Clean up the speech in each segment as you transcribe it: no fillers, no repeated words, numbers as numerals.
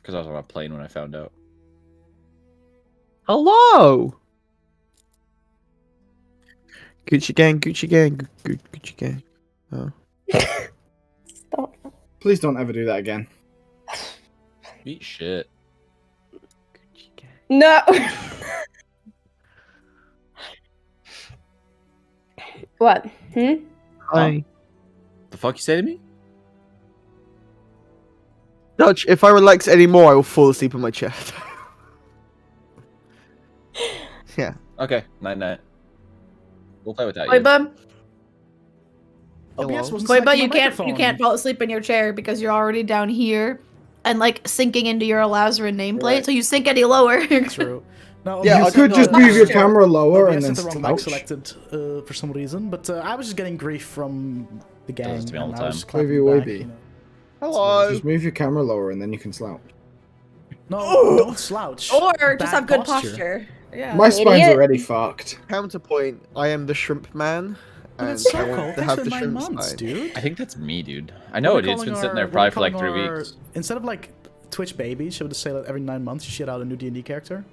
Because I was on a plane when I found out. Hello! Gucci gang, Gucci gang, Gucci gang. Oh. Stop. Please don't ever do that again. Eat shit. Gucci gang. No. What? Hi. The fuck you say to me? Dutch, if I relax anymore, I will fall asleep in my chair. Yeah. Okay, night. We'll play without Wait, you. bub. Oh, yeah, supposed to Wait, select but my you can't microphone. fall asleep in your chair because you're already down here and like sinking into your Elazren nameplate. Right. So you sink any lower. True. No, Yeah, you I could just move your camera lower and then the wrong mic slouch. selected for some reason, but I was just getting grief from the gang. Does it to me all and the I was time. just clapping Wavy, back, wavy. you know. Hello. Just move your camera lower and then you can slouch. No, don't slouch. Or just Bad have good posture. Yeah. My spine's idiot. already fucked. Counterpoint, I am the shrimp man. But And it's so I cold. want to Thanks have for the 9 shrimp months, side. dude. I think that's me, dude. I know it. It's been sitting there What probably are for like we 3 calling weeks. Instead of like Twitch babies, should we just say that every 9 months you shit out a new D&D character?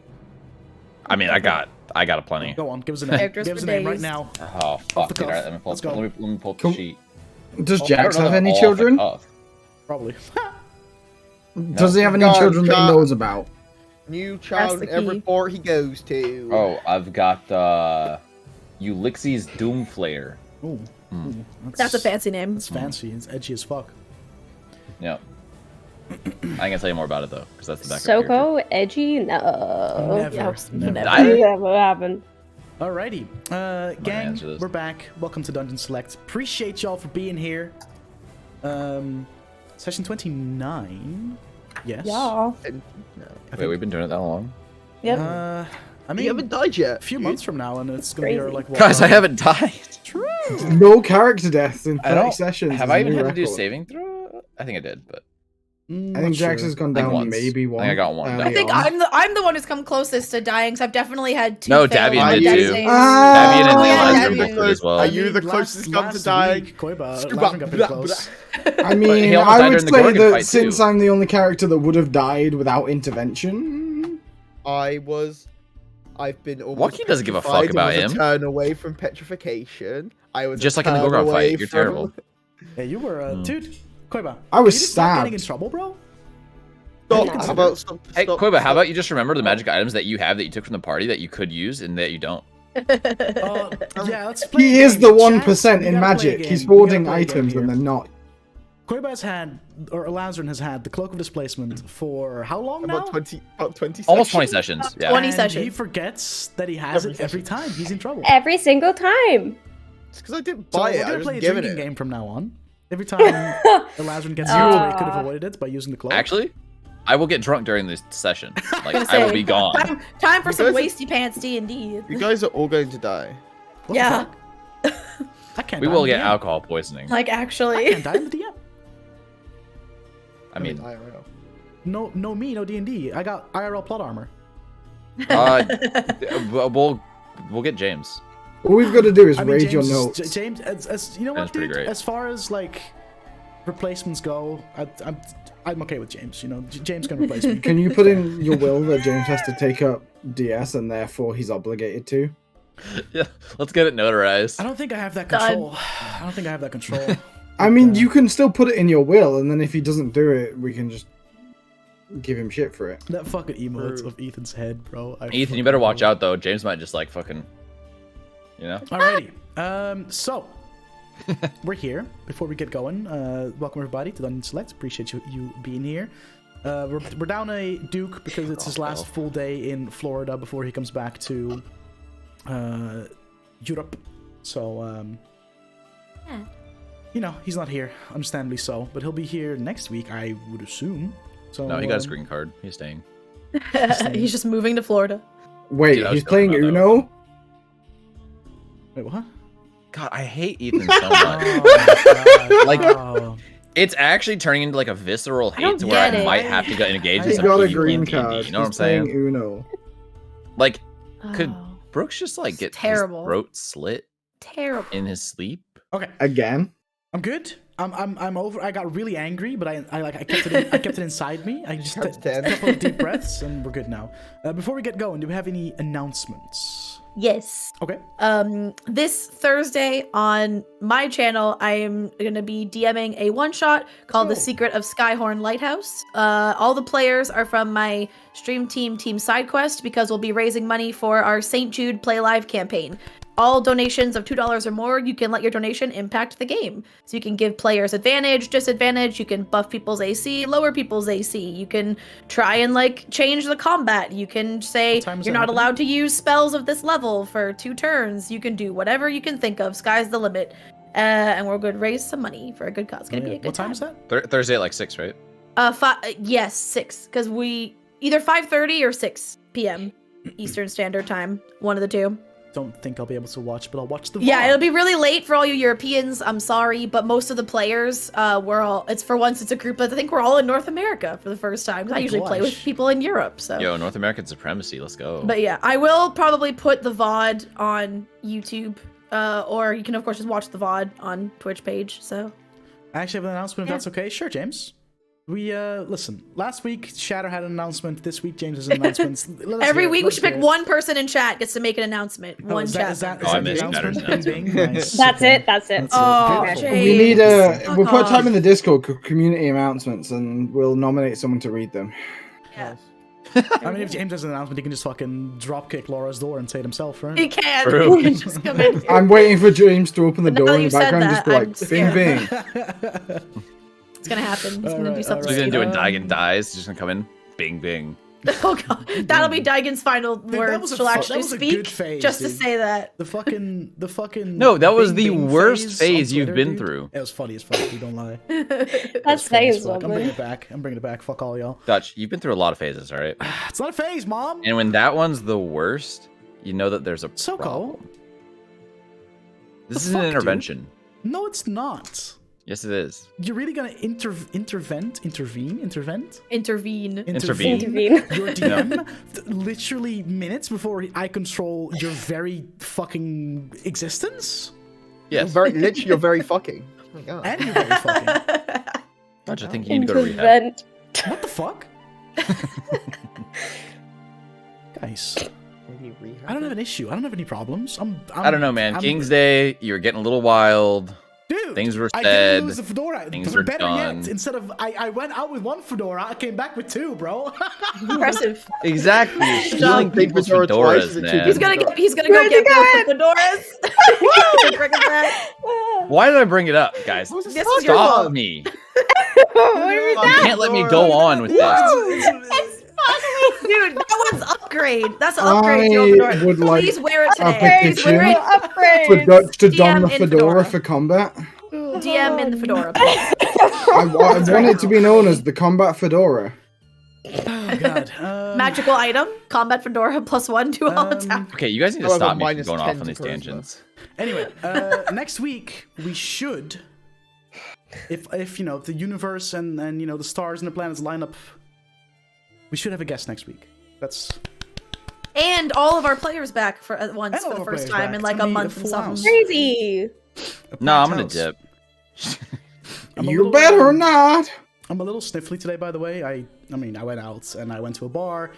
I mean, I got a plenty. Go on, give us a name. Characters Give us for a name right days. now. Oh fuck, the dude. cuff. Alright, Let's go. let me pull up the Cool. sheet. Does I don't Jax know have them any all off the children? cuff. Probably. Does he have any God, children that he God. knows about? New child the in every key. port he goes to. Oh, I've got Ulysses Doomflayer. Ooh. Hmm. Ooh, That's a fancy name. It's fancy. It's edgy as fuck. Yeah. I ain't gonna tell you more about it though, because that's the back character. Soko, edgy? No. Never. yeah, Never. I- Never happened. Alrighty. Gang, answer this. we're back. Welcome to Dungeon Select. Appreciate y'all for being here. Session 29. Yes. Yeah. Wait, we've been doing it that long? Yep. I mean, You haven't died yet. a few months from now, and it's gonna be our Crazy. like. Guys, I haven't died. No character deaths in I 30 don't. sessions. Have is I a even new had to do record. saving throw? I think I did, but I think Jax has gone I think down once. maybe I one. think I got one early down. I think on. I'm the one who's come closest to dying, so I've definitely had 2 No, fails Davian on did death too. saves. Davian and Oh, yeah, Elazren Davian. both did as well. Are you the closest come to dying? Koiba, Scuba- Elazren got pretty blah, close. I mean, he almost I died would during the say Gorgon that fight, since too. I'm the only character that would have died without intervention. I've been almost Joaquin doesn't give a fuck petrified and about was him. A turn away from petrification. I was Just a like in the turn Gorgon away fight, you're from- terrible. Yeah, you were, dude. Koiba, I was can you just stop getting in stabbed. trouble, bro? Stop, No. how about stop, Hey, stop, Koiba, how stop. about you just remember the magic items that you have that you took from the party that you could use and that you don't? Yeah, let's play. He a is game. the Chat, 1% we in gotta play a magic. game. He's We gotta hoarding play a game items here. when they're not. Koiba's had, or Elazren has had, the Cloak of Displacement for how long now? About 20 Almost 20 sessions. sessions. Yeah. 20 And sessions. he forgets that he has it every time. He's in trouble. Every single time. It's because I didn't So buy we're it. I gonna was play a given drinking it. game from now on. Every time Elazren gets used, he could have avoided it by using the cloak. Actually, I will get drunk during this session. Like, Gonna I will say, be gone. Time for You some guys are- wasty pants D&D. You guys are all going to die. What the Yeah. fuck? I can't. We die will in the get DM. alcohol poisoning. Like I actually. can't die in the DM. I mean, IRL. No me, no D&D. I got IRL plot armor. we'll get James. All we've got to do is I mean, raid James, your notes. James, as you know That's what, pretty dude? great. As far as like replacements go, I'm okay with James. You know, James can replace me. Can you put in your will that James has to take up DS and therefore he's obligated to? Yeah, let's get it notarized. I don't think I have that Done. control. I don't think I have that control. I mean, you can still put it in your will, and then if he doesn't do it, we can just give him shit for it. That fucking emotes of Ethan's head, bro. Ethan, you better watch out though. James might just like fucking, you know. Alrighty. So we're here. Before we get going, welcome everybody to Dungeon Select. Appreciate you being here. We're down a Duke because it's his last full day in Florida before he comes back to Europe. So Yeah. you know, he's not here, understandably so, but he'll be here next week, I would assume. So No, he got his green card. He's staying. He's just moving to Florida. Wait, Dude, I was he's playing joking about Uno? Wait, what? God, I hate Ethan so much. Like, it's actually turning into like a visceral I don't hate to where get I it. might have to get engaged in He some got a PvP green and D&D, card. You know what I'm He's playing saying? Uno. Like, could Oh, Brooks just like It's get terrible. his throat slit terrible. in his sleep? Okay, Again? I'm good. I'm over. I got really angry, but I kept it inside me. I just took a 10. couple of deep breaths, and we're good now. Before we get going, do we have any announcements? Yes. Okay. This Thursday on my channel, I am gonna be DMing a one-shot called The Secret of Skyhorn Lighthouse. All the players are from my stream team, Team SideQuest, because we'll be raising money for our St. Jude Play Live campaign. All donations of $2 or more, you can let your donation impact the game. So you can give players advantage, disadvantage, you can buff people's AC, lower people's AC, you can try and like change the combat, you can say you're not allowed to use spells of this level for 2 turns, you can do whatever you can think of, sky's the limit. And we're going to raise some money for a good cause. It's going to be a good time. What time is that? Thursday at like 6, right? Yes, 6, because we either 5:30 or 6 p.m. Eastern Standard Time, one of the two. Don't think I'll be able to watch, but I'll watch the VOD. Yeah, it'll be really late for all you Europeans. I'm sorry, but most of the players, it's for once, it's a group of, I think we're all in North America for the first time. 'Cause I usually play with people in Europe, so. Yo, North American supremacy, let's go. But yeah, I will probably put the VOD on YouTube, or you can of course just watch the VOD on Twitch page, so. I actually have an announcement if that's okay. Sure, James. We, listen, last week, Shatter had an announcement. This week, James has an announcement. Every week, we should pick one person in chat gets to make an announcement. One chat. I missed Shatter's announcement. Nice. That's it. Oh, Beautiful. James. We need we'll put off. time in the Discord community announcements, and we'll nominate someone to read them. Yeah. I mean, if James has an announcement, he can just fucking dropkick Laura's door and say it himself, right? He can. True. He can just come in. I'm waiting for James to open the But now door in you the said background and just be that, like, I'm bing, scared. bing. It's gonna happen. He's gonna Alright, do something. So he's gonna do a stupid. Daigen dies. He's just gonna come in, bing, bing. Oh god, that'll be Daigen's final that words. was a She'll fu- actually that was a speak good phase, just to dude. say that. The fucking. No, that was bing, the bing worst phase on you've Twitter, been dude. through. It was funny as fuck, you don't lie. That's Funny as phase fuck. I'm bringing one. it back. I'm bringing it back. Fuck all y'all. Dutch, you've been through a lot of phases, all right? It's not a phase, mom. And when that one's the worst, you know that there's a So problem. This The is an fuck, dude? intervention. No, it's not. Yes, it is. You're really gonna intervene? Intervene. Intervene. Intervene. Your DM literally minutes before I control your very fucking existence? Yes. Literally, you're very fucking. Oh my god. And you're very fucking. Dutch, I think you need to go to rehab. Intervent. What the fuck? Guys, Maybe rehab I don't it? have an issue. I don't have any problems. I don't know, man. I'm- King's Day, you were getting a little wild. Dude, Things were I said. didn't lose the fedora. Things are Better done. yet, instead of I went out with 1 fedora, I came back with 2, bro. Impressive. Exactly. You're Stop. stealing Big people's fedora twice fedoras, and two man. He's gonna go Where's get he both the fedoras. Bring it back. Why did I bring it up, guys? What was This this is your Stop fault. me. What are we You doing? can't let me go on with this. Dude, that one's upgrade. That's an upgrade to your I fedora. would like Please wear it a today. petition Please wear it. for Upgrade. Dutch to don the DM in fedora fedora. for combat. DM in the fedora. I want it to be known as the combat fedora. Oh god. Magical item, combat fedora +1 to all attack. Okay, you guys need to However, stop me from minus going 10 off on to these charisma. tangents. Anyway, next week we should, if you know the universe and you know the stars and the planets line up, we should have a guest next week. That's And all of our players back for at once And all for the of our first players time back. in like It's a gonna be month a and full something. house. Crazy. No, I'm packed gonna house. dip. I'm a You little, better not. I'm a little sniffly today, by the way. I mean, I went out and I went to a bar,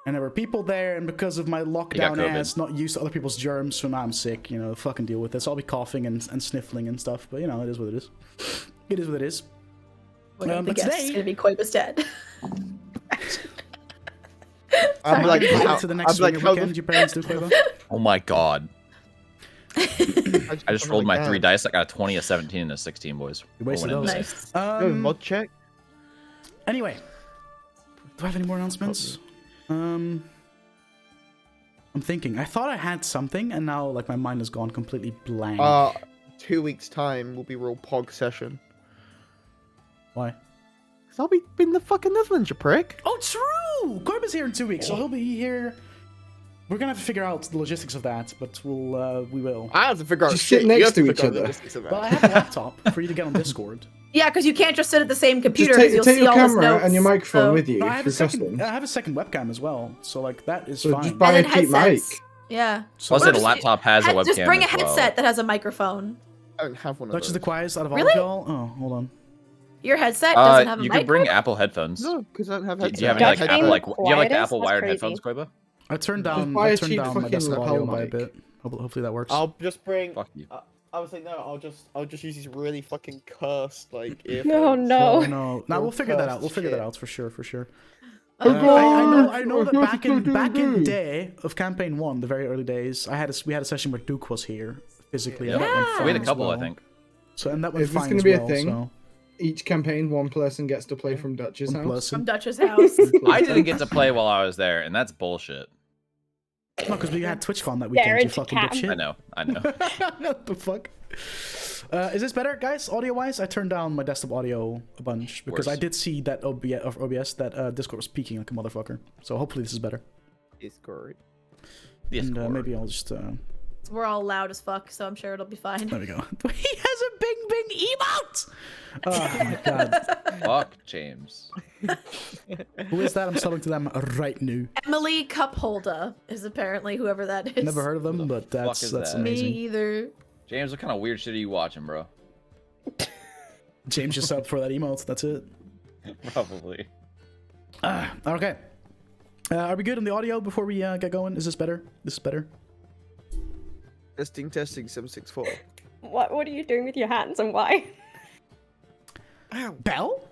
and there were people there, and because of my lockdown COVID. ass, not used to other people's germs, so now I'm sick. You know, fucking deal with this. I'll be coughing and sniffling and stuff, but you know, it is what it is. It is what it is. The But guest is today, gonna be Koiba's dead. I'll be like, Go how, to the next I'll be like, swinger how weekend. the Your parents do, Quavo? Oh my god. I just rolled my 3 dice. I got a 20, a 17, and a 16, boys. You wasted Rolling in those. there. Nice. mod check? Anyway, do I have any more announcements? I'm thinking. I thought I had something, and now like my mind has gone completely blank. 2 weeks time will be real pog session. Why? Cause I'll be in the fucking Netherlands, you prick. Oh, true! Corb is here in 2 weeks, so he'll be here. We're gonna have to figure out the logistics of that, but we will. I have to figure out Just shit. sit next You have to figure each out the other. logistics of that. Well, I have a laptop for you to get on Discord. Yeah, because you can't just sit at the same computer Just because you'll take see your all his camera notes. and your microphone so- with you. No, I have a for second. customs. I have a second webcam as well, so like that is So fine. just buy And a then cheap mic. headsets. Yeah. So Plus, Or the just- laptop has a webcam Just bring a as well. headset that has a microphone. I don't have one of Dutch is those. the quietest out of all Really? of y'all. Oh, hold on. Your headset doesn't have a You mic. could bring on it? Apple headphones. No, because I don't have Do headsets. you have any like Dutch Apple being like? Do you have like the quietest? Apple That's wired crazy. headphones, Koiba? I turned Just down buy a I turned cheap down my fucking desktop lapel audio by a mic. bit. Hopefully that works. I'll just bring. Fuck you. I was like, no, I'll just use these really fucking cursed like earphones. No, no. Oh no. Now we'll figure that out. We'll figure that Shit. out for sure. Oh, I know that back in the day of campaign 1, the very early days, we had a session where Duke was here physically. And that went Yeah. fine We had a as couple, I well. think. So and that went Is this fine gonna as be a well, thing? so Each campaign, one person gets to play from Dutch's one house. From person. Dutch's house. I didn't get to play while I was there, and that's bullshit. No, because we had TwitchCon that weekend, you Garage fucking cat. dipshit. I know. What the fuck? Is this better, guys? Audio-wise, I turned down my desktop audio a bunch because Worse. I did see that OBS that Discord was peaking like a motherfucker. So hopefully this is better. Discord. Yes, And maybe I'll just. We're all loud as fuck, so I'm sure it'll be fine. There we go. He has a Bing Bing emote. Oh my god. Fuck James. Who is that? I'm selling to them right now. Emily Cupholder is apparently whoever that is. Never heard of them, Who the but that's fuck is that's that? Me amazing. either. James, what kind of weird shit are you watching, bro? James just subbed for that emote. That's it. Probably. Okay. Are we good on the audio before we get going? Is this better? This is better. Testing 764. What are you doing with your hands and why? Bell?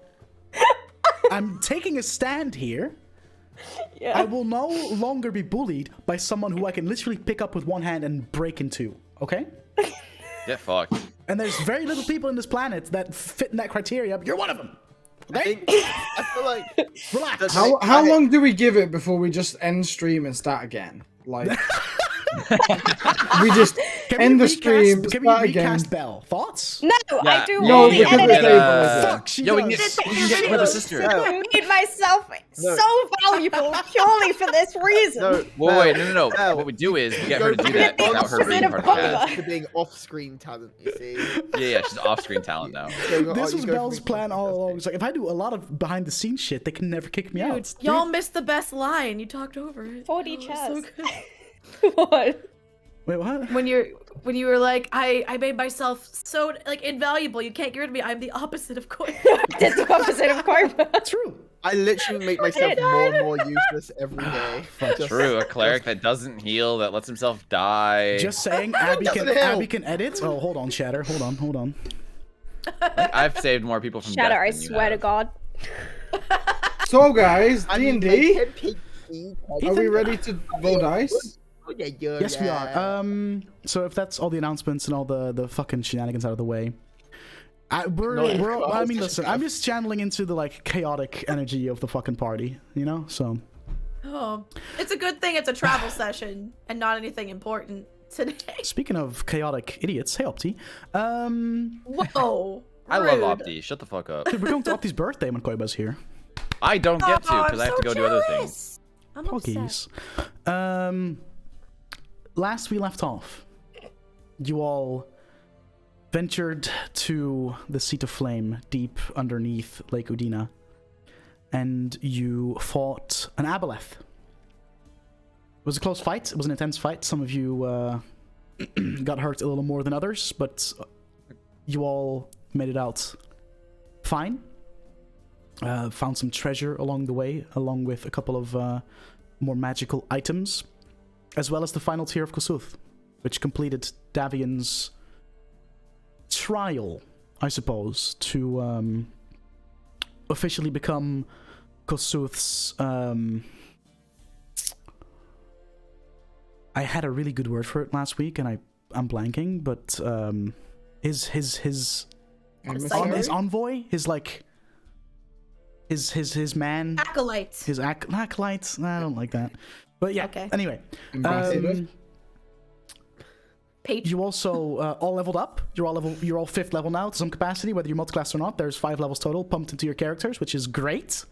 I'm taking a stand here. Yeah. I will no longer be bullied by someone who I can literally pick up with one hand and break in two. Okay? Get fucked. And there's very little people in this planet that fit in that criteria. You're one of them. I Okay? think I feel like Relax. That's- How long do we give it before we just end stream and start again? Like, we just end the stream, Can start we again. recast Bell? Thoughts? No, Yeah. I do No, all the because editing. Fuck, she Yo, we can does. get with a sister. I made myself No. so valuable purely for this reason. no. Wait, no. Bell. What we do is we get Go her to do from that being without her being opposite part of of the Koiba. cast. to being off-screen talent. You see. Yeah, she's off-screen talent now. This was Bell's plan all along. It's like, if I do a lot of behind-the-scenes shit, they can never kick me out. Dude, y'all missed the best line. You talked over it. 40 Oh, it's chairs. so good. What? Wait, what? When you were like, I made myself so like invaluable. You can't get rid of me. I'm the opposite of Koi. Did the opposite of Koiba. True. I literally make myself more and more useless every day. Just- True, a cleric that doesn't heal, that lets himself die. Just saying, Abby doesn't help. can edit. Oh, hold on, Shatter. Hold on. I've saved more people from Shatter, I death than you swear to have. God. So, guys, I mean, D&D, like, 10 pig- are we ready to roll dice? Oh, yeah, Yes, we are. So if that's all the announcements and all the fucking shenanigans out of the way, I mean, listen, I'm just channeling into the like chaotic energy of the fucking party, you know. So Oh, it's a good thing it's a travel session and not anything important today. speaking of chaotic idiots, hey Opti, Whoa. I love rude. Opti. Shut the fuck up. dude, we're going to Opti's birthday when Koiba's here. I don't get to Oh, because I have I'm to so go do other things. jealous. I'm upset. Poggies. Last we left off, you all ventured to the Seat of Flame deep underneath Lake Udina, and you fought an aboleth. It was a close fight. It was an intense fight. Some of you got hurt a little more than others, but you all made it out fine. Found some treasure along the way, along with a couple of more magical items, as well as the final tier of Kosuth, which completed Davian's trial, I suppose, to officially become Kosuth's. I had a really good word for it last week, and I'm blanking, but his envoy, his man, Acolytes. his acolytes. I don't like that, but yeah. Okay. Anyway, Ambassador. Page. you also all leveled up. You're all 5th level now to some capacity, whether you're multi-class or not. There's 5 levels total pumped into your characters, which is great.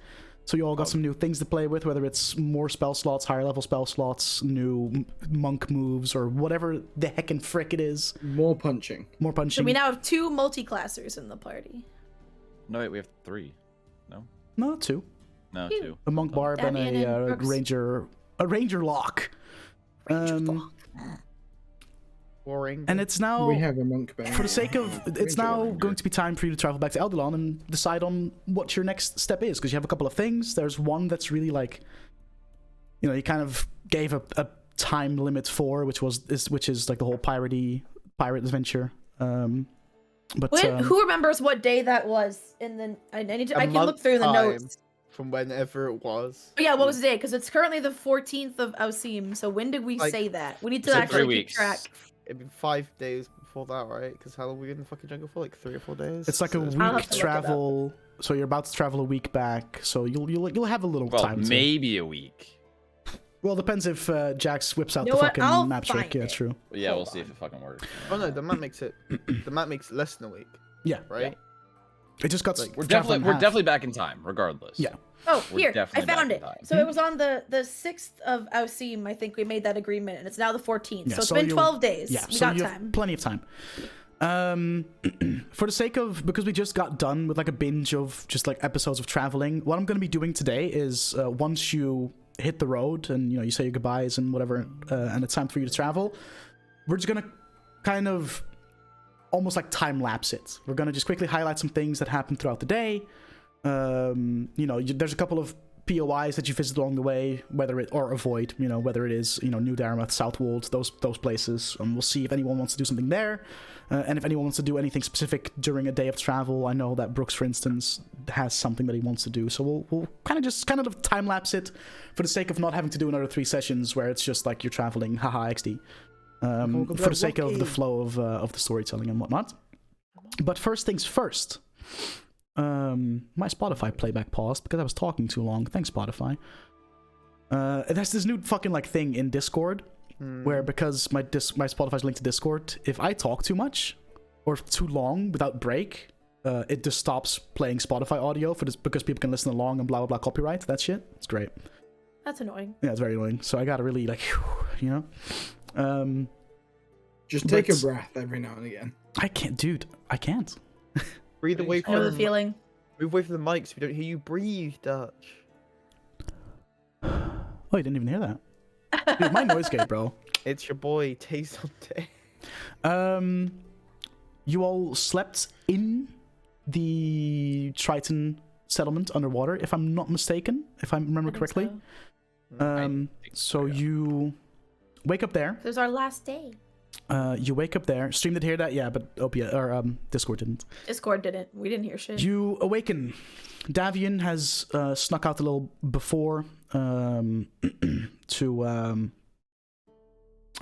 So you all got some new things to play with, whether it's more spell slots, higher level spell slots, new monk moves, or whatever the heckin' frick it is. More punching. More So punching. we now have 2 multi-classers in the party. No, wait, we have 3. No, 2. No, Phew. 2. A monk barb and Davian and a Brooks. ranger lock. Ranger lock. What boring. And it's now, We have a monk bear. for the sake of, it's now going to be time for you to travel back to Eldylon and decide on what your next step is, because you have a couple of things. There's one that's really like, you know, you kind of gave a time limit for, which is like the whole pirate adventure. Who remembers what day that was? I can look through the notes. From whenever it was. Oh, yeah, what was the day? Because it's currently the 14th of Ausim. So when did we say that? We need to It's like actually 3 keep weeks. track. It'd been 5 days before that, right? Because how long were we in the fucking jungle for? Like 3 or 4 days. It's like a I'll have week to look it up. travel. So you're about to travel a week back. So you'll have a little Well, time. maybe a week. Well, depends if Jax whips out You the know what? fucking I'll map trick. find Yeah, it. true. Yeah, we'll Hold see on. if it fucking works. Oh no, the map makes it. The map makes it less than a week. Yeah, Right. it just got. Like, We're traveling half. definitely back in time, regardless. Yeah. Oh, We're here, I definitely found back it. in time. So it was on the 6th of Ausim, I think we made that agreement, and it's now the 14th. Yeah, so it's so been you'll- 12 days. Yeah, we so got you time. have plenty of time. For the sake of, because we just got done with like a binge of just like episodes of traveling, what I'm going to be doing today is once you hit the road and you say your goodbyes and whatever, and it's time for you to travel, we're just going to kind of almost like time lapse it. We're going to just quickly highlight some things that happened throughout the day. There's a couple of POIs that you visit along the way, or avoid, whether it is, New Dartmouth, Southwold, those places. And we'll see if anyone wants to do something there. And if anyone wants to do anything specific during a day of travel. I know that Brooks, for instance, has something that he wants to do. So we'll kind of time lapse it for the sake of not having to do another 3 sessions where it's just like you're traveling, haha, XD. For the sake of the flow of the storytelling and whatnot. But first things first. My Spotify playback paused because I was talking too long. Thanks, Spotify. There's this new fucking like thing in Discord where, because my Spotify's linked to Discord, if I talk too much or too long without break, it just stops playing Spotify audio because people can listen along and blah blah blah, copyright that shit. It's great. That's annoying. Yeah, it's very annoying. So I gotta really like, Just take a breath every now and again. I can't, dude. I can't. Breathe away I know the from. feeling. Move away from the mics. We don't hear you breathe, Dutch. Oh, you didn't even hear that. Dude, my noise gate, bro. It's your boy Taste on Day. You all slept in the Triton settlement underwater, if I'm not mistaken, if I remember correctly. So you wake up there. It was our last day. You wake up there. Stream did hear that, yeah, but Discord didn't. Discord didn't. We didn't hear shit. You awaken. Davian has snuck out a little before to.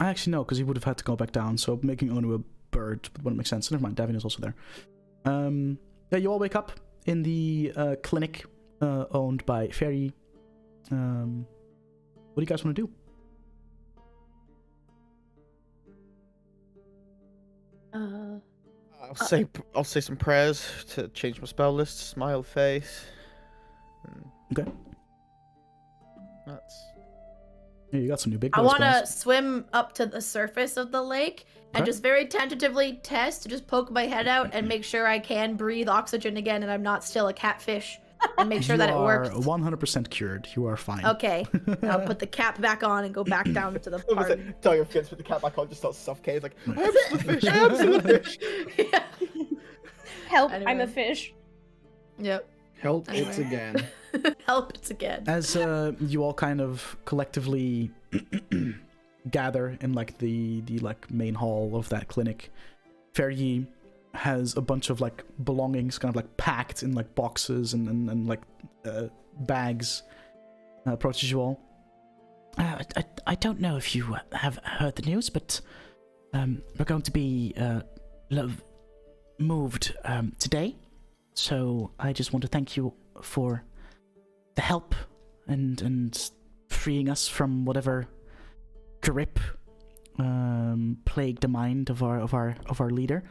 I actually know, because he would have had to go back down. So making Onu a bird wouldn't make sense. Never mind. Davian is also there. Yeah, you all wake up in the clinic owned by Fairy. What do you guys want to do? I'll say some prayers to change my spell list. Smile face. Okay. That's. Yeah, you got some new big I boy want to spells. swim up to the surface of the lake and Okay. just very tentatively just poke my head out and make sure I can breathe oxygen again and I'm not still a catfish and make sure that it works. You are 100% cured. You are fine. Okay, I'll put the cap back on and go back down to the party. Tell your friends with the cat back on, just start suffocating. Like, I am still a fish. I am still a fish. Yeah. Help, I'm Anyway. a fish. Yep. Help Anyway. it again. Help it again. As you all kind of collectively gather in like the like main hall of that clinic, Fergie has a bunch of like belongings kind of like packed in like boxes and like bags. Approaches you all. I don't know if you have heard the news, but we're going to be moved today. So I just want to thank you for the help and freeing us from whatever grip plagued the mind of our leader.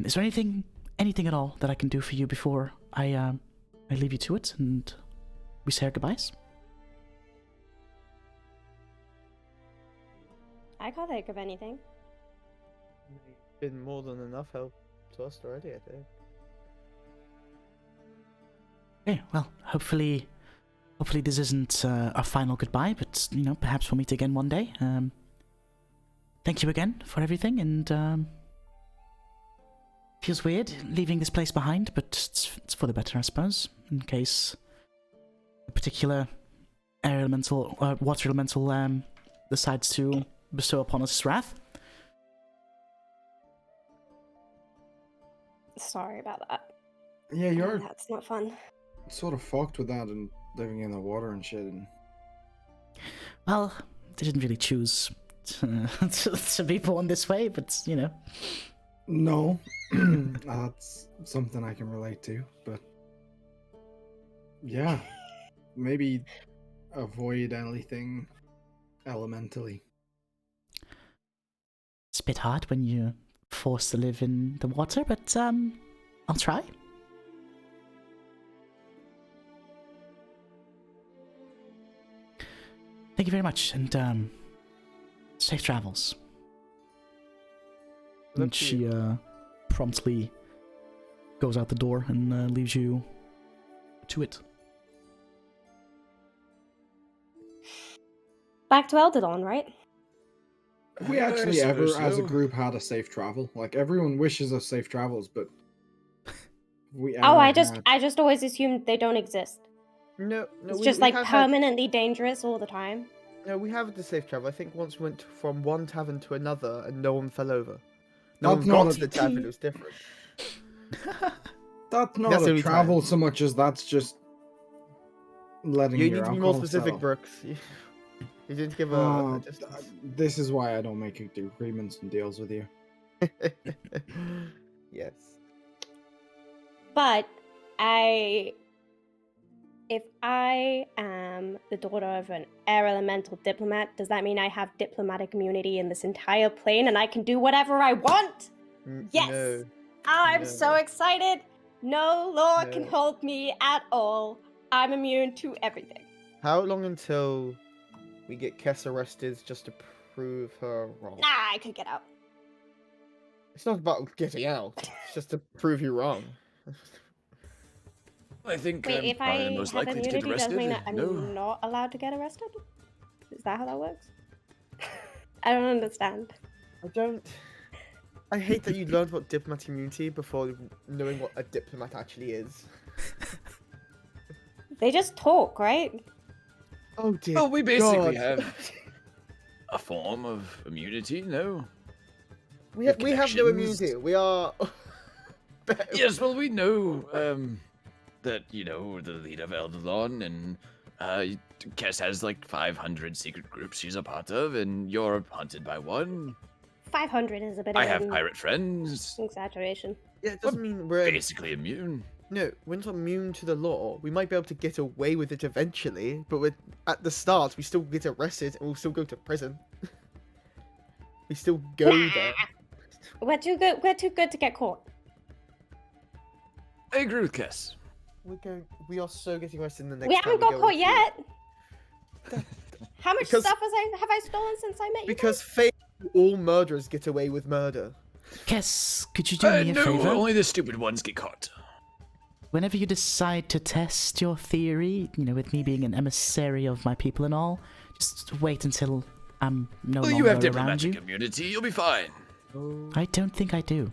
Is there anything at all that I can do for you before I leave you to it and we say our goodbyes? I can't think of anything. Been more than enough help to us already, I think. Okay, well, hopefully this isn't a final goodbye, but perhaps we'll meet again one day. thank you again for everything, and feels weird leaving this place behind, but it's for the better, I suppose, in case a particular air elemental, water elemental, decides to bestow upon us his wrath. Sorry about that. Yeah, you're That's not fun. sort of fucked with that and living in the water and shit. And Well, they didn't really choose to be born this way, but, you know. no, that's something I can relate to. But yeah, maybe avoid anything elementally. It's a bit hard when you're forced to live in the water, but I'll try. Thank you very much, and safe travels. And she promptly goes out the door and leaves you to it. Back to Eldylon, right? Have we actually ever, as a group, had a safe travel? Like, everyone wishes us safe travels, but we Oh, I ever had- just always assumed they don't exist. No, It's we- just we like have had- permanently dangerous all the time. No, we have the safe travel. I think once we went from one tavern to another and no one fell over. No That's one got not to a- the tavern, it was different. That's not That's the a only travel time. so much as that's just letting You your need to be more alcohol specific, settle. Brooks. You need to give a Oh, distance. this is why I don't make agreements and deals with you. Yes. But if I am the daughter of an air elemental diplomat, does that mean I have diplomatic immunity in this entire plane and I can do whatever I want? Yes! No. I'm No. so excited. No law can No. hold me at all. I'm immune to everything. How long until we get Kess arrested just to prove her wrong? Nah, I could get out. It's not about getting out. It's just to prove you wrong. I think Wait, I'm if probably I most have likely to get immunity, does arrested. that mean that I'm No. not allowed to get arrested? Is that how that works? I don't understand. I hate that you learned about diplomatic immunity before knowing what a diplomat actually is. They just talk, right? Oh dear. Well, we basically God. have a form of immunity, no? we have no connections. immunity. We are. Yes, well, we know that, you know, the leader of Eldylon and Kess has like 500 secret groups she's a part of, and you're hunted by one. 500 is a bit I of have an pirate friends. exaggeration. Yeah, it doesn't mean we're Basically immune. no, we're not immune to the law. We might be able to get away with it eventually, but at the start we still get arrested and we'll still go to prison. We still go there. We're too good. We're too good to get caught. I agree with Kess. We are so getting arrested in the next. We time haven't got go caught into- yet. How much Because- stuff have I stolen since I met you? Because all murderers get away with murder. Kess, could you do me a No, favor? only the stupid ones get caught. Whenever you decide to test your theory, you know, with me being an emissary of my people and all, just wait until I'm no Well, longer you have around diplomatic you. immunity. You'll be fine. I don't think I do.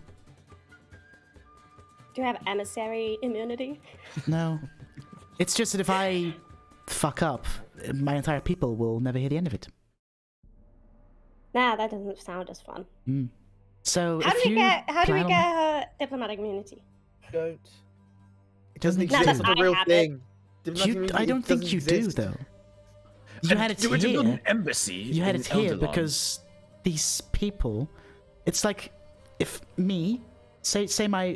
Do you have emissary immunity? No. It's just that if I fuck up, my entire people will never hear the end of it. Nah, that doesn't sound as fun. So How if do we you get plan on- her diplomatic immunity? Don't. It Doesn't doesn't exist. exist. It's not a I real have it. thing. Diplomatic You, immunity, I it don't think doesn't you exist. do, though. You And had it you were to build here. an embassy. You had in it here Eldylon. because these people. It's like if me, say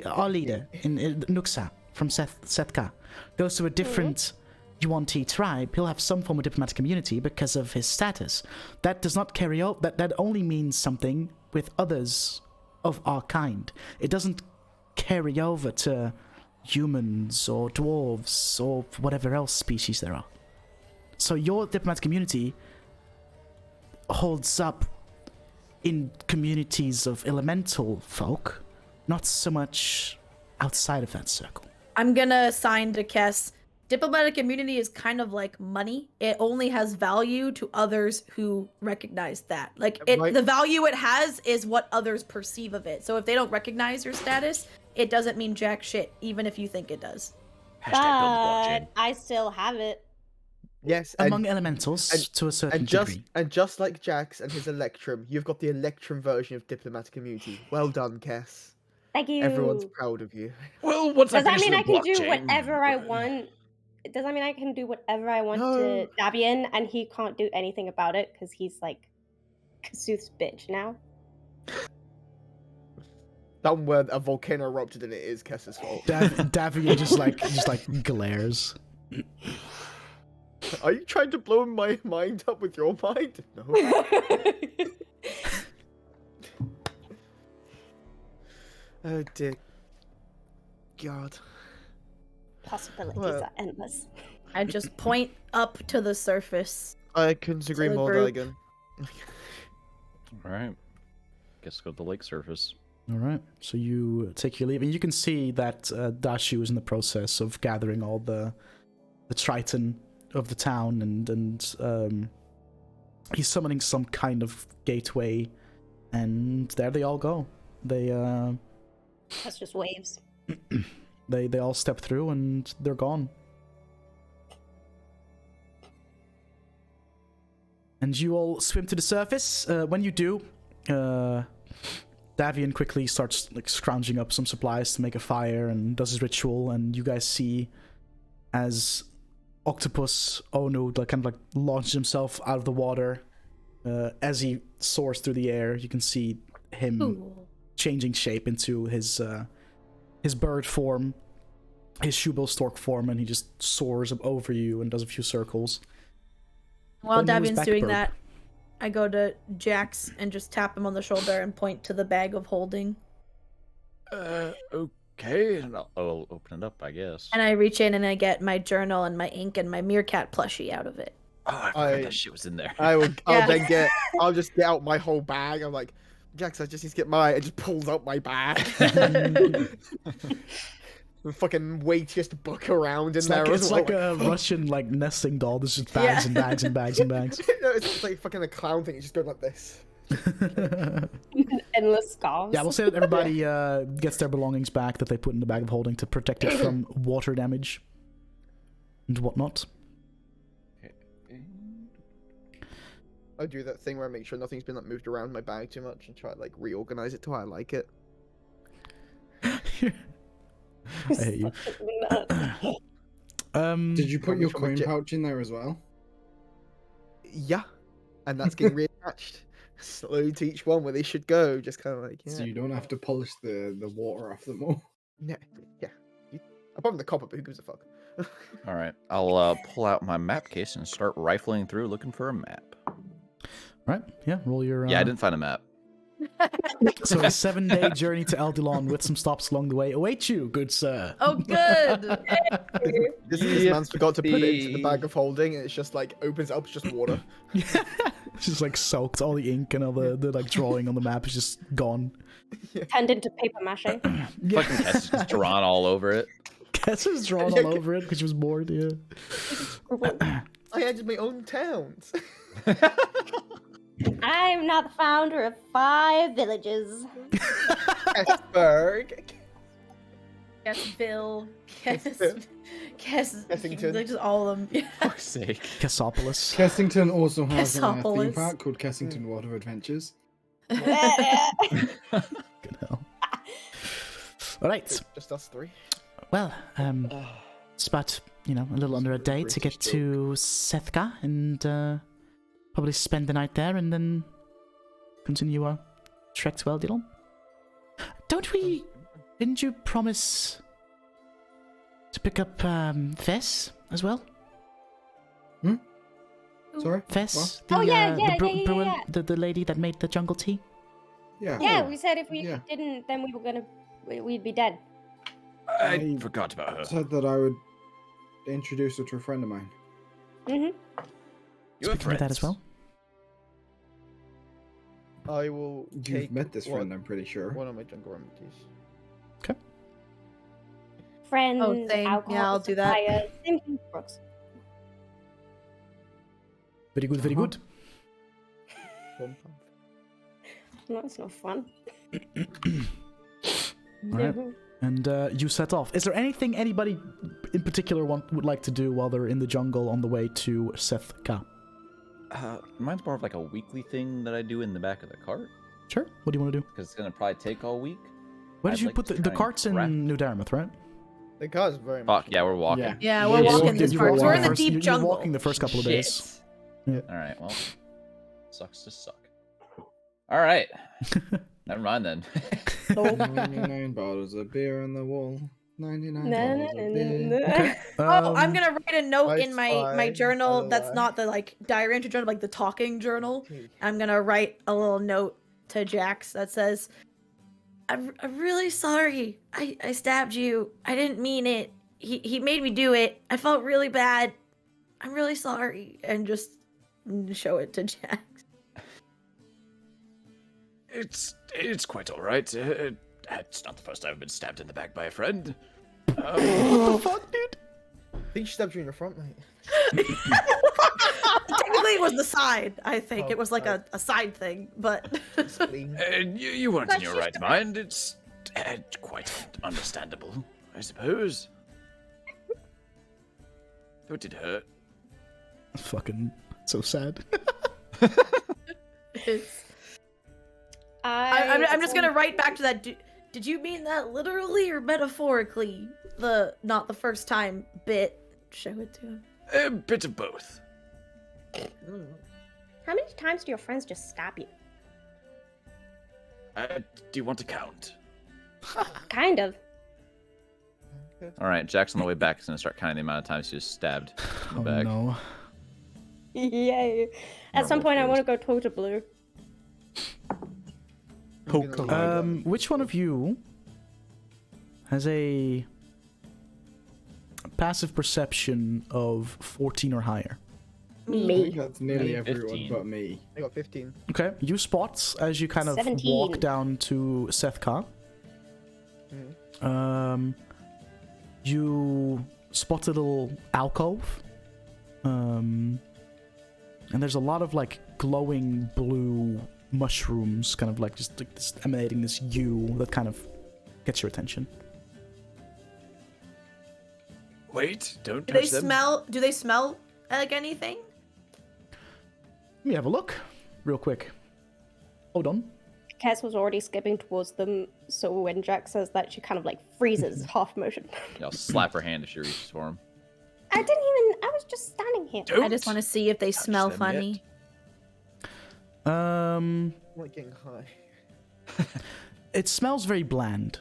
our leader in Nuxa from Setka, goes to a different Yuan-Ti tribe, he'll have some form of diplomatic immunity because of his status. That does not carry out. That only means something with others of our kind. It doesn't carry over to humans or dwarves or whatever else species there are. So your diplomatic immunity holds up in communities of elemental folk, not so much outside of that circle. I'm gonna assign to Kess diplomatic immunity is kind of like money. It only has value to others who recognize that. Like Right. the value it has is what others perceive of it. So if they don't recognize your status, it doesn't mean jack shit, even if you think it does. Hashtag build the But blockchain. I still have it. Yes, Among elementals, and- to a certain degree. and just like Jax and his Electrum, you've got the Electrum version of diplomatic immunity. Well done, Kess. Thank you. Everyone's proud of you. Well, once Does I that finish mean the I can do blockchain, whatever I want? Does that mean I can do whatever I want No. to Davian and he can't do anything about it because he's like Kasuth's bitch now? Somewhere a volcano erupted and it is Kess's fault. Davian just like glares. Are you trying to blow my mind up with your mind? No. Oh dear God. Possibilities Well. are endless. I just point up to the surface. I couldn't agree the more, group. Daligan. All right. Guess go to the lake surface. All right, so you take your leave, and you can see that Dashu is in the process of gathering all the Triton of the town, and he's summoning some kind of gateway, and there they all go. They That's just waves. they all step through, and they're gone. And you all swim to the surface. When you do, Davian quickly starts like scrounging up some supplies to make a fire and does his ritual, and you guys see as Octopus Onu like kind of like launches himself out of the water. As he soars through the air, you can see him Ooh. changing shape into his bird form, his Shubel stork form, and he just soars up over you and does a few circles. While Only was Davian's back doing burp. that, I go to Jax and just tap him on the shoulder and point to the bag of holding. Okay, and I'll open it up, I guess. And I reach in and I get my journal and my ink and my meerkat plushie out of it. Oh, I forgot that shit was in there. I'll Yeah. I'll just get out my whole bag. I'm like, Jax, I just need to get mine. It just pulls out my bag. The fucking weightiest book around in It's there like, as it's well. like a Russian like nesting doll. There's just bags Yeah. and bags and bags and bags. No, it's just like fucking a clown thing. It's just going like this. Endless scarves. Yeah, we'll say that everybody gets their belongings back that they put in the bag of holding to protect it from water damage and whatnot. I do that thing where I make sure nothing's been like moved around in my bag too much and try to like reorganize it to how I like it. I hate you. Did you put your From a coin jet- pouch in there as well? Yeah, and that's getting reattached. Slow to each one where they should go. Just kind of like yeah. So you don't have to polish the water off them all. Yeah. Apart from the copper, but who gives a fuck? All right, I'll pull out my map case and start rifling through looking for a map. Right? Yeah, roll your. Yeah, I didn't find a map. So a 7-day journey to Eldylon with some stops along the way await you, good sir. Oh, good. This man's forgot to put it into the bag of holding, and it's just like opens it up, it's just water. It's just like soaked. All the ink and all the like drawing on the map is just gone. Turned into paper mache. Yeah. Fucking Kess is just drawn all over it. Kess is drawn all over it because she was bored. Yeah. I added my own towns. I'm not the founder of 5 villages. Kessberg. Kessville. Kess. Kessington. Like just all of them. Yeah. Fuck's sake. Kessopolis. Kessington also has a theme Kessopolis. park called Kessington Water Adventures. Good hell. All right. Just us three. Well, it's about a little under a day to get to Sethka and probably spend the night there and then continue our trek to Eldylon. Didn't you promise to pick up Vess as well? Sorry? Vess, Oh, yeah, brewer, yeah. the lady that made the jungle tea. Yeah. Yeah, we said if we Yeah. didn't, then we'd be dead. I forgot about her. Said that I would introduce her to a friend of mine. Mm-hmm. You have Speaking of that as friends. well. I will You've take met this friend, I'm pretty sure. one of my jungle remedies. Okay. Friends, same. alcohol Yeah, I'll do that. suppliers, same thing for Brooks. Very good, very good. One pump. No, it's not fun. Alright. And you set off. Is there anything anybody in particular would like to do while they're in the jungle on the way to Sethka? Mine's more of like a weekly thing that I do in the back of the cart. Sure. What do you want to do? Because it's going to probably take all week. Where did I'd you like put to the try and carts in grab- New Dartmouth, right? The car's very much. Fuck, yeah, we're walking. Yeah. Yeah, we're walking this part. We're in the deep You're jungle. walking the first couple of days. Alright, well. Sucks to suck. Alright. Never mind then. 99 bottles of beer on the wall. 99 bottles of beer. Okay. Oh, I'm gonna write a note Right in my side, journal other that's way. not the like diary entry journal, like the talking journal. I'm gonna write a little note to Jax that says, I'm really sorry. I stabbed you. I didn't mean it. He made me do it. I felt really bad. I'm really sorry. And just show it to Jax. It's quite all right. It's not the first time I've been stabbed in the back by a friend. What the fuck, dude? I think she stabbed you in the front, mate. Technically, it was the side, I think. Oh, It was like right. a side thing, but... Spleen. You weren't But in your she's right mind. It's quite understandable, I suppose. Though it did hurt. Fucking so sad. It's... I'm just gonna write back to that. Did you mean that literally or metaphorically? The not the first time bit. Show it to him. A bit of both. How many times do your friends just stab you? Do you want to count? Kind of. Alright, Jack's on the way back is going to start counting the amount of times he was stabbed in the Oh back. no. Yay. At some Normal point, I feels. want to go toe to blue. Which one of you has a passive perception of 14 or higher? I think Me. that's nearly Me, everyone 15. but me. I got 15. Okay, you spot as you kind of 17. walk down to Sethka. You spot a little alcove. And there's a lot of like glowing blue mushrooms, kind of like just like this, emanating this hue that kind of gets your attention. Wait, don't Do touch they them. smell? Do they smell like anything? Let me have a look, real quick. Hold on. Kess was already skipping towards them, so when Jack says that, she kind of like freezes half motion. Yeah, I'll slap her hand if she reaches for him. I was just standing here. I just want to see if they smell them funny. I'm like getting high. It smells very bland.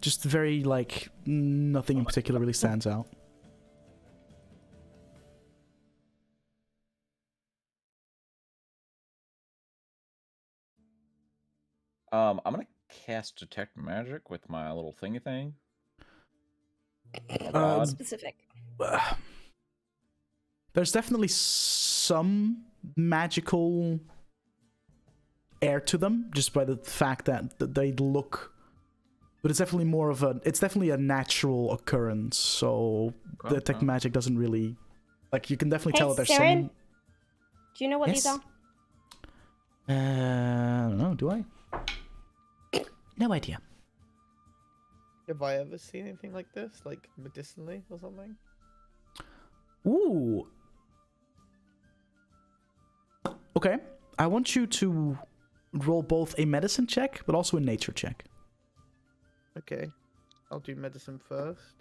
Just very like nothing in particular really stands out. I'm gonna cast Detect Magic with my little thingy thing. Oh, God. Specific. There's definitely some magical air to them, just by the fact that they look. But it's definitely more of a. It's definitely a natural occurrence. So Okay, Detect okay. Magic doesn't really. Like you can definitely Hey, tell that there's Siren? some. Do you know what these Yes? are? I don't know. Do I? No idea. Have I ever seen anything like this? Like medicinally or something? Ooh. Okay. I want you to roll both a medicine check, but also a nature check. Okay. I'll do medicine first.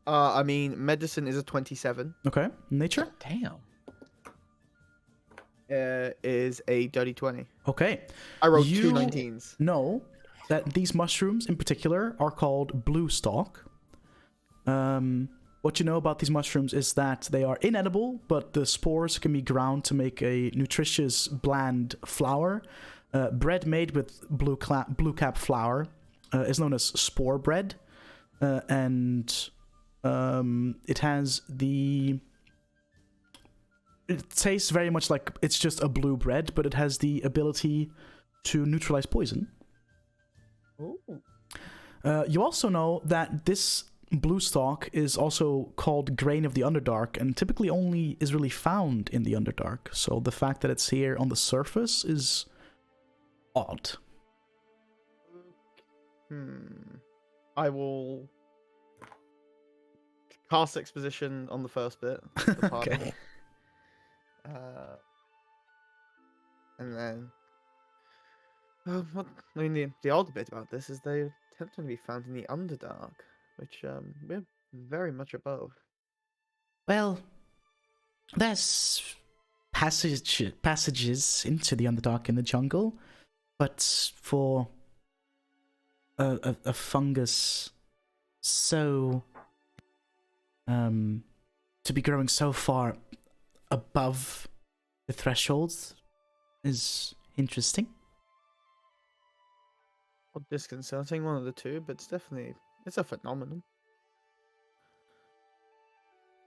Medicine is a 27. Okay. Nature? Damn. Is a dirty 20. Okay. I rolled You- two 19s. Know that these mushrooms in particular are called blue stalk. What you know about these mushrooms is that they are inedible, but the spores can be ground to make a nutritious, bland flour. Bread made with blue cap flour is known as spore bread, and it has the. It tastes very much like it's just a blue bread, but it has the ability to neutralize poison. Ooh. You also know that this blue stalk is also called grain of the Underdark, and typically only is really found in the Underdark. So the fact that it's here on the surface is odd. I will cast exposition on the first bit. Of the party. Okay. And then, what I mean, the odd bit about this is they tend to be found in the Underdark, which we're very much above. Well, there's passages into the Underdark in the jungle, but for a fungus so to be growing so far above the thresholds is interesting. Or disconcerting, one of the two, but it's a phenomenon.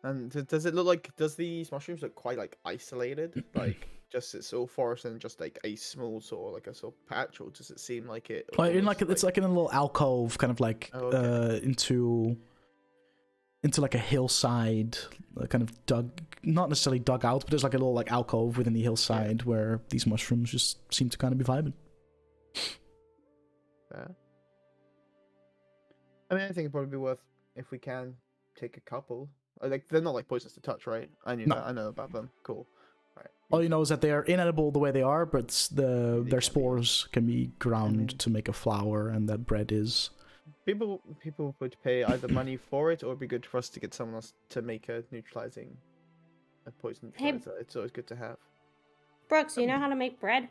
And does it look like, does these mushrooms look quite like isolated? Like just it's all forest and just like a small sort of like a sort of patch, or does it seem like it? Like, almost, it's like in a little alcove, kind of like into like a hillside, kind of not necessarily dug out, but there's like a little like alcove within the hillside where these mushrooms just seem to kind of be vibing. Fair. I mean, I think it'd probably be worth, if we can, take a couple. Like, they're not like poisonous to touch, right? I knew that. I know about them. Cool. Right. All you know is that they are inedible the way they are, but their spores can be ground to make a flour, and that bread is. People would pay either money for it, or it'd be good for us to get someone else to make a poison neutralizer. It's always good to have. Brooks, you know how to make bread?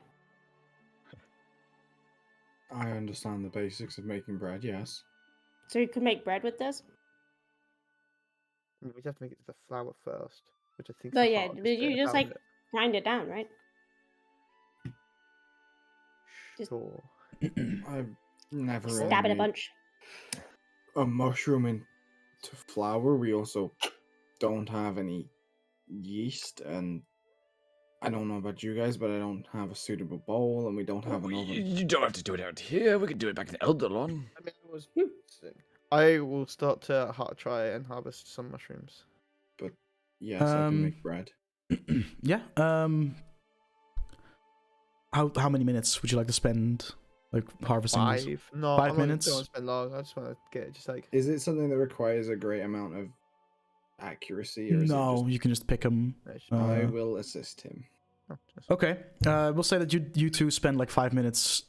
I understand the basics of making bread, yes. So you could make bread with this? We'd have to make it to the flour first, which I think. But yeah, did you just like grind it down, right? Sure. I've never Stab it a bunch. A mushroom into flour. We also don't have any yeast, and I don't know about you guys, but I don't have a suitable bowl, and we don't have an oven. You don't have to do it out here. We can do it back in Eldylon. I mean, it was. I will start to try and harvest some mushrooms. But yes, I can make bread. Yeah. How many minutes would you like to spend, like, harvesting this? 5. No, 5 minutes. I don't want to spend long. I just want to get it just like. Is it something that requires a great amount of accuracy? Or is No, it just... you can just pick them. I will assist him. Okay. We'll say that you two spend like 5 minutes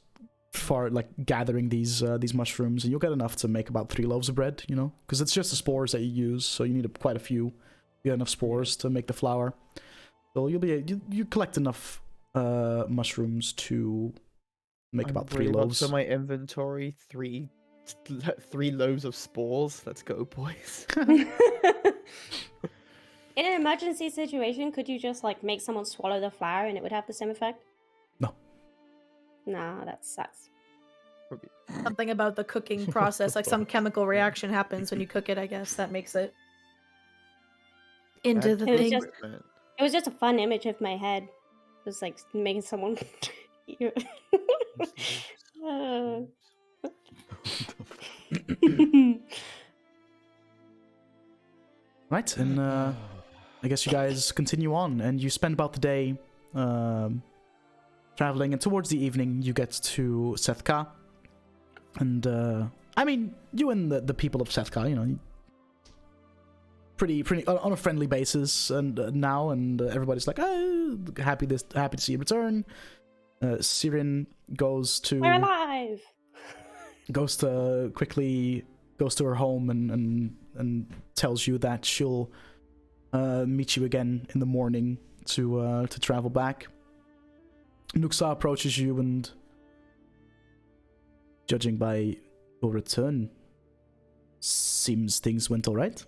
for like gathering these mushrooms, and you'll get enough to make about 3 loaves of bread. You know, because it's just the spores that you use, so you need quite a few. You get enough spores to make the flour, so you collect enough mushrooms to make about 3 loaves. So my inventory 3 loaves of spores. Let's go, boys. In an emergency situation, could you just like make someone swallow the flour and it would have the same effect? No. Nah, that sucks. Something about the cooking process, like some chemical reaction happens when you cook it, I guess, that makes it into the thing. It was just a fun image of my head. It was like making someone... Right, and I guess you guys continue on, and you spend about the day traveling, and towards the evening you get to Sethka. And I mean, you and the people of Sethka, you know, pretty on a friendly basis, and now, and everybody's like, oh, happy to see you return. Sirin goes to We're alive. Goes to her home and tells you that she'll meet you again in the morning to travel back. Nuxa approaches you, and judging by your return, seems things went all right.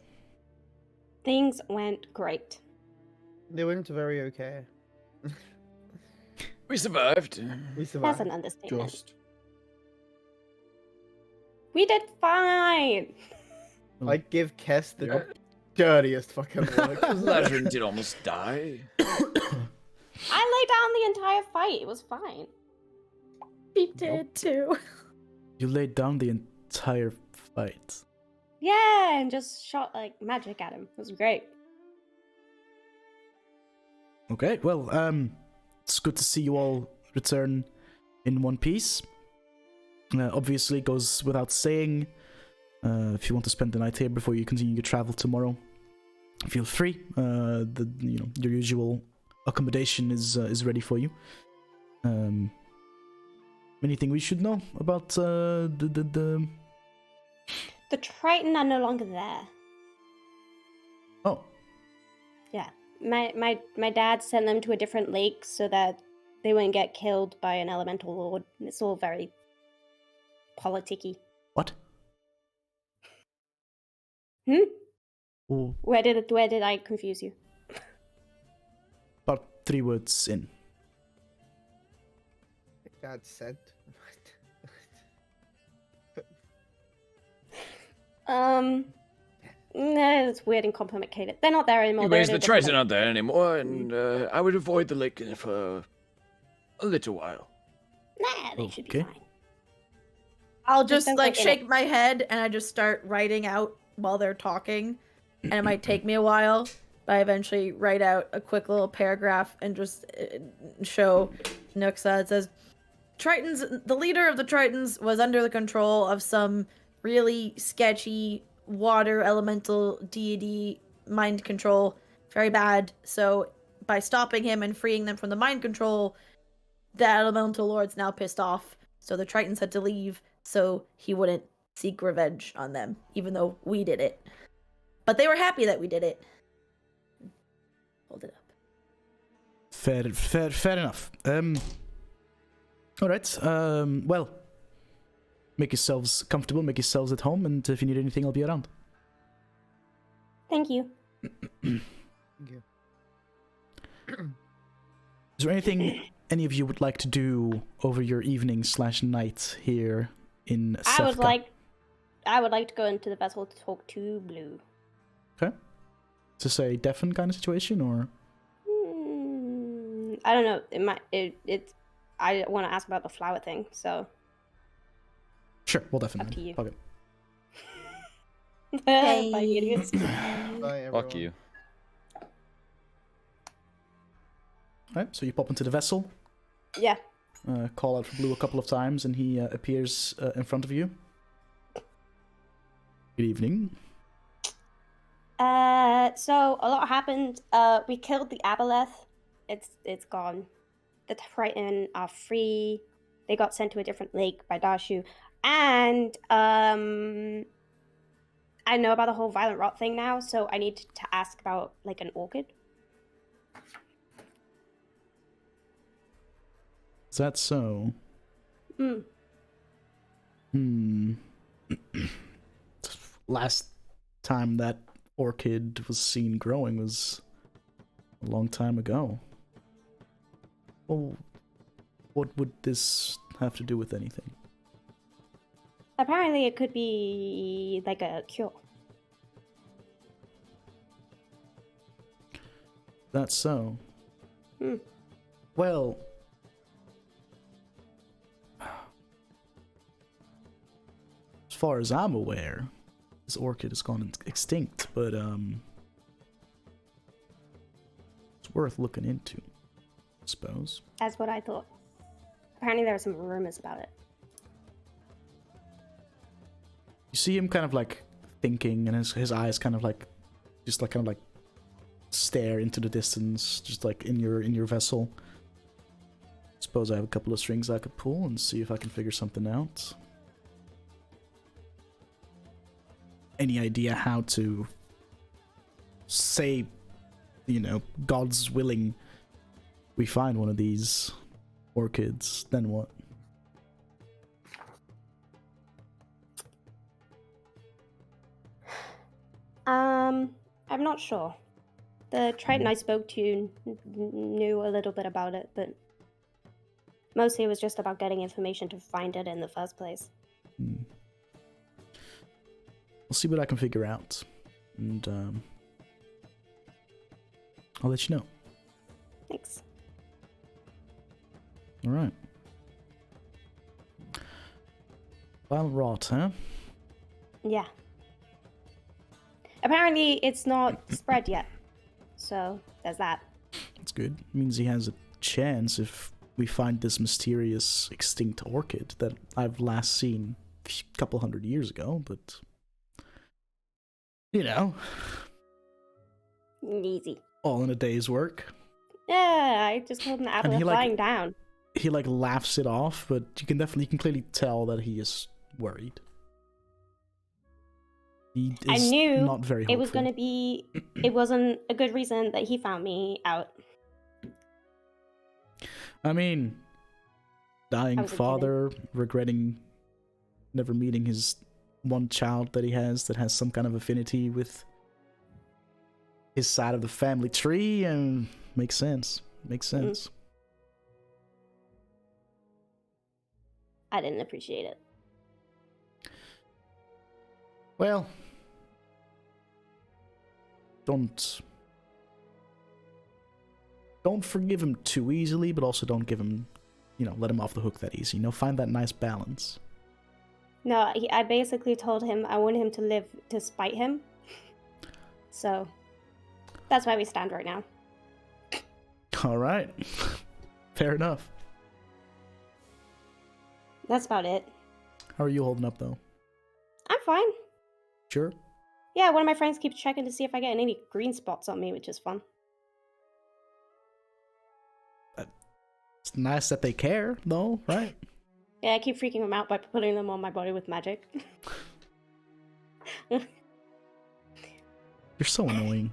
Things went great. They went very okay. We survived. That's an understatement. Just. We did fine. I give Kess the dirtiest fucking work. Elazren did almost die. I laid down the entire fight. It was fine. He did too. You laid down the entire fight. Yeah, and just shot like magic at him. It was great. Okay, well, it's good to see you all return in one piece. Obviously, it goes without saying, if you want to spend the night here before you continue your travel tomorrow, feel free. Your usual accommodation is ready for you. Anything we should know about the The Triton are no longer there. Oh, Yeah. My dad sent them to a different lake so that they wouldn't get killed by an elemental lord. It's all very politicky. what? Oh, Where did I confuse you? about 3 words in. Dad said. No, it's weird and complicated. They're not there anymore. Anyways, They're the at a different Triton lake. aren't there anymore, and I would avoid the lake for a little while. Nah, they should be Okay. fine. I'll just don't like get in it. shake my head and I just start writing out while they're talking. And it might take me a while, but I eventually write out a quick little paragraph and just show Nuxa. It says, the leader of the Tritons was under the control of some really sketchy water elemental deity mind control. Very bad. So by stopping him and freeing them from the mind control, the elemental lord's now pissed off. So the Tritons had to leave so he wouldn't seek revenge on them, even though we did it. But they were happy that we did it. Hold it up. Fair enough. All right. Well, make yourselves comfortable, make yourselves at home, and if you need anything, I'll be around. Thank you. Is there anything any of you would like to do over your evening/night here in Sevka? I would like to go into the vessel to talk to Blue. Okay. Is this a deafen kind of situation, or? I don't know. I want to ask about the flower thing, so. Sure, we'll deafen. Up to you. Okay. Bye, idiots. Bye, everyone. Fuck you. Alright, so you pop into the vessel, Yeah. call out for Blue a couple of times, and he appears in front of you. Good evening. So a lot happened. We killed the aboleth. It's gone. The Triton are free. They got sent to a different lake by Darshu. And I know about the whole violent rot thing now, so I need to ask about like an orchid. Is that so? Last time that orchid was seen growing was a long time ago. Well, what would this have to do with anything? Apparently it could be like a cure. That's so. Well, as far as I'm aware, this orchid has gone extinct, but it's worth looking into, I suppose. That's what I thought. Apparently there are some rumors about it. You see him kind of like thinking, and his eyes kind of like just like kind of like stare into the distance, just like in your vessel. Suppose I have a couple of strings I could pull and see if I can figure something out. Any idea how to say, you know, God's willing, we find one of these orchids, then what? I'm not sure. The Triton I spoke to knew a little bit about it, but mostly it was just about getting information to find it in the first place. I'll see what I can figure out, and I'll let you know. Thanks. All right. Violent rot, huh? Yeah. apparently it's not spread yet. So there's that. That's good. Means he has a chance if we find this mysterious extinct orchid that I've last seen a couple hundred years ago, but you know, Easy. all in a day's work. Yeah, I just called an apple And he, flying down. He like laughs it off, but you can clearly tell that he is worried. He I is knew not very hopeful. it was going to be. It wasn't a good reason that he found me out. I mean, dying was a father, regretting never meeting his one child that he has that has some kind of affinity with his side of the family tree, and makes sense. Makes sense. I didn't appreciate it. Well, don't forgive him too easily, but also don't give him, let him off the hook that easy. Find that nice balance. No, I basically told him I want him to live to spite him. So that's where we stand right now. All right. Fair enough. That's about it. How are you holding up, though? I'm fine. Sure? Yeah, one of my friends keeps checking to see if I get any green spots on me, which is fun. It's nice that they care, though, right? Yeah, I keep freaking them out by putting them on my body with magic. You're so annoying.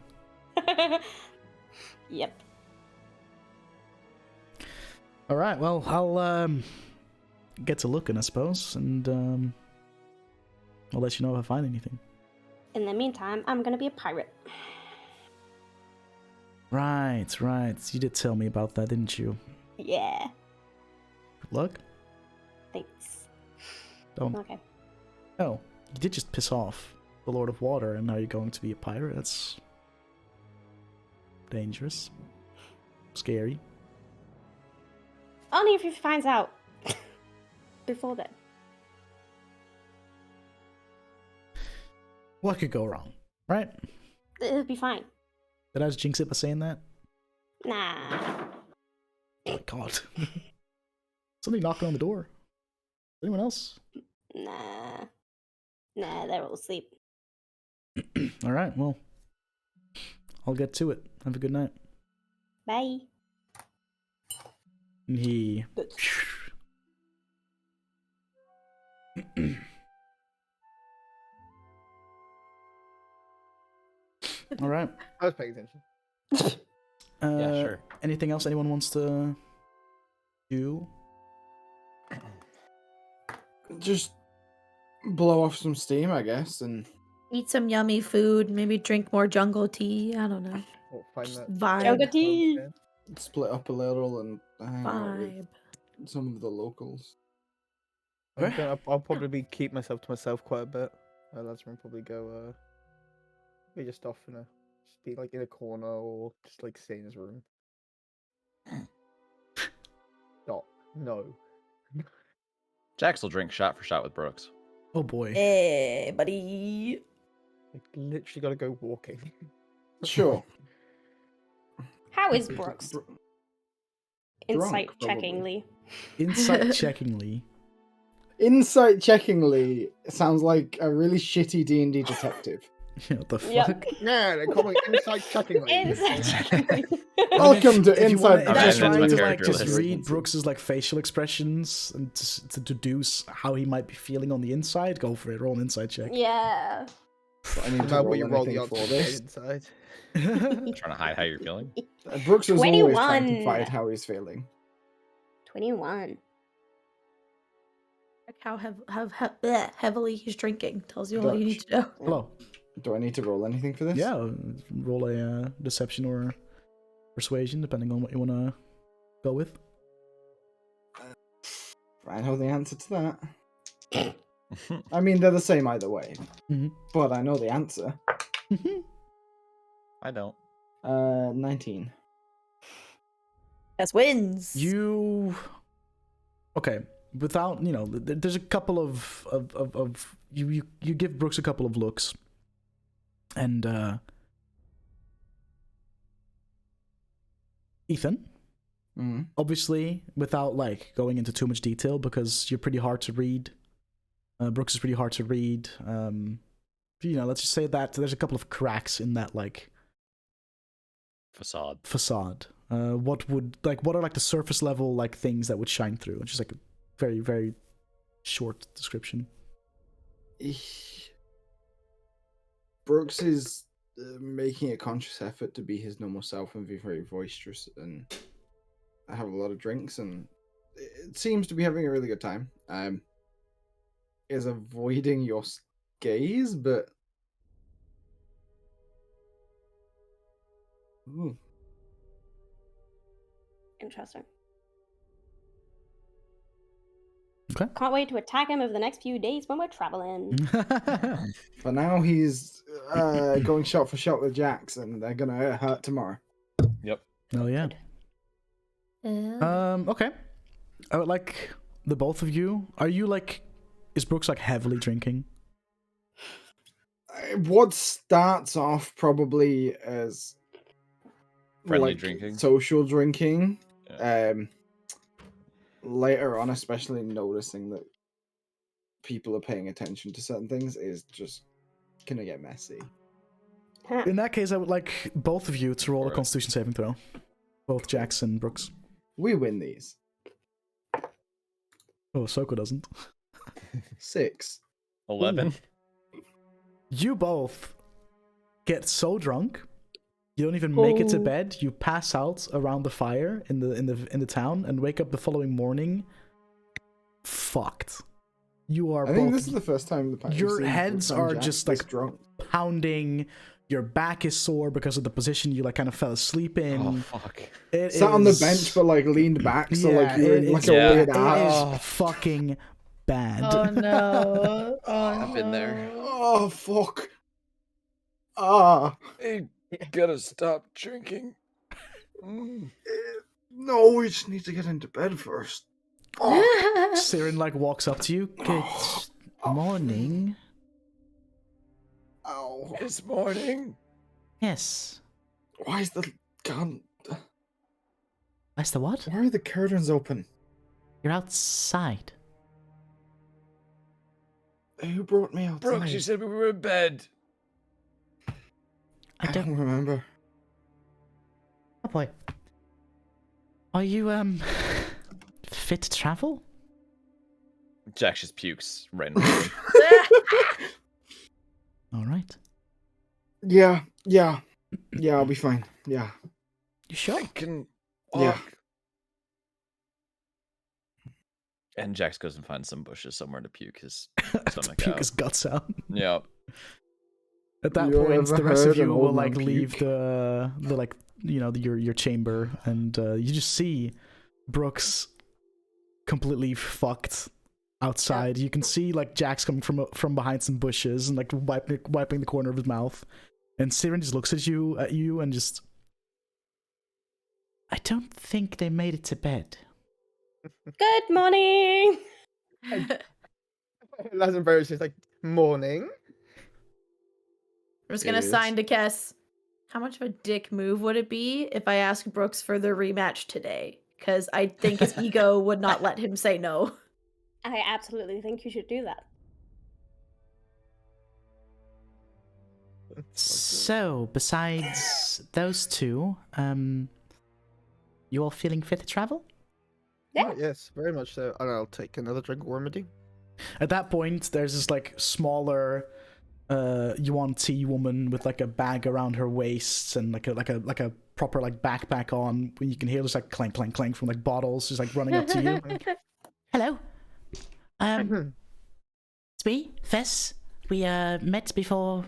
Yep. All right, well, I'll get to looking, I suppose, and I'll let you know if I find anything. In the meantime, I'm gonna be a pirate. Right. You did tell me about that, didn't you? Yeah. Good luck. Thanks. Don't. Okay. Oh, you did just piss off the Lord of Water, and now you're going to be a pirate? That's dangerous. Scary. Only if he finds out. Before then. What could go wrong, right? It'll be fine. Did I just jinx it by saying that? Nah. Oh my god. Somebody knocking on the door. Anyone else? Nah, they're all asleep. Alright, well, I'll get to it. Have a good night. Bye. And he... Alright. I was paying attention. Yeah, sure. Anything else anyone wants to do? Just blow off some steam, I guess, and Eat some yummy food, maybe drink more jungle tea. I don't know. Or find that Vibe. Jungle tea. split up a little and hang out with Vibe. some of the locals. I'll probably keep myself to myself quite a bit. Elazren probably go be just off just be like in a corner or just like stay in his room. Stop. No. Jax will drink shot for shot with Brooks. Oh boy. Hey, buddy. Like literally gotta go walking. Sure. How is Brooks? Insight probably. checkingly. Insight checkingly. Insight checkingly sounds like a really shitty D&D detective. What the fuck? Yep. Yeah, they call me inside checking. Insight checkingly. Welcome to If you Inside wanna- Alright, if that's you're my trying to character just list. read Brooks's facial expressions and to deduce how he might be feeling on the inside, go for it. Roll an insight check. Yeah. I need to Now roll what you roll the anything odds for this. inside. Trying to hide how you're feeling. Brooks is always trying to 21. fight how he's feeling. 21. Like how heavily he's drinking tells you all you need to know. Hello. Do I need to roll anything for this? Yeah, roll a deception or persuasion, depending on what you want to go with. I know the answer to that. I mean, they're the same either way. Mhm. But I know the answer. I don't. 19. Kess wins. You okay? Without there's a couple of you give Brooks a couple of looks, And Ethan, obviously, without like going into too much detail, because you're pretty hard to read. Brooks is pretty hard to read. Let's just say that there's a couple of cracks in that like facade. What are like the surface level like things that would shine through? It's just like a very, very short description. Brooks is making a conscious effort to be his normal self and be very boisterous and have a lot of drinks, and it seems to be having a really good time. Is avoiding your gaze, but Interesting. Okay. Can't wait to attack him over the next few days when we're traveling. For now, he's going shot for shot with Jax, and they're gonna hurt tomorrow. Yep. Oh yeah. Okay. I would like the both of you. Are you like? Is Brooks like heavily drinking? What starts off probably as Friendly like, drinking. social drinking. Yeah. Later on, especially noticing that people are paying attention to certain things is just gonna get messy. In that case, I would like both of you to roll a Alright. Constitution saving throw. Both Jax and Brooks. We win these. Oh, Soko doesn't. 6. 11. You both get so drunk, you don't even make it to Oh. bed. You pass out around the fire in the town and wake up the following morning. Fucked. You are I think both. this is the first time Your heads are just like drunk. pounding. Your back is sore because of the position you like kind of fell asleep in. Oh fuck. It Sat on the is- bench but like leaned back, so like you're in like it's a yeah. weird It arch. is fucking bad. Oh no. Oh, I've been there. Oh fuck. Ah. Hey, gotta stop drinking. No, we just need to get into bed first. Siren like walks up to you. Good morning. Ow. It's morning. Yes. Why is the gun? That's the what? Why are the curtains open? You're outside. Who brought me outside? Brooks, you said we were in bed. I I don't. don't remember. Oh boy. Are you fit to travel? Jax just pukes randomly. All right. Yeah, I'll be fine. Yeah. You sure? I can Yeah. walk. And Jax goes and finds some bushes somewhere to puke his stomach Puke out. his guts out. Yep. At that You point, ever the rest of heard an you old will like man leave puke? the like your chamber, and you just see Brooks completely fucked outside. You can see like Jax coming from behind some bushes and like wiping the corner of his mouth, and Siren just looks at you and just. I don't think they made it to bed. Good morning. Elazren Barrow's just like, morning. I'm just gonna Is. sign to Kess. How much of a dick move would it be if I asked Brooks for the rematch today? Because I think his ego would not let him say no. I absolutely think you should do that. So, besides those two, you all feeling fit to travel? Yeah. Oh, yes, very much so. And I'll take another drink of remedy. At that point, there's this like smaller Yuan Ti woman with like a bag around her waist and like a proper like backpack on. When you can hear just like clank clank clank from like bottles, just like running up to you. Hello, it's me, Fess. We met before.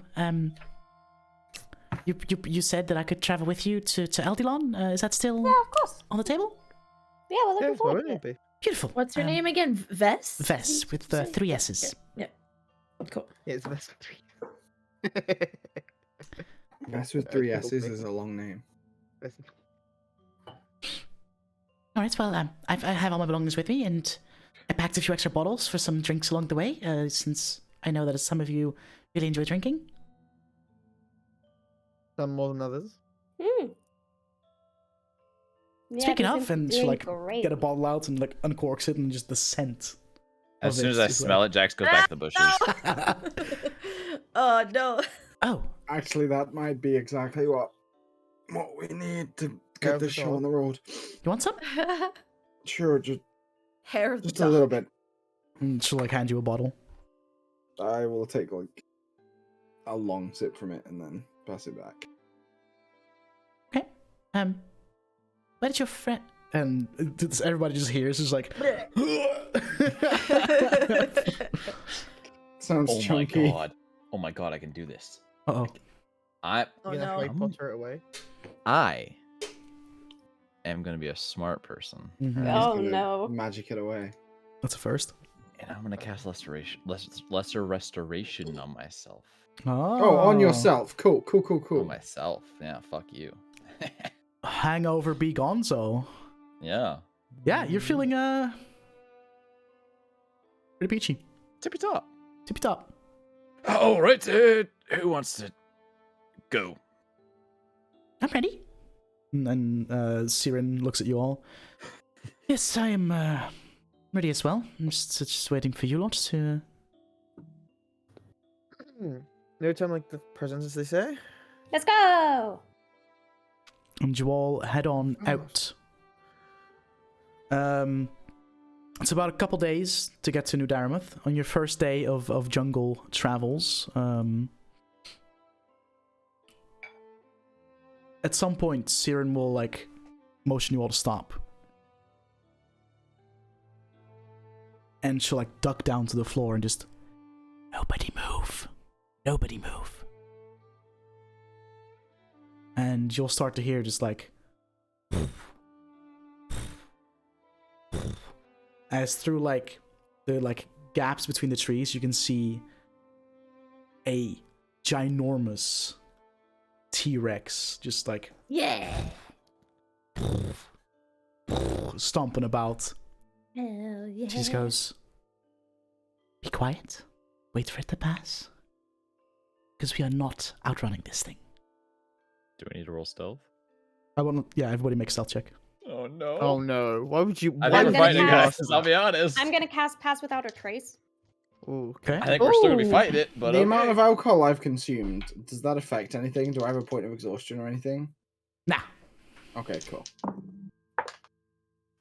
You said that I could travel with you to Eldylon. Is that still Yeah, of course. on the table? Yeah, we're looking Yes, forward why to wouldn't it. it be? Beautiful. What's your name again? Vess? Vess with Say- 3 S's. Yeah. Cool. Yeah, it's the best three. That's with 3 S's is a long name. All right. Well, I have all my belongings with me, and I packed a few extra bottles for some drinks along the way, since I know that some of you really enjoy drinking. Some more than others. Hmm. Yeah, Speaking they of, seem to and be she doing like great. get a bottle out and like uncorks it, and just the scent. As of soon it as I is, smell like- it, Jax goes back to the bushes. Oh no. Oh, Actually, that might be exactly what we need to Hair get of the this show dog. on the road. you want some? Sure, just Hair of the a dog. little bit. And she'll like hand you a bottle. I will take like a long sip from it and then pass it back. Okay. Where did your friend? And everybody just hears is like. Sounds Oh my chunky. god. Oh my god, I can do this. Uh-oh. I Oh You're gonna no. Harry Potter it away. I am gonna be a smart person. Mhm. He's Oh gonna no. Magic it away. That's a first. And I'm gonna cast lesser restoration on myself. Oh, on yourself. Cool, cool, cool, On cool. myself. Yeah, fuck you. Hangover be gonzo. Yeah. Yeah, you're feeling pretty peachy. Tippy top. Tippy top. All right, who wants to go? I'm ready. And then Siren looks at you all. Yes, I am ready as well. I'm just waiting for you lot to. No time like the presents, as they say. Let's go. And you all head on out. It's about a couple days to get to New Daramoth. On your first day of jungle travels, at some point, Siren will like motion you all to stop, and she'll like duck down to the floor and just, nobody move, nobody move, and you'll start to hear just like. As through like the like gaps between the trees, you can see a ginormous T-Rex just like stomping about. Hell yeah. She just goes, "Be quiet. Wait for it to pass. Because we are not outrunning this thing." Do we need to roll stealth? Yeah, everybody make a stealth check. Oh no. Oh no! Why would you? I why think we're would fighting you it, ask guys. I'll be honest. I'm gonna cast Pass Without a Trace. Ooh, Okay. I think we're still gonna be Ooh. fighting it, but the amount okay. of alcohol I've consumed, does that affect anything? Do I have a point of exhaustion or anything? Nah. Okay, cool.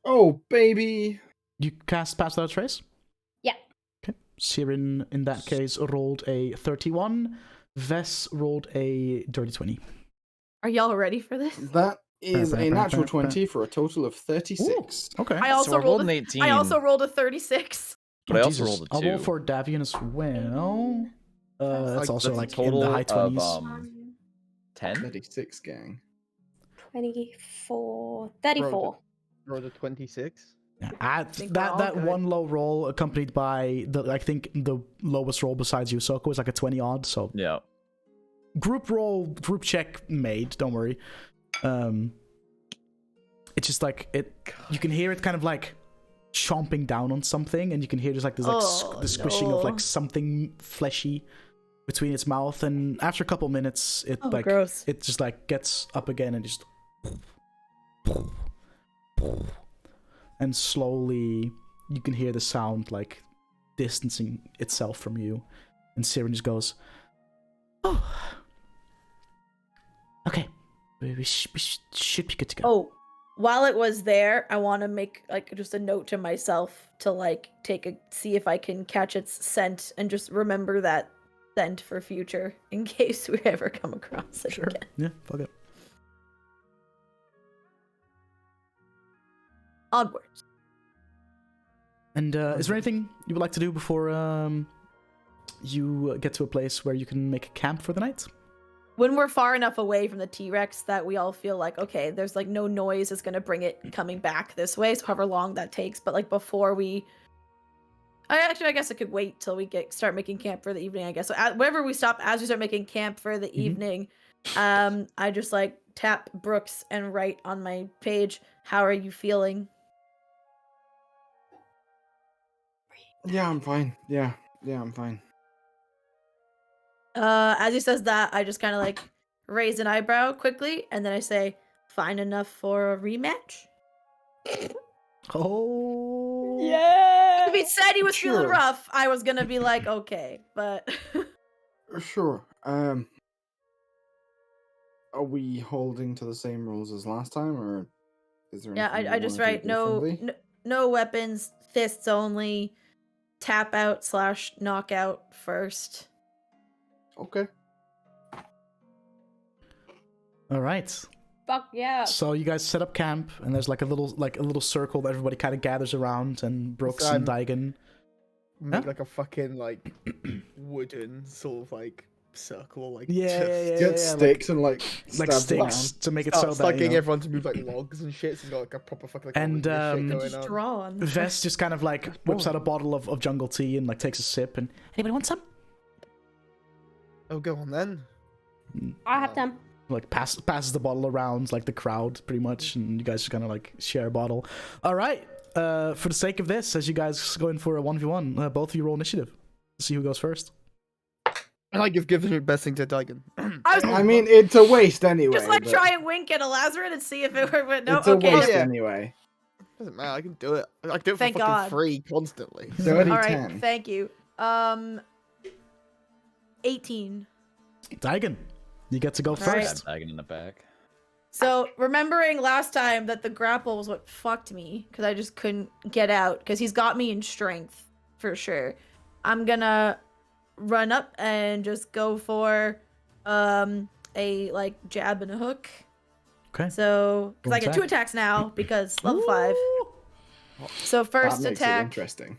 Oh, baby. You cast Pass Without a Trace? Yeah. Okay. Siren, in that case, rolled a 31. Vess rolled a dirty 20. Are y'all ready for this? That is a natural 20 for a total of 36. Okay. I also so I rolled rolled an a, 18. I also rolled a 36. But I also Jesus. rolled a I'll roll 2. for Davian as well. That's also That's a like in total the high of 20s. 10. 36, gang. 24. 34. roll the 26. Yeah, think we're all that good. one low roll accompanied by I think the lowest roll besides you, Soko, is like a 20 odd. So Yeah. group check made. Don't worry. It's just like you can hear it kind of like chomping down on something, and you can hear just like this like the squishing of like no. something fleshy between its mouth, and after a couple minutes it like Gross. it just like gets up again and just and slowly you can hear the sound like distancing itself from you, and Siren just goes, "Oh, okay, we should be good to go." Oh, while it was there, I want to make like just a note to myself to like see if I can catch its scent and just remember that scent for future in case we ever come across it Sure. again. Yeah, fuck it. Onwards. And is there anything you would like to do before you get to a place where you can make a camp for the night? When we're far enough away from the T-Rex that we all feel like, okay, there's like no noise is going to bring it coming back this way, so however long that takes. But like before I guess I could wait till we start making camp for the evening, I guess. So wherever we stop, as we start making camp for the evening, I just like tap Brooks and write on my page, how are you feeling? Yeah, I'm fine. Yeah, I'm fine. As he says that, I just kind of like raise an eyebrow quickly, and then I say, "Fine enough for a rematch." Oh. Yeah. If he said he was feeling Sure. rough, I was gonna be like, okay, but Sure. Are we holding to the same rules as last time, or is there? yeah, anything I you just wanna do write no, differently? no weapons, fists only, tap out / knockout first. Okay. All right. Fuck yeah. So you guys set up camp, and there's like a little circle that everybody kind of gathers around, and Brooks and Daigen. Make Huh? like a fucking like wooden sort of like circle, like Yeah, Get sticks and like like stab sticks down. to make it Start so that you getting know. everyone to move like logs and shit. So you got like a proper fucking like And, shit going Just on. draw on the Vest just kind of like whips out a bottle of jungle tea and like takes a sip. And anybody want some? Oh, go on then. I have them. Like passes the bottle around like the crowd pretty much, and you guys just kind of like share a bottle. All right. For the sake of this, as you guys go in for a 1v1, both of you roll initiative. See who goes first. I like you've given me best thing to Daigen. I mean, it's a waste anyway. just like but try and wink at Elazren and see if it worked. But no, It's a okay. waste yeah. anyway. Doesn't matter. I can do it. I can do it for Thank fucking God. free constantly. Dirty All right, 10. thank you. 18. Daigen, you get to go All right. first. Bagging in the back. So, remembering last time that the grapple was what fucked me, because I just couldn't get out, because he's got me in strength, for sure. I'm gonna run up and just go for, a, like, jab and a hook. Okay. So, because I get 2 Attack. attacks now, because level 5. So, That first makes it attack, interesting.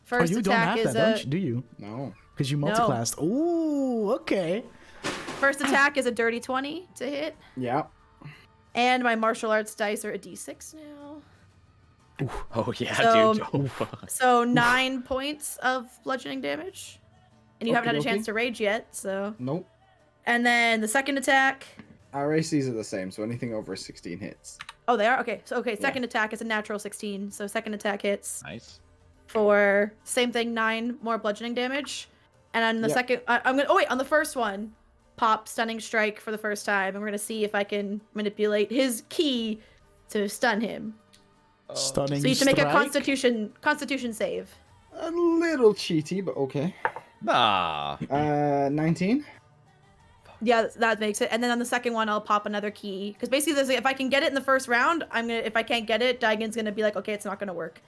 first you don't attack have is that, a, don't you? Do you? No. Because you No. multiclassed. Ooh, okay. first attack is a dirty 20 to hit. Yeah. And my martial arts dice are a d6 now. Oh yeah, So- dude. Oh, fuck. So 9 points of bludgeoning damage. And you haven't had a Okey-dokey. chance to rage yet, so. Nope. And then the second attack. Our ACs are the same, so anything over 16 hits. Oh, they are? Okay. So, okay, second attack is a natural 16. So second attack hits Nice. for same thing, 9 more bludgeoning damage. And on the Yep. second, I'm gonna. Oh wait, on the first one, pop stunning strike for the first time, and we're gonna see if I can manipulate his key to stun him. Stunning So you should make a strike. Constitution save. A little cheaty, but okay. Nah. 19? Yeah, that makes it. And then on the second one, I'll pop another key because basically, there's, if I can get it in the first round, I'm gonna. If I can't get it, Daigen's gonna be like, okay, it's not gonna work.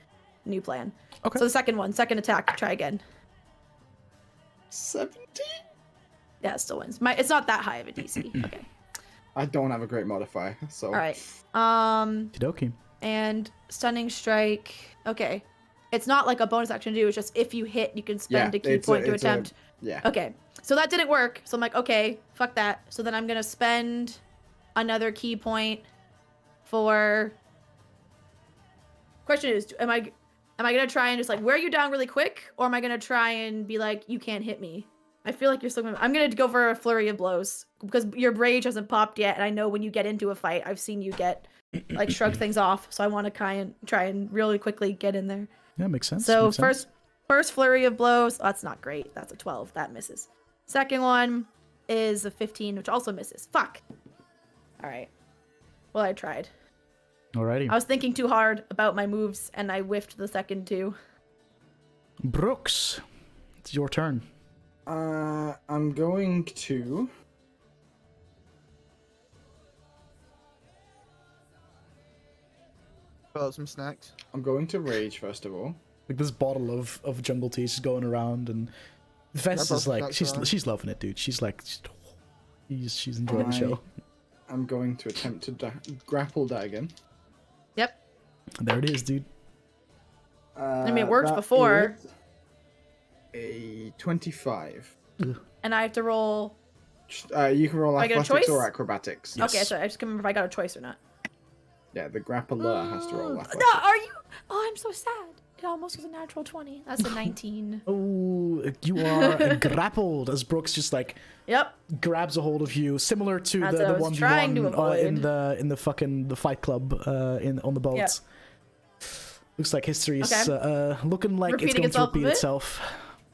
New plan. Okay. So the second one, second attack, try again. 17? Yeah, it still wins. It's not that high of a DC. Okay. I don't have a great modifier, so. All right. Okey-dokey. And stunning strike. Okay. It's not like a bonus action to do. It's just if you hit, you can spend a key point to attempt. Yeah. Okay. So that didn't work. So I'm like, okay, fuck that. So then I'm gonna spend another key point for. Question is, am I gonna try and just like wear you down really quick, or am I gonna try and be like, you can't hit me? I feel like you're still gonna. I'm gonna go for a flurry of blows because your rage hasn't popped yet, and I know when you get into a fight, I've seen you get like shrug things off. So I want to try and really quickly get in there. Yeah, makes sense. So makes sense. first flurry of blows. Oh, that's not great. That's a 12. That misses. Second one is a 15, which also misses. Fuck. All right. Well, I tried. Alrighty. I was thinking too hard about my moves, and I whiffed the second two. Brooks, it's your turn. I'm going to. Pull out some snacks. I'm going to rage first of all. Like this bottle of jungle tea is just going around, and Vess Yeah, is like that's she's alright. she's loving it, dude. She's like she's enjoying the show. I'm going to attempt to grapple Daigen. Yep. There it is, dude. I mean, it worked That before. is A 25. And I have to roll. You can roll I get a athletics choice? or acrobatics. Yes. Okay, so I just can't remember if I got a choice or not. Yeah, the grappler has to roll No, athletics. are you? Oh, I'm so sad. It almost was a natural 20. That's a 19. Oh, you are grappled as Brooks just like Yep. grabs a hold of you, similar to That's the what I was trying to 1v1 in avoid. the fucking the fight club on the boat. Yep. Looks like history is Okay. looking like Repeating it's going itself to a repeat bit? itself.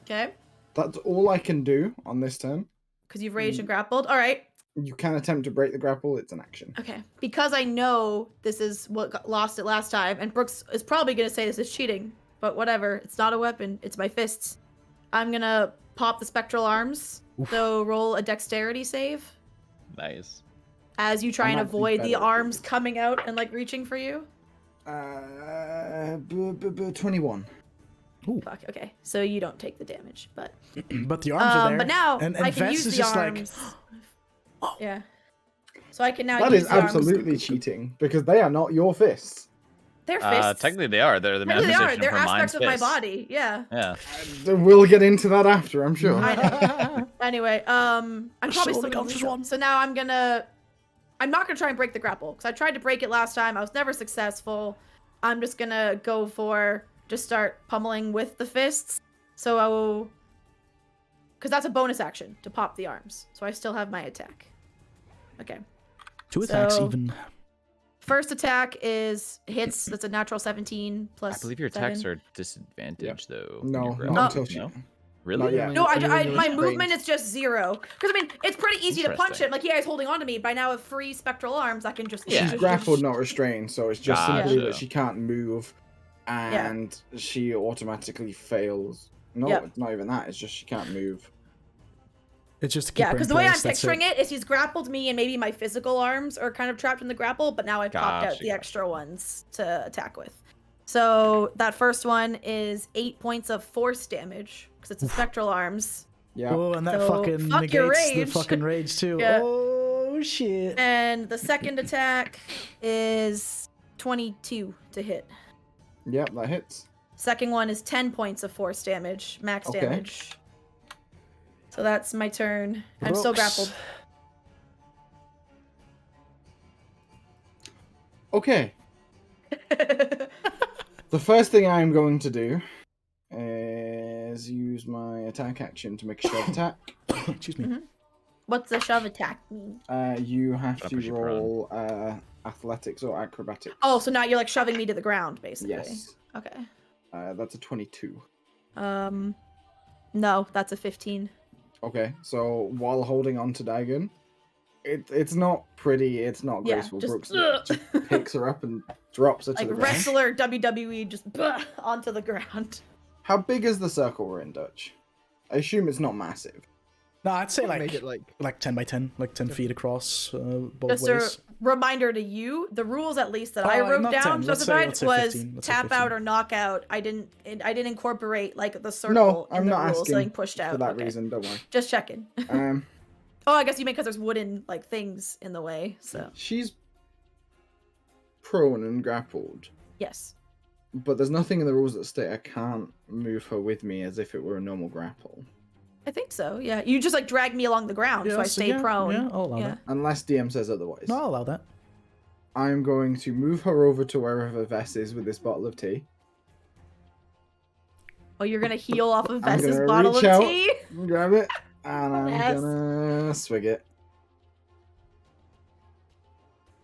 Okay. That's all I can do on this turn. Because you've raged and grappled. All right. You can attempt to break the grapple. It's an action. Okay. Because I know this is what lost it last time, and Brooks is probably going to say this is cheating, but whatever. It's not a weapon. It's my fists. I'm going to pop the spectral arms. Oof. So roll a dexterity save Nice. as you try I and might be avoid the better at arms this. coming out and like reaching for you. 21. Fuck. Okay. So you don't take the damage, but But the arms are there. but now and I can Vess use is the just arms. like, Yeah. So I can now That use is the arms. absolutely cheating because they are not your fists. They're fists. Technically they are. They're the Technically they are. manifestation They're from aspects Mind's of my fists. body. Yeah. Yeah. We'll get into that after, I'm sure. I know. Anyway, I'm probably So still only gonna counts lose as them. one. So now I'm not gonna try and break the grapple because I tried to break it last time. I was never successful. I'm just gonna go for just start pummeling with the fists. So because that's a bonus action to pop the arms. So I still have my attack. Okay. 2 attacks So- even. First attack is hits. That's a natural 17 plus. I believe your attacks 7. are disadvantaged though. No, when you're not grappled. until she. No? Really? Not yet. No, Only when you're my restrained. movement is just 0. Because I mean, it's pretty easy to punch Interesting. him. Like, yeah, he's holding on to me. By now, with free spectral arms, I can just. Yeah. She's grappled, not restrained, so it's just simply Gotcha. that she can't move, and she automatically fails. No, Yep. it's not even that. It's just she can't move. It's just to keep Yeah, her in because the way I'm place, that's picturing it is he's grappled me, and maybe my physical arms are kind of trapped in the grapple. But now I've popped out Gotcha, the gotcha. extra ones to attack with. So that first one is 8 points of force damage because it's a spectral arms. Yeah. Oh, and that So, fucking fuck your negates the rage. fucking rage too. Yeah. Oh shit. And the second attack is 22 to hit. Yep, that hits. Second one is 10 points of force damage, max Okay. damage. So that's my turn. I'm still Brooks. grappled. Okay. The first thing I'm going to do is use my attack action to make a shove attack. Excuse me. What's the shove attack mean? You have That to puts you prone. roll athletics or acrobatics. Oh, so now you're like shoving me to the ground, basically. Yes. Okay. That's a 22. No, that's a 15. Okay, so while holding on to Dagon, it's not pretty, it's not Yeah, graceful. just- Brooks just picks her up and drops her to Like the ground. wrestler WWE, just onto the ground. How big is the circle we're in, Dutch? I assume it's not massive. No, I'd say Make it like 10 by 10, like 10 feet across both Just ways. a reminder to you, the rules at least that I Oh, wrote not down 10, let's say- let's say was 15, let's say tap out 15. or knock out. I didn't incorporate like the circle No, in I'm the not rules asking getting pushed out. for that Okay. reason, don't worry. Just checking. Um, Oh, I guess you mean because there's wooden like things in the way. So she's prone and grappled, yes. but there's nothing in the rules that state I can't move her with me as if it were a normal grapple. I think so. Yeah, you just like drag me along the ground, so I stay yeah, prone. Yeah, I'll allow Yeah. that. Unless DM says otherwise. No, I'll allow that. I'm going to move her over to wherever Vess is with this bottle of tea. Oh, you're gonna heal off of I'm Vess's gonna bottle reach of out. tea. Grab it, and I'm Yes. gonna swig it.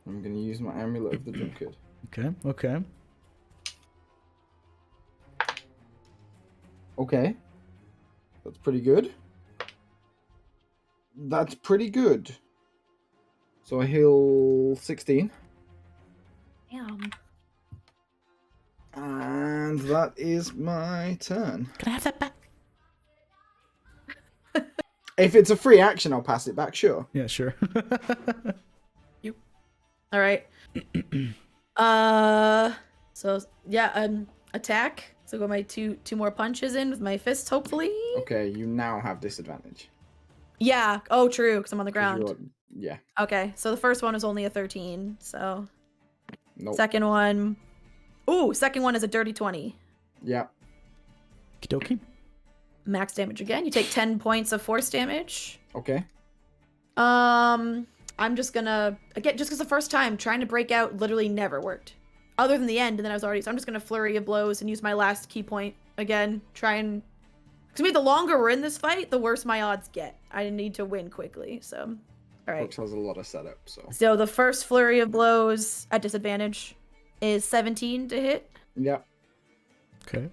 I'm gonna use my amulet of the drunkard. Okay. Okay. That's pretty good. That's pretty good. So I heal 16. Damn. And that is my turn. Can I have that back? If it's a free action, I'll pass it back, sure. Yeah, sure. All right. So yeah, attack. So go my two more punches in with my fists, hopefully. Okay, you now have disadvantage. Yeah. Oh, true. Because I'm on the 'Cause ground. you're- Yeah. Okay. So the first one was only a 13. So Nope. second one. Ooh, second one is a dirty 20. Yeah. Okie dokie. Max damage again. You take 10 points of force damage. Okay. I'm just gonna again just because the first time trying to break out literally never worked. Other than the end, and then I was already so I'm just gonna flurry of blows and use my last key point again. Try and because maybe the longer we're in this fight, the worse my odds get. I need to win quickly. So all right. Brooks has a lot of setup, so. So the first flurry of blows at disadvantage is 17 to hit. Yeah. Okay.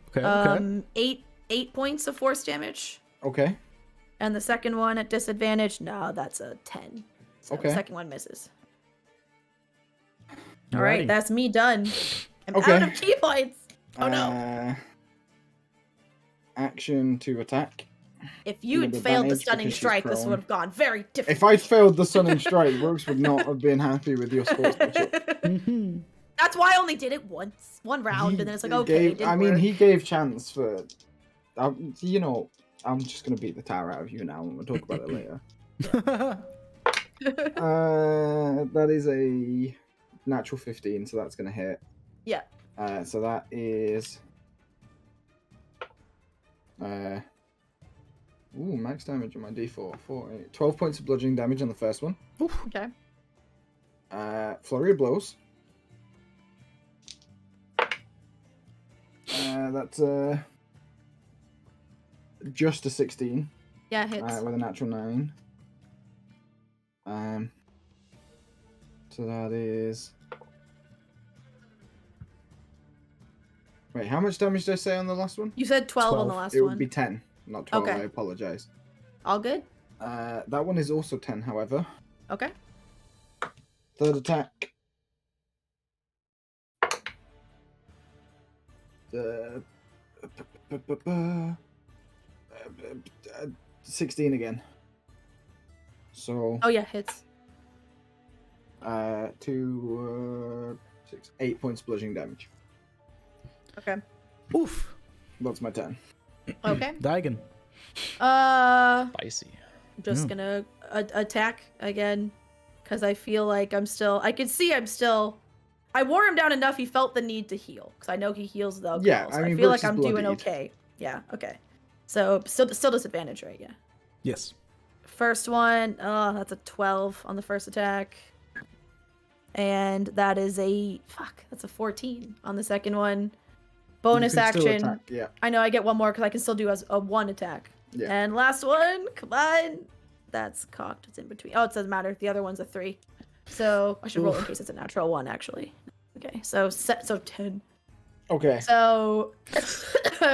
8 points of force damage. Okay. And the second one at disadvantage, no, that's a 10. So Okay. the second one misses. All right, Alrighty. that's me done. I'm Okay. out of key points. Oh no. Action to attack. If you'd with failed the advantage stunning because she's strike, this prone. would have gone very different. If I'd failed the stunning strike, Brooks would not have been happy with your sportsmanship. Mhm. That's why I only did it once, one round, and then it's like, okay, it didn't work. He gave chance for. You know, I'm just gonna beat the tar out of you now, and we'll talk about it later. That is a natural 15, so that's gonna hit. Yeah. So that is. Max damage on my D4. 12 points of bludgeoning damage on the first one. Okay. Flurry of blows. That's just a 16. Yeah, hits. With a natural 9. So that is. Wait, how much damage did I say on the last one? You said 12 on the 12. last It one. would be 10, not 12. Okay. I apologize. All good? That one is also 10, however. Okay. Third attack. 16 again. So. Oh yeah, hits. 2, 6, 8 points bludgeoning damage. Okay. Oof. That's my turn. Okay. Daigen. Spicy. Just gonna attack again, because I feel like I can see I'm still. I wore him down enough. He felt the need to heal, because I know he heals the alcohol. Yeah, so I mean, feel Brooks like is I'm doing bloodied. okay. Yeah. Okay. So still disadvantage, right? Yeah. Yes. First one, that's a 12 on the first attack. And that is that's a 14 on the second one. Bonus You can still action. attack, yeah. I know I get one more because I can still do a one attack. Yeah. And last one, come on. That's cocked. It's in between. Oh, it doesn't matter. The other one's a 3. So I should roll in case it's a natural 1, actually. Okay, so 10. Okay. So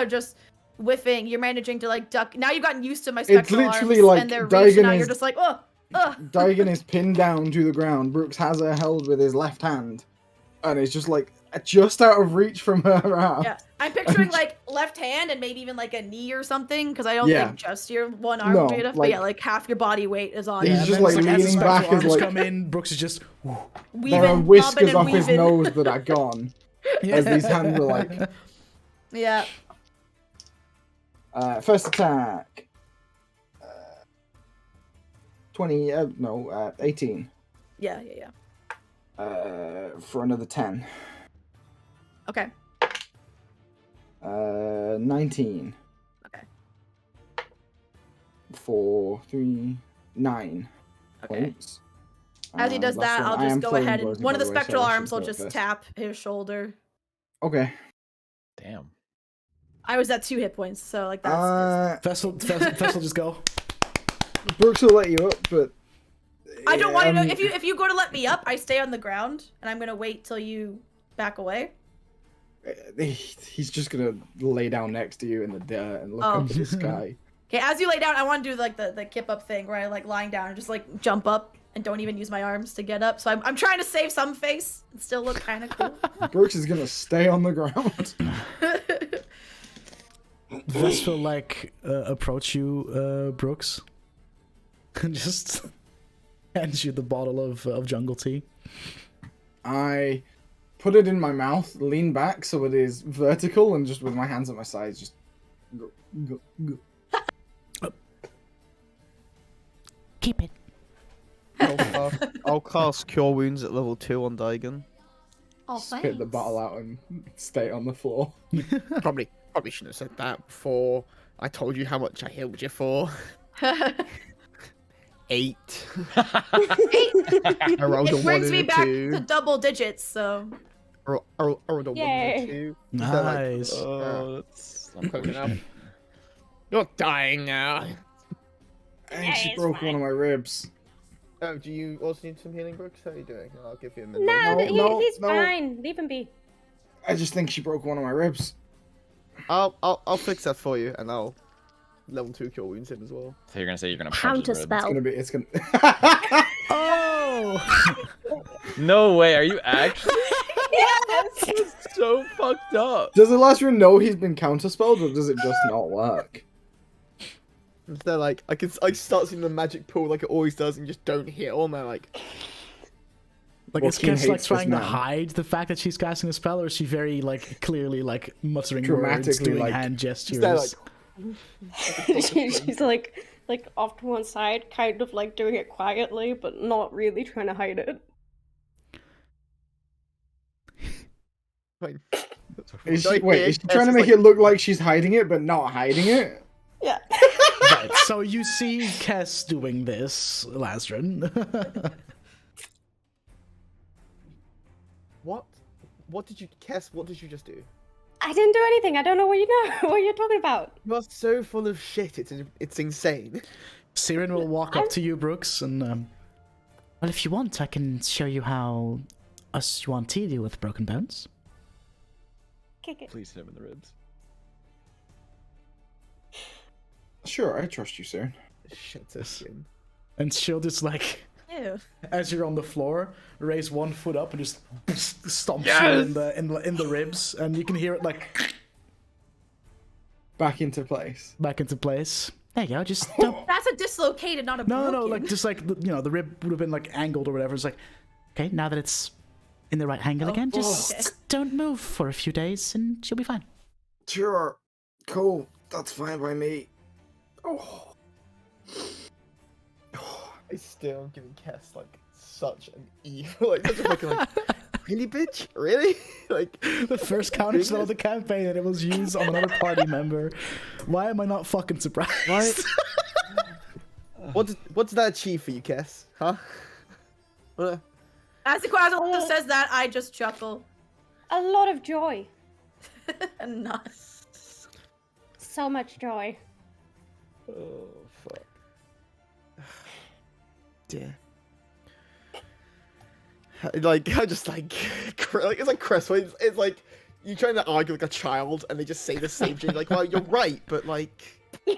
just whiffing. You're managing to like duck. Now you've gotten used to my It's spectral literally arms like and their reach. Daigen And now you're is- just like, oh. Daigen is pinned down to the ground. Brooks has her held with his left hand. And it's just like, just out of reach from her arm. Yeah, I'm picturing like left hand and maybe even like a knee or something, because I don't Yeah. think just your one arm No, would be enough. But like- yeah, like half your body weight is on. He's it. just and like then as the leaning special back as arms like come in, Brooks is just. Weaving, there are bobbing whiskers and off his weaving. nose that are gone. As these hands are like. Yeah. First attack. 18. Yeah. For another 10. Okay. 19. Okay. For 9 Okay. points. As he does Last that, one. I'll I just am go throwing ahead blows, and one of by the way, so spectral I should arms will throw it just first. tap his shoulder. Okay. Damn. I was at 2 hit points, so like that's. Fessel just go. Brooks will let you up, but I don't want to know if you go to let me up. I stay on the ground, and I'm gonna wait till you back away. he's just gonna lay down next to you in the dirt and look Oh. up at the sky. Okay, as you lay down, I want to do like the kip up thing where I like lying down and just like jump up and don't even use my arms to get up. So I'm trying to save some face and still look kind of cool. Brooks is gonna stay on the ground. Vess will like approach you, Brooks, and just hands you the bottle of jungle tea. I put it in my mouth, lean back so it is vertical, and just with my hands at my sides, just go. Keep it. I'll cast Cure Wounds at level 2 on Daigen. Oh, Spit the bottle out and stay on the floor. Probably shouldn't have said that before I told you how much I healed you for. 8. I rolled a 1 It brings and me a back 2. to double digits, so. I rolled a 1 and Yay. a 2. Nice. I'm cooking up. You're dying now. And she it's broke one of my ribs. Oh, do you also need some healing, Brooks? How are you doing? I'll give you a minute. No, he's no. fine. Leave him be. I just think she broke one of my ribs. I'll fix that for you, and I'll level 2 Cure Wounds in as well. So you're gonna say you're gonna punch Counter his ribs. spell. It's gonna. Oh! No way. Are you actually? Yes. That's so fucked up. Does Elazren know he's been counterspelled, or does it just not work? They're like, I start seeing the magic pool like it always does, and just don't hit on. They're like, Like, Well, is Keen Kess like hates this trying to man. hide the fact that she's casting a spell, or is she very like clearly like muttering words, Dramatically, doing like- hand gestures? they're like, She's like off to one side, kind of like doing it quietly, but not really trying to hide it. fine. Is Don't she, wait, hear is she Kess trying to is make like- it look like she's hiding it, but not hiding it? Yeah. Right, so you see Kess doing this, Elazren. What? What did you, Kess? What did you just do? I didn't do anything. I don't know what you know. What you're talking about. You are so full of shit. It's insane. Siren will walk up to you, Brooks, and well, if you want, I can show you how us Yuan Ti deal with broken bones. Kick it. Please hit him in the ribs. Sure, I trust you, sir. Shit, her skin. And she'll just like, Ew. as you're on the floor, raise one foot up and just stomps you Yes! in the ribs, and you can hear it like Back into place. back into place. There you go. Just don't. That's a dislocated, not a No, broken. like just like the rib would have been like angled or whatever. It's like, okay, now that it's in the right angle again, just okay. don't move for a few days, and she'll be fine. Sure. Cool. That's fine by me. Oh. I still am giving Kess like such an evil, like such a fucking like, really, bitch, really, like The first counter spell of the campaign, and it was used on another party member. Why am I not fucking surprised? Right? What's that achieve for you, Kess? Huh? What? As the Quasar says that, I just chuckle. A lot of joy. And not. So much joy. Oh fuck. Dear. Like I just like, like it's like Crest. It's like you're trying to argue like a child, and they just say the same thing. Like, well, you're right, but like,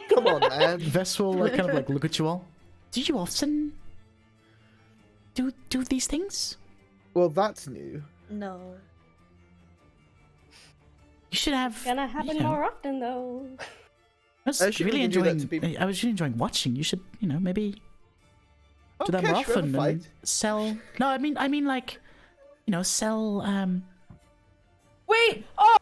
come on, man. Vess will like kind of like look at you all. Do you often do these things? Well, that's new. No. You should have. Gonna happen you know, more often though. I was I should really really do that to enjoying. people. I was really enjoying watching. You should, maybe do that more Okay, sure, often have a and fight. sell. No, I mean like, sell. Wait! Oh!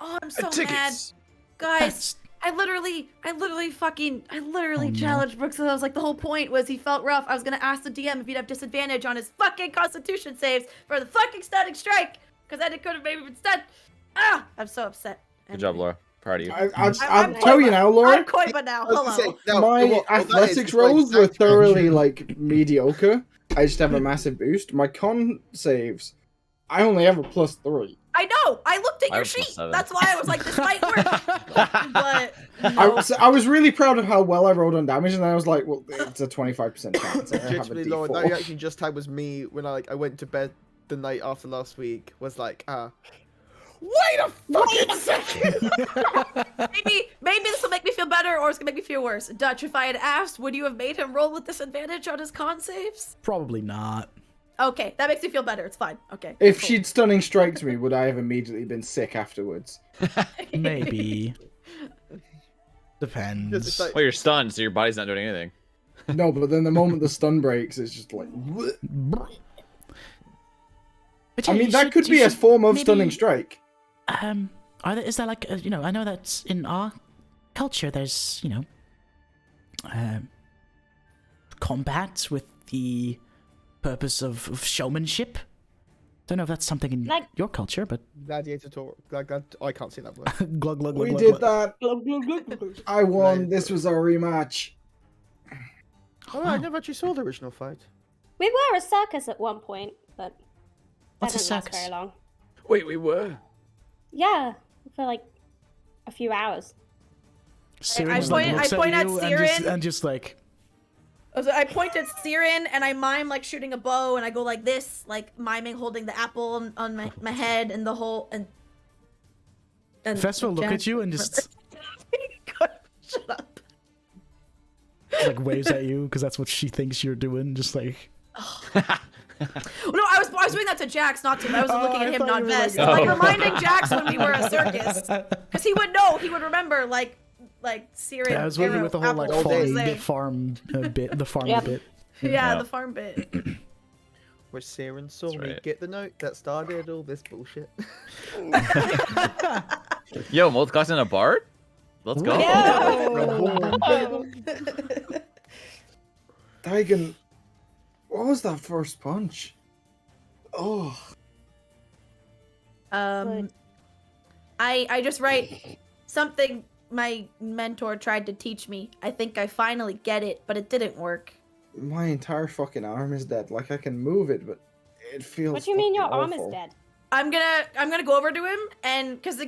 Oh, I'm so mad. Tickets. Guys, That's- I literally Oh, no. challenged Brooks. I was like, the whole point was he felt rough. I was gonna ask the DM if he'd have disadvantage on his fucking Constitution saves for the fucking stunning strike, because then it could have maybe been stunned. Ah! I'm so upset. Good job, Laura. Proud of you. I'll I'm tell you now, Laura. I'm Koiba now. I was gonna Hello. say, now, My what that is, athletics is like rolls were actually- thoroughly like mediocre. I just have a massive boost. My con saves, I only have a +3. I know. I looked at I your was sheet. +7. That's why I was like, this might work. But I was really proud of how well I rolled on damage, and then I was like, well, it's a 25% chance. I have a Literally, Lauren, that D4. reaction you just had was me when I went to bed the night after last week. Was like, wait a fucking second. maybe this will make me feel better, or it's gonna make me feel worse. Dutch, if I had asked, would you have made him roll with disadvantage on his con saves? Probably not. Okay, that makes me feel better. It's fine. Okay. If cool. she'd stunning striked me, would I have immediately been sick afterwards? Maybe. Just Depends. like- Well, you're stunned, so your body's not doing anything. No, but then the moment the stun breaks, it's just like. But I yeah, mean, you that should- could you be a should form of maybe- stunning strike. Is there like I know that in our culture there's combat with the purpose of showmanship. Don't know if that's something in Like- your culture, but Gladiator talk. I can't say that word. glug glug glug. We glug, did glug. that. I won. This was our rematch. Oh, I never actually saw the original fight. We were a circus at one point, but that What's a didn't last circus? very long. Wait, we were. Yeah, for like a few hours. Siren I just, like, point- looks I point at you Siren. and just like So I point at Siren and I mime like shooting a bow, and I go like this, like miming holding the apple on my head and the whole and. Fess will look Jack- at you and just Shut up. like waves at you because that's what she thinks you're doing. Just like No, I was doing that to Jax, not to. I was looking at him, not Vest. like, Like reminding Jax when we were a circus, because he would know. He would remember, like Siren. Yeah, I was with the whole like farm bit, the farm Yep. bit. Yeah, the farm bit. Where Siren saw That's me right. get the note that started all this bullshit. Yo, multiclass and a bard? Let's go. Daigen, what was that first punch? Oh. I just write something my mentor tried to teach me. I think I finally get it, but it didn't work. My entire fucking arm is dead. Like I can move it, but it feels. What do you mean your fucking arm is awful. dead? I'm gonna go over to him and because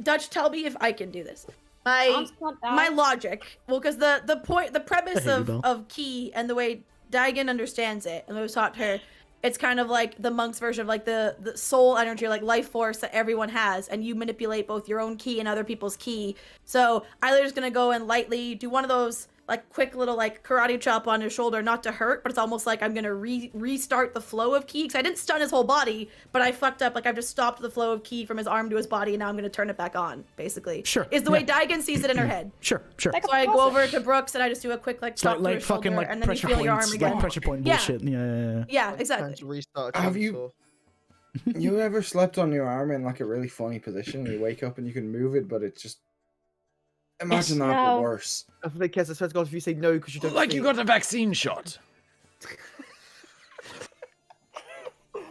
Dutch, tell me if I can do this. Arm's not My dead. logic. Well, because the premise Hey, you don't. of Key and the way Daigen understands it, and it was taught to her, it's kind of like the monk's version of like the soul energy, or like life force that everyone has, and you manipulate both your own key and other people's key. So Eiler's just gonna go and lightly do one of those like quick little like karate chop on his shoulder, not to hurt, but it's almost like I'm gonna restart the flow of Key, because I didn't stun his whole body, but I fucked up. Like I've just stopped the flow of Key from his arm to his body, and now I'm gonna turn it back on. Basically, Sure, is the way Daigen sees it in her head. Sure. Like So I go over to Brooks and I just do a quick like It's chop to like his fucking shoulder, like and then you pressure feel your arm points, again. like pressure point Yeah. bullshit. Yeah. Yeah, Time exactly. to restart. Have you- chainsaw. You ever slept on your arm in like a really funny position? You wake up and you can move it, but it's just. Imagine that, No. but worse. I think, Kess, I swear to God, if you say no because you don't Like you sleep- got a vaccine shot.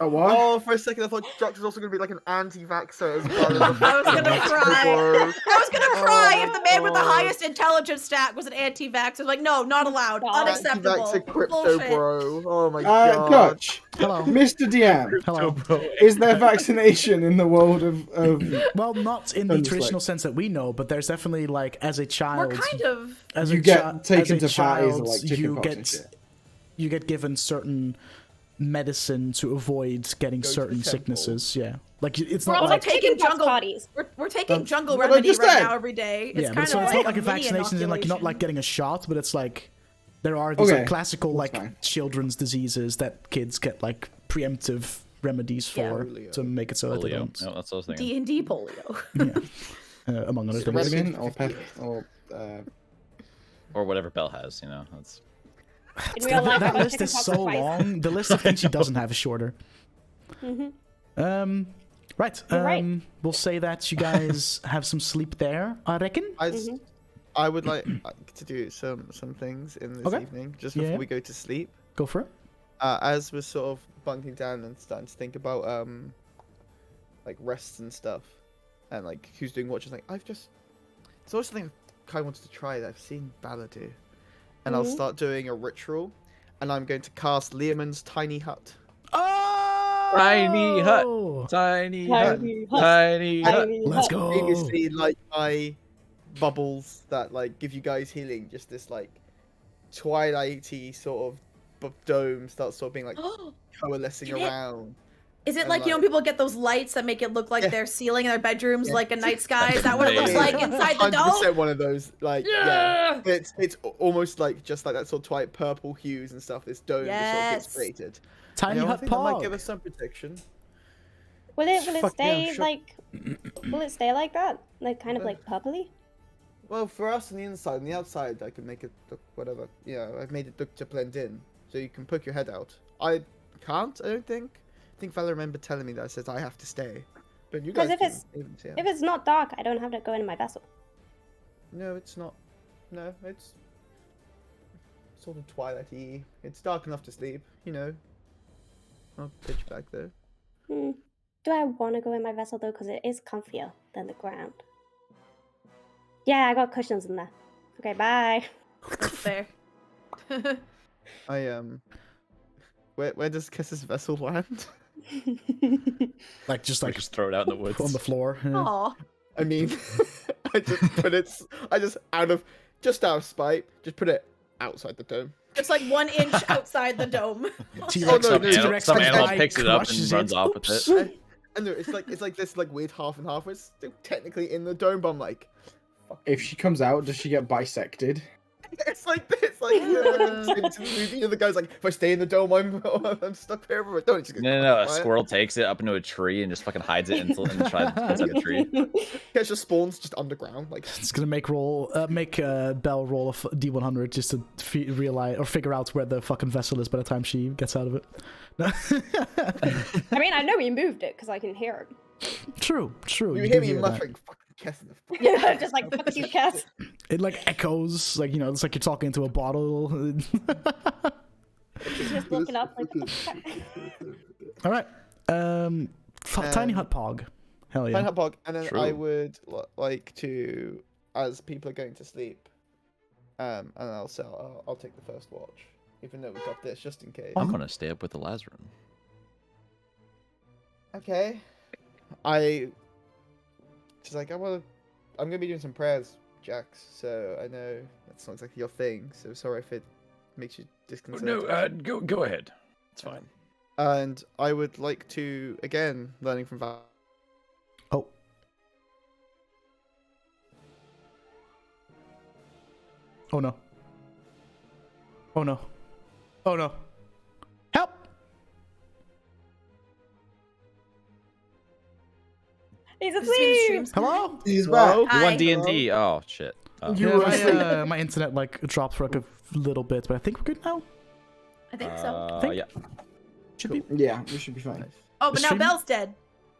A what? Oh, for a second I thought Jox was also going to be like an anti-vaxxer as well. I was gonna cry. Bro. I was gonna cry Oh if the man with the my God. highest intelligence stat was an anti-vax. I was like, no, not allowed. No. Unacceptable. Anti-vaxxer crypto Bullshit. bro. Oh my god. Dutch, Hello. Mr. DM, Hello. is there vaccination in the world of Well, not in the I'm just traditional like- sense that we know, but there's definitely like as a We're child, kind of. as You a get taken as a to parties child, like you chickenpox and shit? you get given certain medicine to avoid getting Go to the certain temple. sicknesses. Yeah, like it's We're not also like taking Chickenpox jungle. parties. We're taking That's jungle what I remedy just right said. now every day. It's yeah, kind but of so it's like not like a mini vaccination, as in, like you're not like inoculation. getting a shot, but it's like there are these Okay, like classical that's like fine. children's diseases that kids get like preemptive remedies Yeah. for Polio. to make it so that they Polio. don't. No, that's what I was thinking. D&D polio. Among other Just things. vitamin or pep or Or whatever Belle has, you know. That's In real life, I That got list is chickenpox so twice. long. The list of things she doesn't have is shorter. Mhm. Right. You're right. We'll say that you guys have some sleep there, I reckon. I would like to do some things in this Okay. evening just Yeah. before we go to sleep. Go for it. As we're sort of bunking down and starting to think about like rests and stuff, and like who's doing what, just like it's always something I kind of wanted to try that I've seen Bala do, and I'll Mhm. start doing a ritual, and I'm going to cast Leomund's tiny hut. Oh! Tiny hut. tiny hut, Tiny hut. tiny hut. Tiny Let's hut. go. Previously, like my bubbles that like give you guys healing, just this like twilighty sort of dome starts sort of being like coalescing Can it- around. Is it And, like, you know, like- people get those lights that make it look like Yeah. their ceiling in their bedrooms, Yeah. like a night sky? Is that what it looks Yeah. like inside the dome? 100% one of those. Like yeah, it's almost like just like that sort of twilight purple hues and stuff. This dome that sort of Yes. gets created. Tiny I hut think that might give pog. us some protection. Will it Fuck yeah, stay sure. like? Will it stay like that? Like kind of Yeah. like purpley? Well, for us on the inside, on the outside, I can make it look whatever. You know, I've made it look to blend in, so you can poke your head out. I can't. I don't think. I think Val remember telling me that. It says I have to stay, but you 'Cause guys if it's- can even see it. If it's not dark, I don't have to go in my vessel. No, it's not. No, it's sort of twilighty. It's dark enough to sleep. You know. Not pitch black though. Hmm. Do I want to go in my vessel though? Because it is comfier than the ground. Yeah, I got cushions in there. Okay, bye. That's fair. I Where does Kess's vessel land? Like just We like just throw it out in the woods. on the floor. Yeah. Aw. I mean, I just put it. I just out of spite, just put it outside the dome. It's like 1 inch outside the dome. T-Rex, Oh, no, no, T-Rex some comes animal by, picks it up and crushes runs off with Oops. it. And it's like this like weird half and half. Where it's still technically in the dome, but I'm like, fuck. if she comes out, does she get bisected? It's like this, like into the movie. The guy's like, if I stay in the dome, I'm stuck forever. But don't just No. A squirrel takes it up into a tree and just fucking hides it and tries inside the tree. It just spawns just underground, like. It's gonna make Belle roll a D100 just to realize or figure out where the fucking vessel is by the time she gets out of it. I mean, I know he moved it because I can hear it. True. You do hear me that. muttering, "Fucking Kess in the." Yeah, just like fuck you, Kess. It like echoes, like it's like you're talking into a bottle. She's just looking up like. All right, tiny hut pog. Hell yeah. Tiny hut pog, and then True. I would like to, as people are going to sleep, and I'll take the first watch, even though we've got this just in case. I'm gonna stay up with Elazren. Okay. She's like, I'm gonna be doing some prayers, Jax. So I know that's not exactly your thing. So sorry if it makes you disconcerted. No, go ahead. It's fine. And I would like to, again, learning from Val. Oh. Oh no. Oh no. Oh no. Help! He's Does this mean the asleep. stream's- Hello? He's Hello? You want Hi. D&D? Oh shit. Oh. You Yeah, were asleep. my internet like dropped for like a little bit, but I think we're good now. I think so. Think- Yeah. Should be. Yeah, we should be fine. Oh, but now stream- Belle's dead.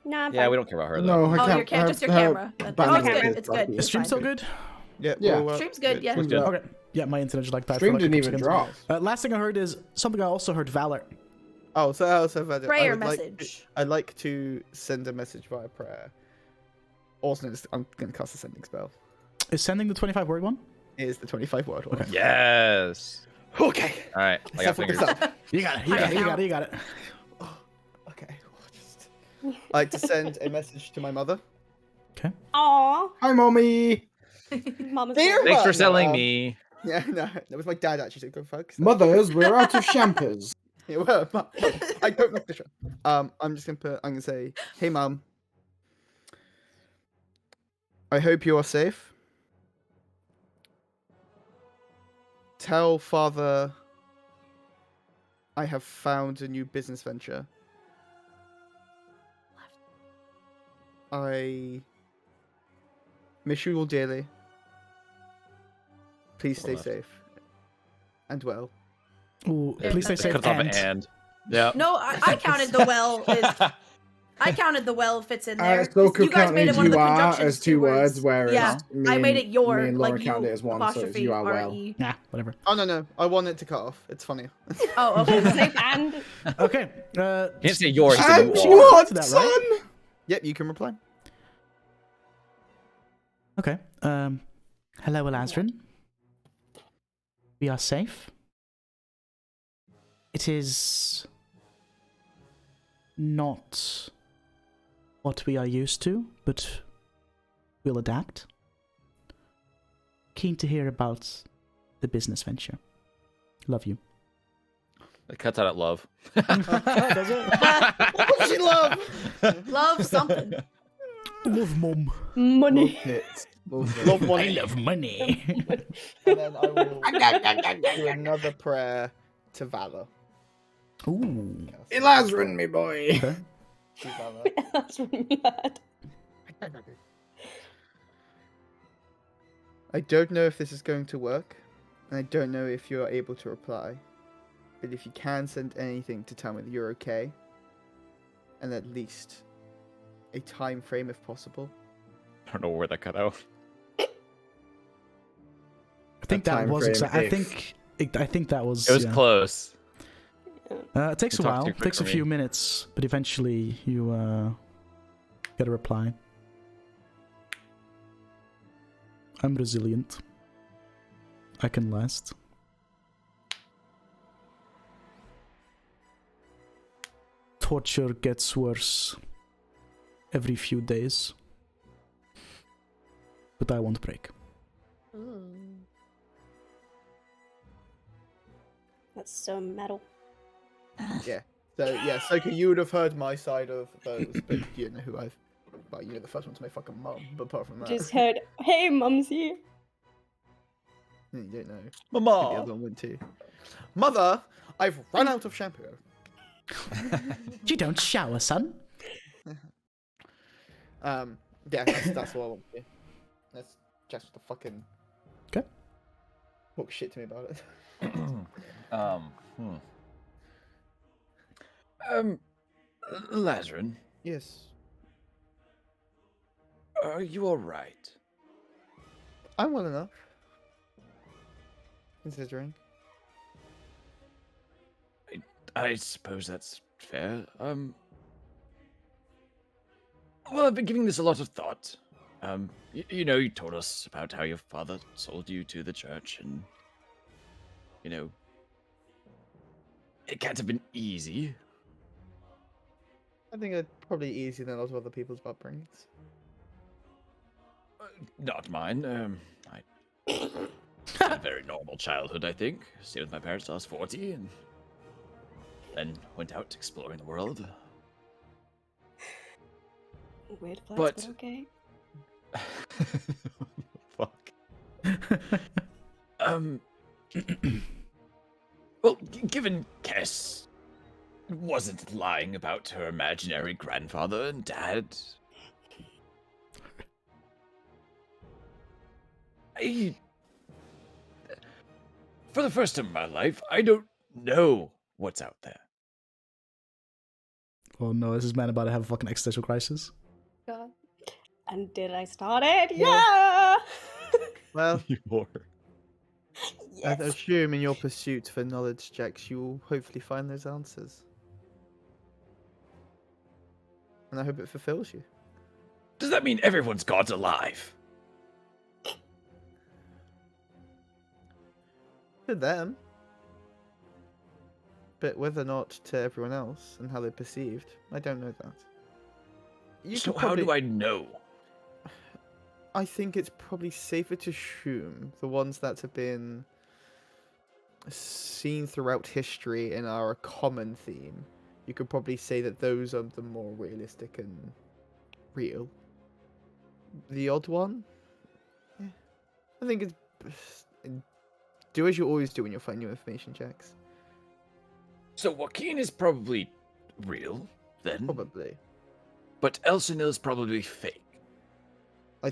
Nah, I'm Yeah, fine. we don't care about her No, though. her Oh, cam- just your her camera. Oh, bandwidth it's good. is It's good. fucking- Is stream still good? Yeah. Yeah. Stream's good, yeah. Stream's good. Okay. Yeah, my internet just like died. Stream for, like, didn't a even couple seconds. drop. Last thing I heard is something I also heard Valor. Oh, so I also have Prayer message. I'd like to send a message via prayer. Also, I'm going to cast a sending spell. Is sending the 25-word one? It is the 25-word one. Yes. Okay. All right. I got fingers. You got it. You got it. You got it. You got it. Okay. I'd like to send a message to my mother. Aw, Hi, mommy. Mama's Dear dead. Thanks for Mother. selling me. Yeah, no, that was my dad actually. So go fuck. yourself. Mothers, we're out of champers. Yeah, well, I don't know the show. I'm just gonna say, hey, mum. I hope you are safe. Tell father I have found a new business venture. I miss you all dearly. Please stay Hold on. safe and well. Ooh, Yeah, please stay that's safe. Cut off an And and. Yeah. No, I counted the well. I counted the well fits in there. Soku You guys made it counted one of the you are conjunctions as two words, whereas Yeah, me I made and- it your, me and Laura like counted you, it as one, so it's apostrophe you are well. R-E. nah, whatever. Oh no, I want it to cut off. It's funny. Oh, okay. Safe and Okay. He didn't say yours. He said And you you are. what, to that, son? right? Yep, you can reply. Okay. Hello, Elazren. We are safe. It is not what we are used to, but we'll adapt. Keen to hear about the business venture. Love you. It cuts out at love. Does it? What does she love? Love something. Love mum. money. Love one. I love money. And then I will do another prayer to Valor. Ooh. Elazren, me boy. Okay. To Valor. That's really bad. I don't know if this is going to work, and I don't know if you're able to reply. But if you can send anything to tell me that you're okay, and at least a time frame if possible. I don't know where that cut out. I think that time was frame exactly. if- I think that was. It was yeah. close. It takes a You talked while. too It quick takes a for few me. minutes, but eventually you get a reply. I'm resilient. I can last. Torture gets worse every few days, but I won't break. That's so metal. So yeah, Soka, you would have heard my side of those, but you know who I've. Well, you know the first one's my fucking mum, but apart from that. Just heard, hey, mumsy. You don't know. Who the Mama. other one went to. Mother, I've run out of shampoo. You don't shower, son. Yeah, that's what I want to do. That's just the fucking. Okay. Talk shit to me about it. Elazren, Yes, are you alright? I'm well enough. Considering. I suppose that's fair. Well, I've been giving this a lot of thought. You know, you told us about how your father sold you to the church, and you know, it can't have been easy. I think it's probably easier than a lot of other people's upbringings. Not mine. I had a very normal childhood, I think. Stayed with my parents till I was 40, and then went out exploring the world. Weird flex, But- but okay. Fuck. Well, given Kess wasn't lying about her imaginary grandfather and dad, for the first time in my life, I don't know what's out there. Oh no, is this man about to have a fucking existential crisis? God. And did I start it? Yeah. Yeah! Well, You whore. I Yes. assume in your pursuit for knowledge, Jax, you will hopefully find those answers. And I hope it fulfills you. Does that mean everyone's God's alive? To them. But whether or not to everyone else and how they're perceived, I don't know that. You So could how do probably- I know? I think it's probably safer to assume the ones that have been seen throughout history and are a common theme. You could probably say that those are the more realistic and real. The odd one? Yeah. I think it's... Do as you always do when you're finding new information, Jax. So Joaquin is probably real, then? Probably. But Elsinil is probably fake. I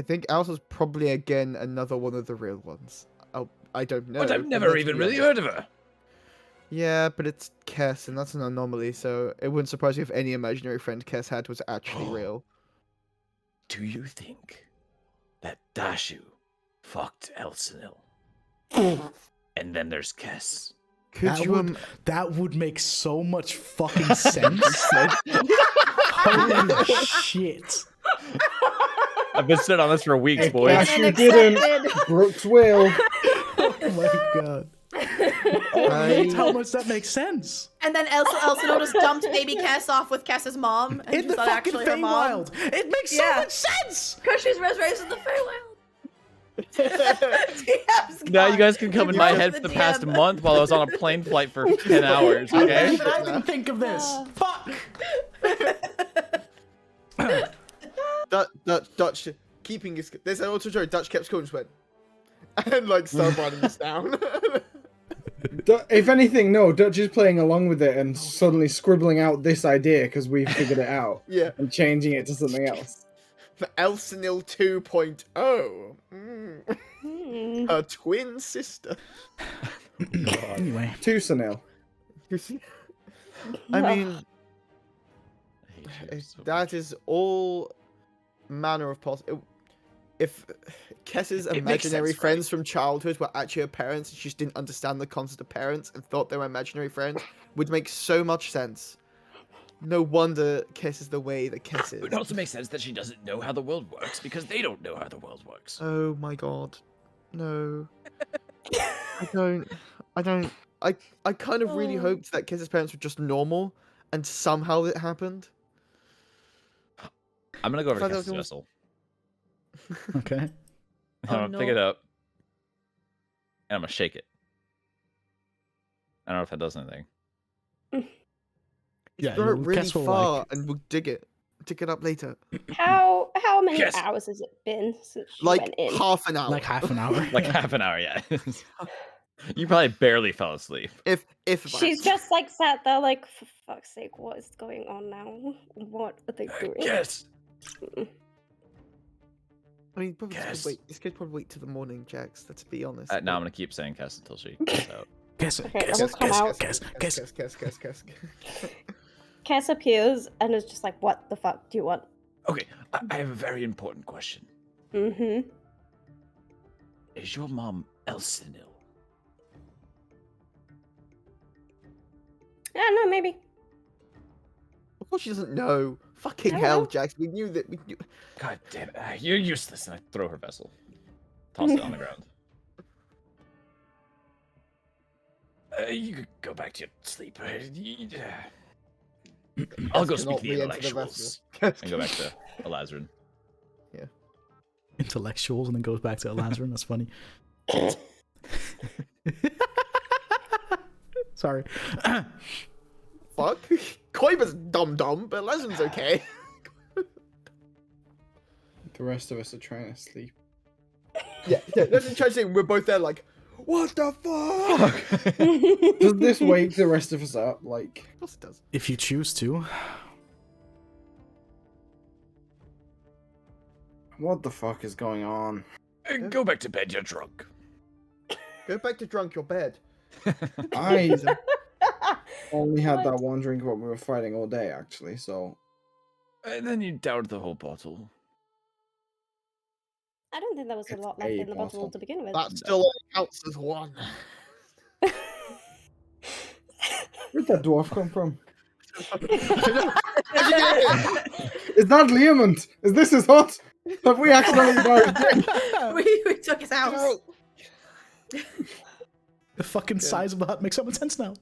think Elsa's probably again another one of the real ones. I don't know. But I've never let's even be really honest. heard of her. Yeah, but it's Kess, and that's an anomaly, so it wouldn't surprise me if any imaginary friend Kess had was actually real. Do you think that Dashu fucked Elsinil? And then there's Kess. Could That you would, that would make so much fucking sense. Holy shit. I've been sitting on this for weeks, If boys. Asher didn't, Brooks will. Oh my god. I- How much that makes sense. And then Elsinore just dumped baby Kess off with Kess's mom. And In she's the not fucking actually her mom. Feywild. It makes so Yeah. much sense. Because she's raised in the Feywild. Now you guys can come in my You're head the for the past DM. month while I was on a plane flight for 10 hours, okay? But I didn't think of this. Fuck. Dutch keeping his. There's an auto joke. Dutch kept score and just went, and like started writing this down. If anything, no, Dutch is playing along with it and suddenly scribbling out this idea because we figured it out Yeah, and changing it to something else. for Elsinil 2.0. Hmm. Her twin sister. Anyway. 2-0. I mean, I hate you so that much. is all manner of possible. If Kess's It makes imaginary sense, friends from childhood were actually her parents, and she just didn't understand the concept of parents and thought they were imaginary friends, would make so much sense. No wonder Kess is the way that Kess It is. also makes sense that she doesn't know how the world works because they don't know how the world works. Oh my god. No. I don't. I kind of really Oh. hoped that Kess's parents were just normal, and somehow it happened. I'm gonna go over to Father Kess's was- vessel. Okay. I'm Oh, gonna pick no. it up. And I'm gonna shake it. I don't know if that does anything. Yeah, Throw it you- really Kess will, far like- and we'll dig it. to get up later. How many Yes. hours has it been since you Like went in? half an hour. Like half an hour. Like half an hour, yeah. You probably barely fell asleep. If She's that. just like sat there, like, for fuck's sake, what is going on now? What are they doing? Yes. I mean, probably Kess. this could probably wait till the morning, Jax. Let's be honest. No, I'm gonna keep saying Kess until she gets out. Guess, Okay, guess, I will come out. guess. Kess. Kess appears and is just like, what the fuck do you want? Okay, I have a very important question. Mm-hmm. Is your mom Elsinil? Yeah, no, maybe. Of course she doesn't know. Fucking I hell, know. Jax. We knew that. We knew... God damn it. You're useless. And I throw her vessel. Toss it on the ground. You could go back to your sleep. I'll go speak to the intellectuals. And go back to Elazren. Intellectuals and then goes back to Elazren. That's funny. Sorry. Fuck. Koiba's dumb, but Legend's okay. The rest of us are trying to sleep. yeah. Legend tries to say we're both there like, what the fuck? Does this wake the rest of us up? Like, Of course it does. If you choose to. what the fuck is going on? Go back to bed, you're drunk. Go back to drunk your bed. I only had that one drink when we were fighting all day, actually, so... And then you downed the whole bottle. I don't think there was a It's lot left a in the bottle bottle. to begin with. That still only counts as one. Where'd that dwarf come from? How'd you get here? Is that Leomund? Is this his hut? Have we accidentally borrowed drink? we took his house. The fucking size of the hut makes so much sense now.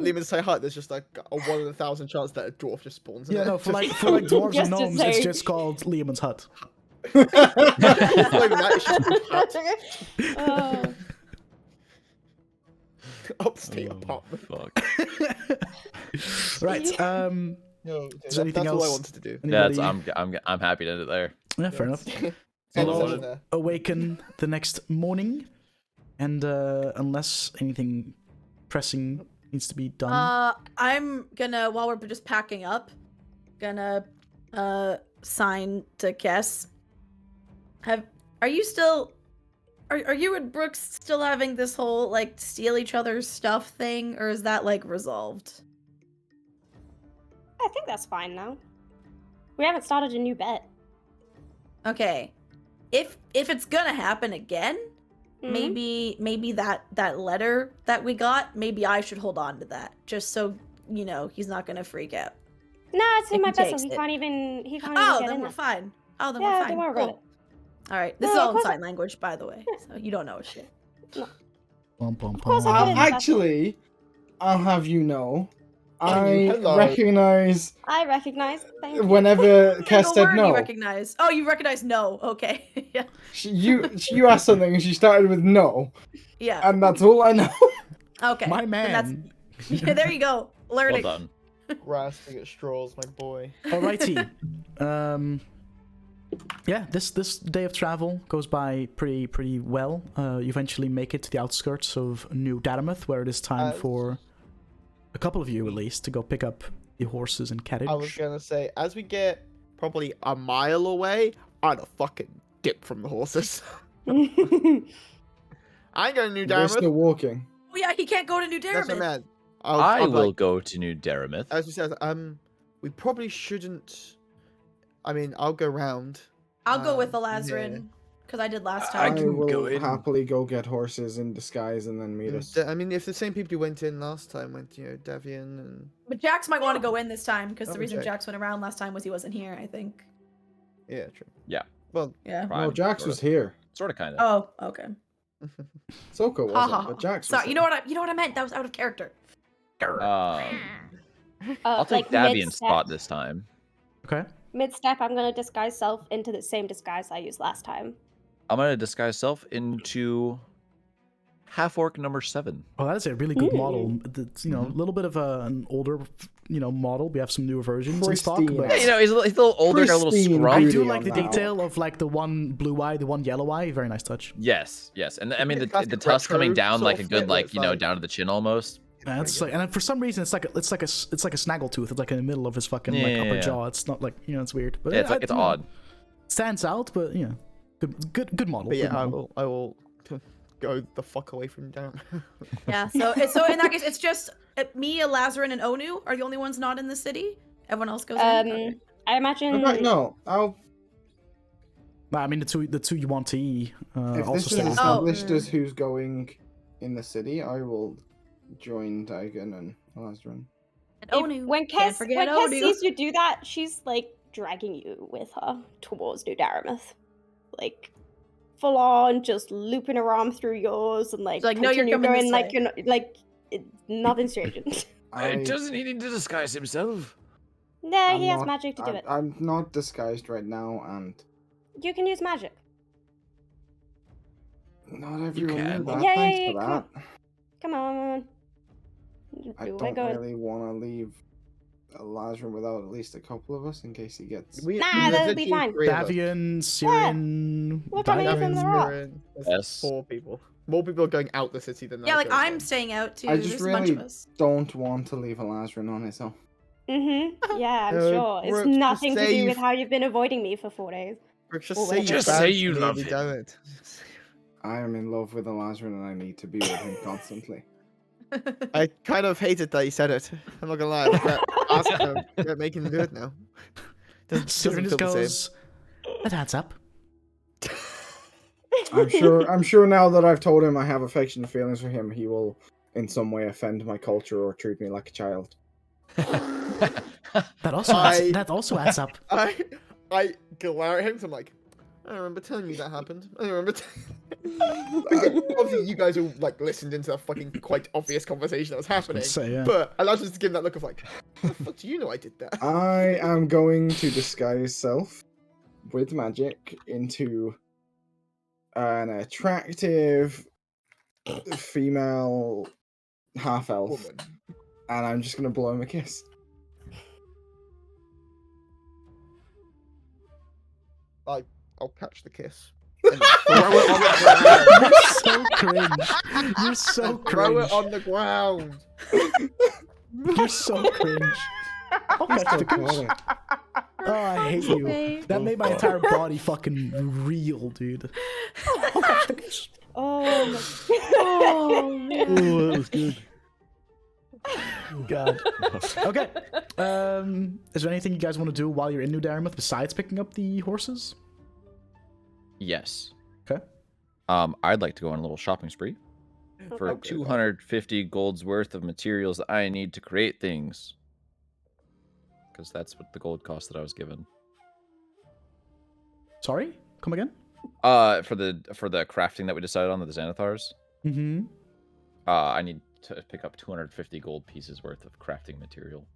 Lehman's say hut, there's just like a 1 in 1,000 chance that a dwarf just spawns in Yeah, it. no, for like dwarves Just and to gnomes, it's say. just called Liam's hut. Not even that, it's just a hut. Upstate apartment. Fuck. Right. No, Is there anything that's all I else? wanted to do. That's Anybody- I'm happy to end it there. Yeah, fair enough. End We'll session there. awaken the next morning, and unless anything pressing needs to be done. I'm gonna, while we're just packing up, gonna sign to Kess. Are you still, are you and Brooks still having this whole like steal each other's stuff thing, or is that like resolved? I think that's fine now. We haven't started a new bet. Okay, if it's gonna happen again, Mhm. maybe that letter that we got, maybe I should hold on to that, just so you know he's not gonna freak out. No, it's in If my he vessel. takes He it. can't even. He can't Oh, even get then in we're there. fine. Oh, then Yeah, we're don't fine. worry about Cool. All right, this No, is all of in course sign language, by the way, so you don't know shit. Bum, bum, course I bum. put it in the vessel. Actually, I'll have you know, Oh, I hello. recognize I recognize. Thank you. whenever Kess Single said word no. You recognize. Oh, you recognize no. Okay. Yeah. You asked something and she started with no, Yeah. and that's all I know. Okay. My then man. Yeah, there you go. Well Learning. done. Grasping at straws, my boy. Alrighty. Yeah, this day of travel goes by pretty well. You eventually make it to the outskirts of New Daramuth, where it is time As- for a couple of you at least to go pick up the horses and carriage. I was gonna say, as we get probably a mile away, I'd a fucking dip from the horses. I ain't going to New They're still Dartmouth. walking. Oh yeah, he can't go to New That's what I Daramuth. meant. I I'll will like, go to New Daramuth. as we said, we probably shouldn't. I mean, I'll go round. I'll go with yeah. Elazren because I did last I time. can will go in. happily go get horses in disguise and then meet us. I mean, if the same people who went in last time went, Davian and But Jax might want to go in this time because the Oh, reason okay. Jax went around last time was he wasn't here. I think. yeah, true. Yeah. Well, Yeah. No, Jax was here. Sort of, kind of. Oh, okay. Soko Ha, wasn't, ha, ha. but Jax was Sorry, you here. know what I meant. That was out of character. I'll take like Davian's mid-step- spot this time. Okay. Mid-step, I'm gonna disguise self into the same disguise I used last time. I'm gonna disguise self into half orc number 7. Oh, that is a really good Ooh. model. It's, a little bit of an older model. We have some newer versions in stock. Pristine. But Yeah, he's a little older, got a little Pristine scruff. I beauty do like on the that detail of like the one blue eye, the one yellow eye. Very nice touch. Yes, and I mean the the classic tusk coming retro down sort like a of good fit where like it's like- down to the chin almost. And it's like, and for some reason, it's like a snaggletooth. It's like in the middle of his fucking like upper Yeah. jaw. It's not like it's weird, but Yeah, it's odd. Stands out, but good model. But good yeah, model. I will go the fuck away from down. Yeah. So in that case, it's just me, Elazren, and Onu are the only ones not in the city. Everyone else goes in. Okay. I imagine. In fact, no. I mean, the two you want to If also this is stand. established as who's going in the city, I will join Daigen and Elazren. And Onu. When Can't Kess forget Onu Onu. sees you do that, she's like dragging you with her towards New Dartmouth, like full on, just looping her arm through yours and like She's like, "No, you're continue coming going this like way." you're not like nothing's changing. Doesn't he need to disguise himself? Nah, I'm he has not- magic to do it. I'm not disguised right now, and You can use magic. not everyone can. knew that. Yeah, Thanks yeah, for come that. Come on. I We're don't going. really want to leave Elazren without at least a couple of us in case he gets. Nah, there's that'll be literally fine. 3 of us. Davian, Syrian, We're coming in from the rock. Siren, there's Yes. 4 people. More people are going out the city than Yeah, are like going I'm in. staying out too. I There's just a bunch of really us. don't want to leave Elazren on his own. Yeah, I'm Uh, sure. It's Brooke, just nothing to say do you- with how you've been avoiding me for 4 days. Brooke, Or just say whatever. you Just banned say you me, love we him. done it. I am in love with Elazren and I need to be with him constantly. I kind of hated that he said it. I'm not gonna lie. I regret asking him, regret making him do it now. Doesn't Syrian feel just the same. goes. That adds up. I'm sure now that I've told him I have affectionate feelings for him, he will in some way offend my culture or treat me like a child. That also adds up. I glare at him 'cause I'm like, I don't remember telling you that happened. I don't remember. Again, obviously, you guys all like listened into that fucking quite obvious conversation that was happening. Say, yeah. But I like just to give him that look of like, how the fuck do you know I did that? I am going to disguise self with magic into an attractive female half elf, Woman. and I'm just gonna blow him a kiss. I'll catch the kiss. You're so cringe. You're so Throw cringe. it on the ground. You're so cringe. He's so funny. Oh, I hate you. That made my entire body fucking real, dude. Oh, gosh, the kiss. Oh my Oh, man. Ooh, that was good. God. Okay. Is there anything you guys want to do while you're in New Dartmouth besides picking up the horses? Yes. Okay. I'd like to go on a little shopping spree for Okay. 250 gold's worth of materials that I need to create things. Because that's what the gold cost that I was given. Sorry? Come again? For the crafting that we decided on, the Xanathars, Mm-hmm. I need to pick up 250 gold pieces worth of crafting material.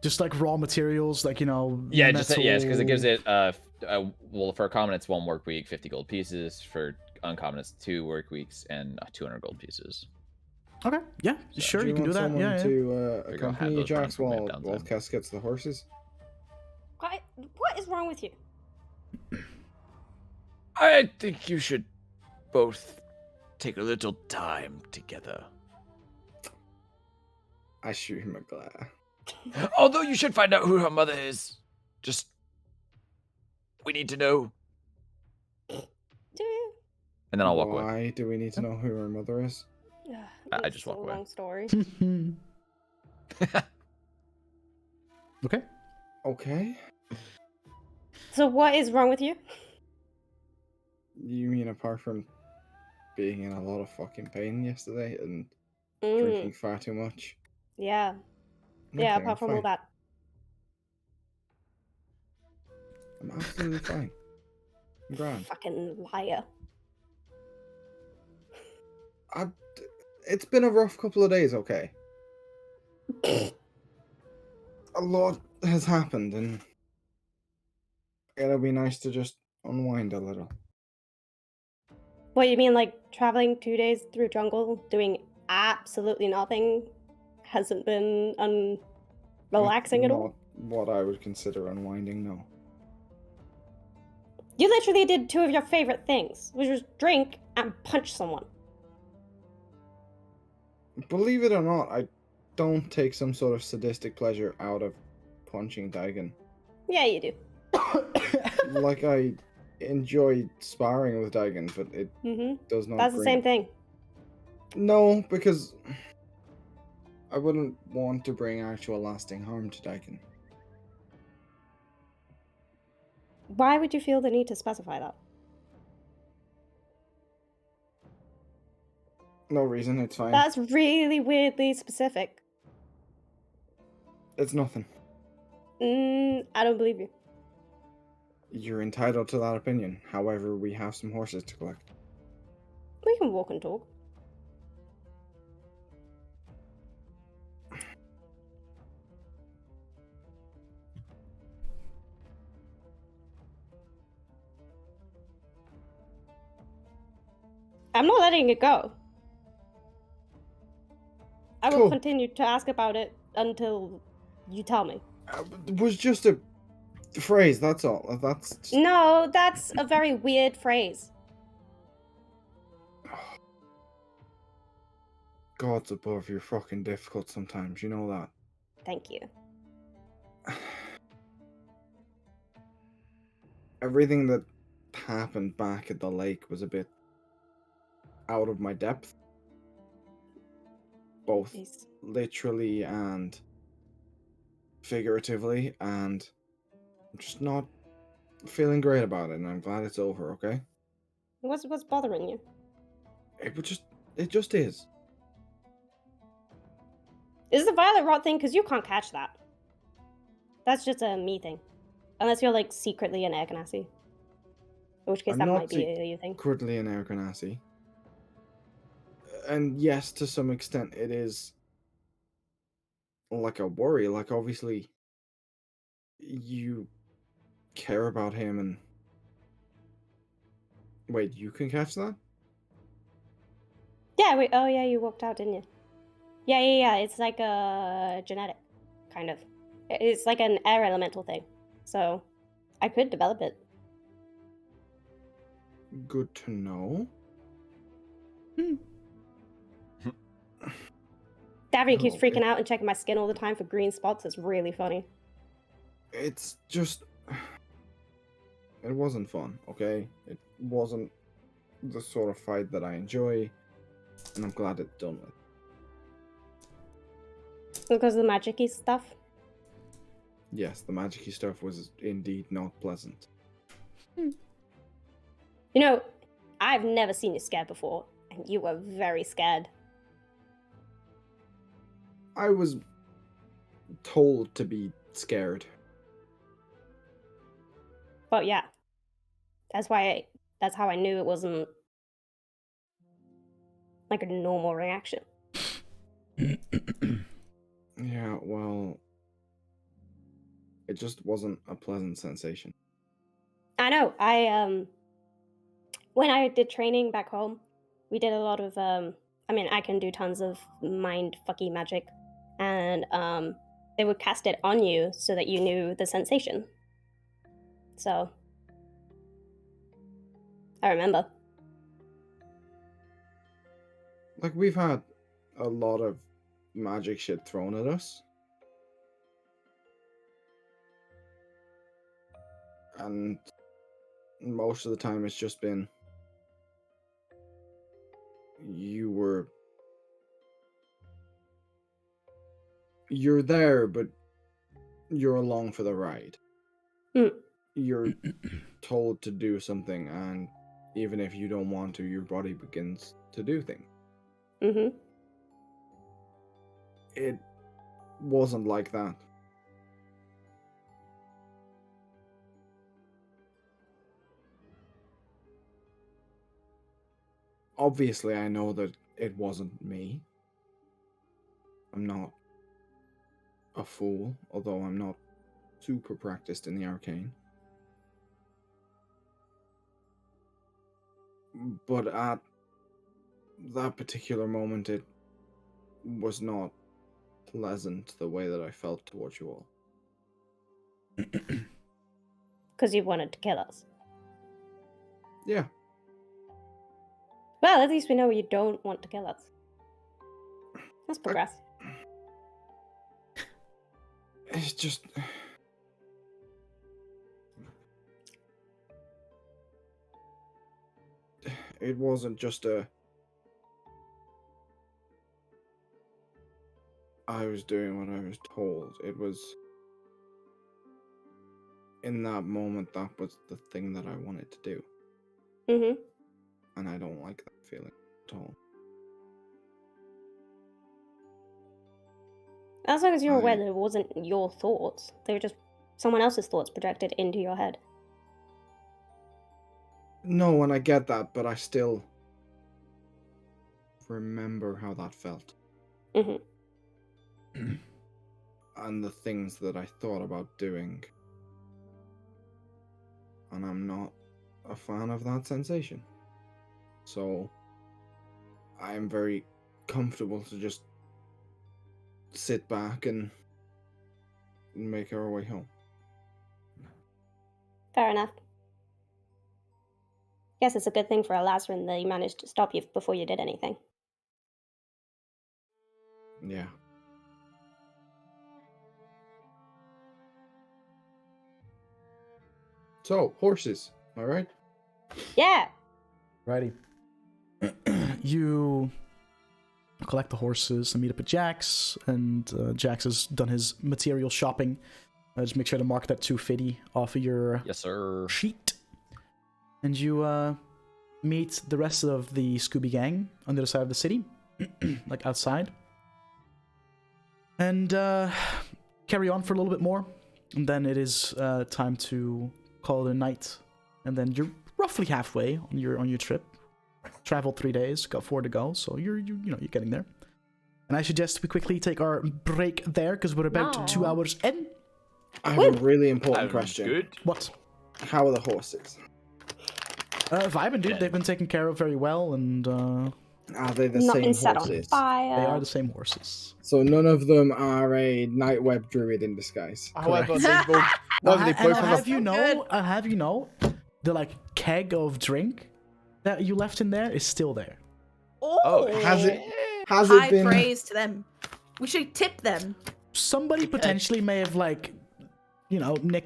Just like raw materials, like, Yeah, just yes, because it gives metal. it well, for a common it's 1 work week, 50 gold pieces. For uncommon it's 2 work weeks and 200 gold pieces. Okay, yeah, sure, Do you can do want that. someone Yeah, yeah. to Figure out how accompany you, those runs Jax, when we while have downtime. Kess gets the horses? What is wrong with you? I think you should both take a little time together. I shoot him a glare. Although you should find out who her mother is. Just, we need to know. Do you? And then I'll walk away. Why do we need to know who her mother is? I It's just a walk away. long story. Okay. Okay. So what is wrong with you? You mean apart from being in a lot of fucking pain yesterday and Mm, drinking far too much? yeah. Yeah, Nothing, I'm apart from all fine. that. I'm absolutely fine. I'm grand. Fucking liar. It's been a rough couple of days, okay? A lot has happened, and it'll be nice to just unwind a little. What, you mean like traveling 2 days through jungle, doing absolutely nothing? hasn't been relaxing at all? Not what I would consider unwinding, no. You literally did two of your favorite things, which was drink and punch someone. Believe it or not, I don't take some sort of sadistic pleasure out of punching Daigen. Yeah, you do. Like, I enjoy sparring with Daigen, but it does not That's the bring... same thing. No, because I wouldn't want to bring actual lasting harm to Daigen. Why would you feel the need to specify that? No reason, it's fine. That's really weirdly specific. It's nothing. I don't believe you. You're entitled to that opinion. However, we have some horses to collect. We can walk and talk. I'm not letting it go. I will Cool. continue to ask about it until you tell me. It was just a phrase, that's all. That's just... No, that's a very weird phrase. God's above, you're fucking difficult sometimes, you know that. Thank you. Everything that happened back at the lake was a bit out of my depth. Both Please. literally and figuratively, and I'm just not feeling great about it, and I'm glad it's over, okay? What's bothering you? It just is. Is the violet rot thing? Because you can't catch that. That's just a me thing. Unless you're like secretly an air ganassi. In which case I'm that not might be a you thing. Secretly an air ganassi. And yes, to some extent it is like a worry. Like, obviously you care about him, and wait, you can catch that? Yeah, wait, oh yeah, you walked out, didn't you? Yeah, it's like a genetic, kind of. It's like an air elemental thing. So, I could develop it. Good to know. Davian keeps Okay. freaking out and checking my skin all the time for green spots. It's really funny. It's just... It wasn't fun, okay? It wasn't the sort of fight that I enjoy, and I'm glad it's done with. Because of the magic-y stuff? Yes, the magic-y stuff was indeed not pleasant. You know, I've never seen you scared before, and you were very scared. I was told to be scared. But yeah, that's how I knew it wasn't like a normal reaction. Yeah, well, it just wasn't a pleasant sensation. I know. When I did training back home, we did a lot of I can do tons of mind fucky magic, and they would cast it on you so that you knew the sensation. So I remember. Like, we've had a lot of magic shit thrown at us. And most of the time it's just been... You're there, but you're along for the ride. You're told to do something, and even if you don't want to, your body begins to do things. Mm-hmm. It wasn't like that. Obviously, I know that it wasn't me. I'm not a fool, although I'm not super practiced in the arcane. But at that particular moment, it was not pleasant the way that I felt towards you all. Because you wanted to kill us. Yeah. Well, at least we know you don't want to kill us. Let's progress. It's just... It wasn't just I was doing what I was told. It was... In that moment, that was the thing that I wanted to do. Mm-hmm. And I don't like that feeling at all. As long as you're aware that it wasn't your thoughts, they were just someone else's thoughts projected into your head. No, and I get that, but I still remember how that felt. Mm-hmm. And the things that I thought about doing. And I'm not a fan of that sensation. So, I'm very comfortable to just sit back and make our way home. Fair enough. Guess it's a good thing for Elazren that he managed to stop you before you did anything. Yeah. So, horses, am I right? Yeah! Righty. You collect the horses and meet up with Jax, and Jax has done his material shopping. Just make sure to mark that 250 off of your Yes, sir. sheet. And you meet the rest of the Scooby gang on the other side of the city, like outside. And carry on for a little bit more. And then it is time to call it a night. And then you're roughly halfway on your trip. Traveled 3 days, got 4 to go, so you're getting there. And I suggest we quickly take our break there because we're about 2 hours in. I have a really important question. Good. What? How are the horses? Vibin', dude. They've been taken care of very well, and Are they the Not same been set on horses? fire. they are the same horses. So none of them are a night web druid in disguise. However, correct? they both, one of the And both I'll of have us. you know, the like keg of drink that you left in there is still there. Oh, Has it high been? praise to them. We should tip them. Somebody potentially may have nicked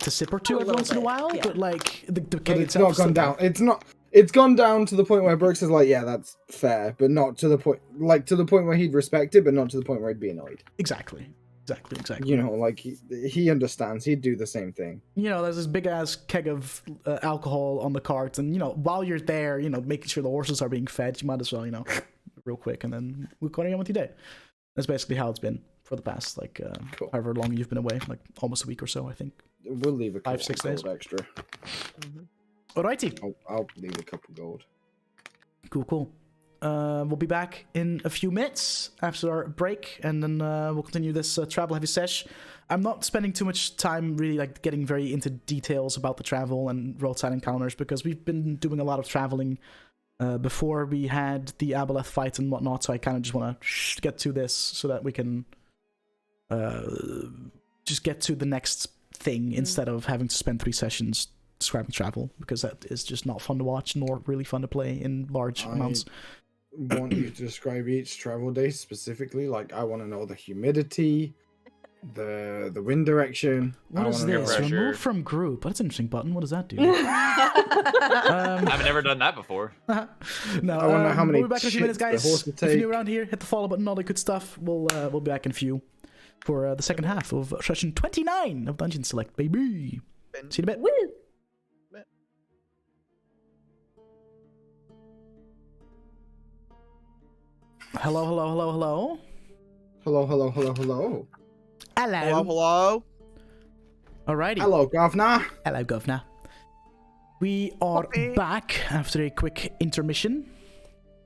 a sip or two A every little once in a bit, while, yeah. but like the But keg it's itself not is still gone down. there. It's gone down to the point where Brooks is like, yeah, that's fair, but not to the point, to the point where he'd respect it, but not to the point where he'd be annoyed. Exactly. You know, like he understands. He'd do the same thing. There's this big ass keg of alcohol on the cart, and while you're there, making sure the horses are being fed, you might as well, real quick, and then we're going on with your day. That's basically how it's been for the past Cool. however long you've been away, like almost a week or so, I think. We'll leave a couple 5-6 gold days. extra. Alrighty. I'll leave a couple gold. Cool. We'll be back in a few minutes after our break, and then we'll continue this travel heavy sesh. I'm not spending too much time really getting very into details about the travel and roadside encounters because we've been doing a lot of traveling before we had the Aboleth fight and whatnot, so I kind of just want to get to this so that we can just get to the next thing instead of having to spend 3 sessions describing travel, because that is just not fun to watch nor really fun to play in large amounts. Want you to describe each travel day specifically? Like, I want to know the humidity, the wind direction. What is this? pressure. Remove from group. That's an interesting button. What does that do? I've never done that before. No, I wonder how many we'll be back in a few minutes, shits the guys. horse will If you're new take. around here, hit the follow button, all the good stuff. We'll be back in a few for the second half of session 29 of Dungeon Select, baby. See you in a bit. Woo! Hello. Hello, hello, hello, hello. Hello, hello. Alrighty. Hello, governor. Hello, governor. We are back after a quick intermission.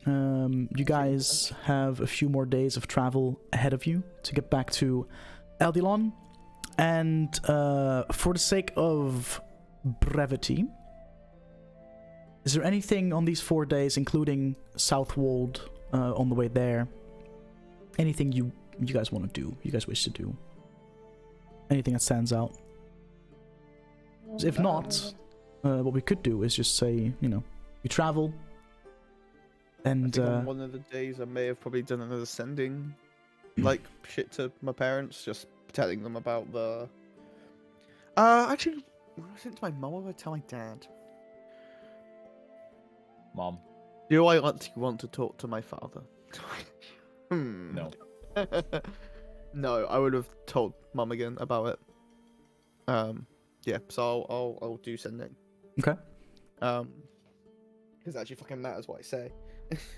You guys have a few more days of travel ahead of you to get back to Eldylon. And for the sake of brevity, is there anything on these 4 days, including Southwold on the way there, anything you you guys want to do, you guys wish to do. Anything that stands out. 'Cause if not, what we could do is just say, you know, we travel, and I think on one of the days I may have probably done another sending, like shit to my parents, just telling them about the. Actually, when I sent to my mum, or did I tell my dad? Mom. Do I actually want to talk to my father? No. No, I would have told mum again about it. Yeah, so I'll do sending. okay. Because it actually fucking matters what I say.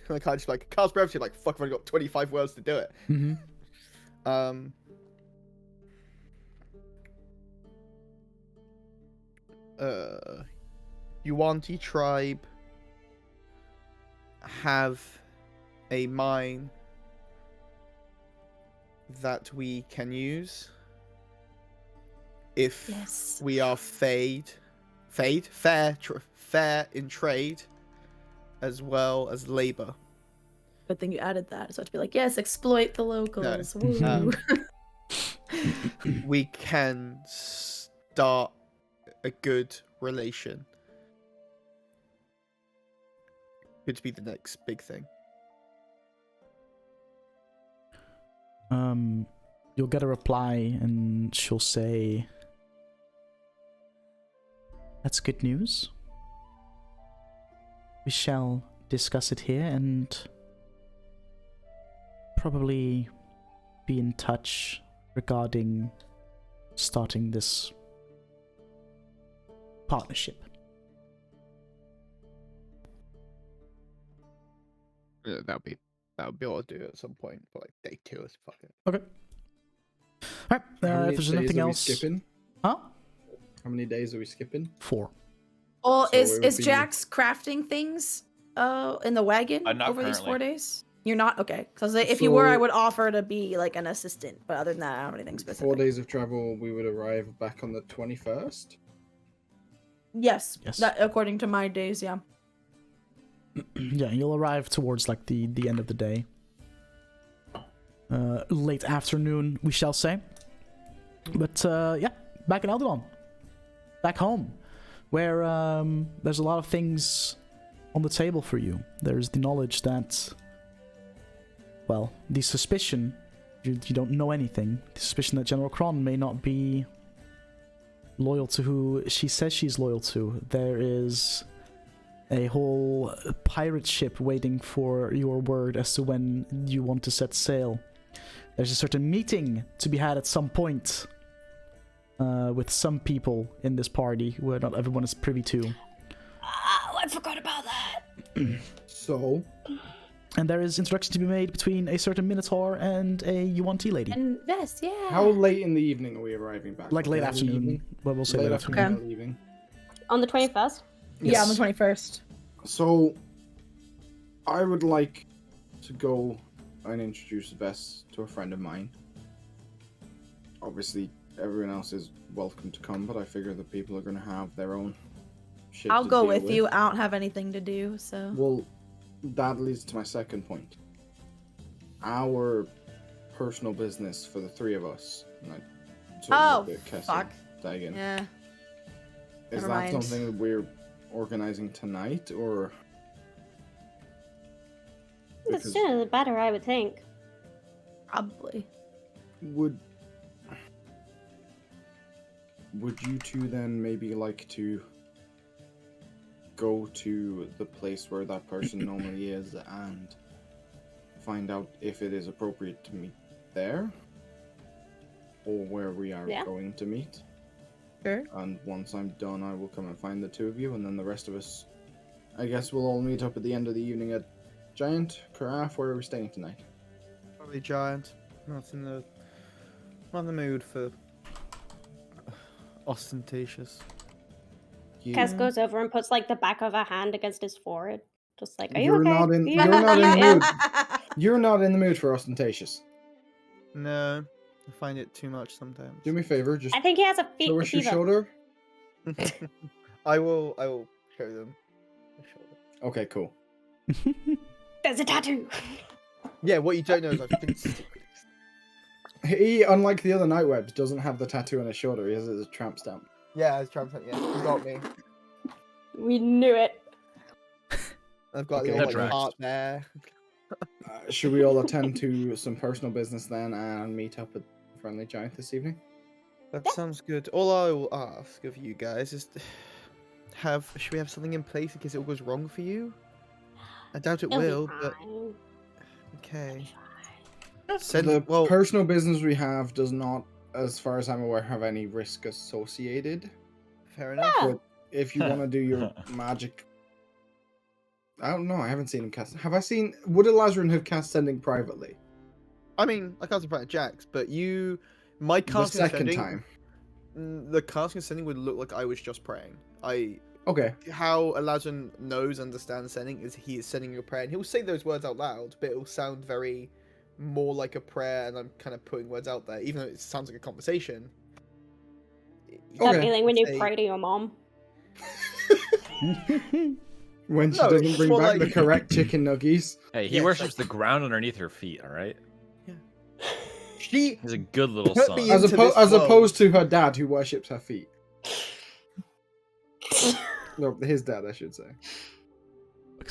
I can't just be like, Carl's brevity, like, fuck, I've only got 25 words to do it. Mm-hmm. Yuan-Ti tribe have a mine that we can use if Yes. we are fair in trade as well as labor. Good thing you added that. So I have to be like, yes, exploit the locals. Woo. We can start a good relation. Could be the next big thing. You'll get a reply, and she'll say, "That's good news. We shall discuss it here and probably be in touch regarding starting this partnership." Yeah, that would be all I'll do at some point, but like day 2 is fuck it. Okay. Alright, if there's nothing else. Skipping? Huh? How many days are we skipping? 4. Well, So it would is be- Jax crafting things in the wagon Not over these 4 currently. days? You're not? Okay. Because if you were, I So- would offer to be like an assistant. But other than that, I don't have anything specific. 4 days of travel, we would arrive back on the 21st. Yes. Yes. That, according to my days, yeah. Yeah, you'll arrive towards like the end of the day. Late afternoon, we shall say. But yeah, back in Eldylon. Back home. Where there's a lot of things on the table for you. There's the knowledge that, well, the suspicion, you don't know anything, the suspicion that General Kron may not be loyal to who she says she's loyal to. There is a whole pirate ship waiting for your word as to when you want to set sail. There's a certain meeting to be had at some point with some people in this party where not everyone is privy to. Oh, I forgot about that. So, And there is introduction to be made between a certain Minotaur and a Yuan-Ti lady. And Vest, yeah. how late in the evening are we arriving back? Like late Early afternoon. evening? Well, we'll say Late late afternoon, afternoon. early evening. On the 21st? Yeah, on the Yes. 21st. So, I would like to go and introduce Vess to a friend of mine. Obviously, everyone else is welcome to come, but I figure the people are going to have their own shit I'll to go deal with you. I don't have anything to do, so. Well, that leads to my second point. Our personal business for the three of us. And I sort Oh, of look at Kess and fuck. Dagon. Yeah. Is never that mind. something that we're organizing tonight, or The because sooner the better, I would think. Probably. would you two then maybe like to go to the place where that person normally is and find out if it is appropriate to meet there, or where we are Yeah. going to meet? Sure. And once I'm done, I will come and find the two of you, and then the rest of us, I guess we'll all meet up at the end of the evening at Giant, Carafe. Where are we staying tonight? Probably Giant. Not in the mood for ostentatious. Kess You- goes over and puts like the back of her hand against his forehead. Just like, are you You're okay? not in- Are you- you're not are in you the mood. You're not in the mood for ostentatious. No, I find it too much sometimes. Do me a favor, just I think he has a show us your fever. shoulder. I will show them my shoulder. Okay, cool. There's a tattoo. Yeah, what you don't know is I've been secretly. He, unlike the other Nightwebs, doesn't have the tattoo on his shoulder. He has it as a tramp stamp. Yeah, it's tramp. Yeah, you got me. We knew it. I've got Okay, a that little like, tracks. heart there. Should we all attend to some personal business then and meet up at Friendly Giant this evening? That sounds good. All I will ask of you guys is, should we have something in place in case it all goes wrong for you? I doubt it It'll be will, but fine. okay. The well, personal business we have does not, as far as I'm aware, have any risk associated. fair enough. Yeah. But if you want to do your magic, I don't know. I haven't seen him cast. Have I seen? Would Elazren have cast sending privately? I mean, I cast in front of Jax, but my The casting and second sending, time. the casting and sending would look like I was just praying. Okay. How Elazren understands sending is he is sending you a prayer, and he'll say those words out loud, but it'll sound very more like a prayer, and I'm kind of putting words out there, even though it sounds like a conversation. That Okay. feeling when you Say- pray to your mom. When she No, doesn't it's bring more back the like- correct chicken nuggies. Hey, he Yes, worships the ground underneath her feet. All right. She He's a good little Put son. me As, into this as world. opposed to her dad who worships her feet. No, his dad, I should say.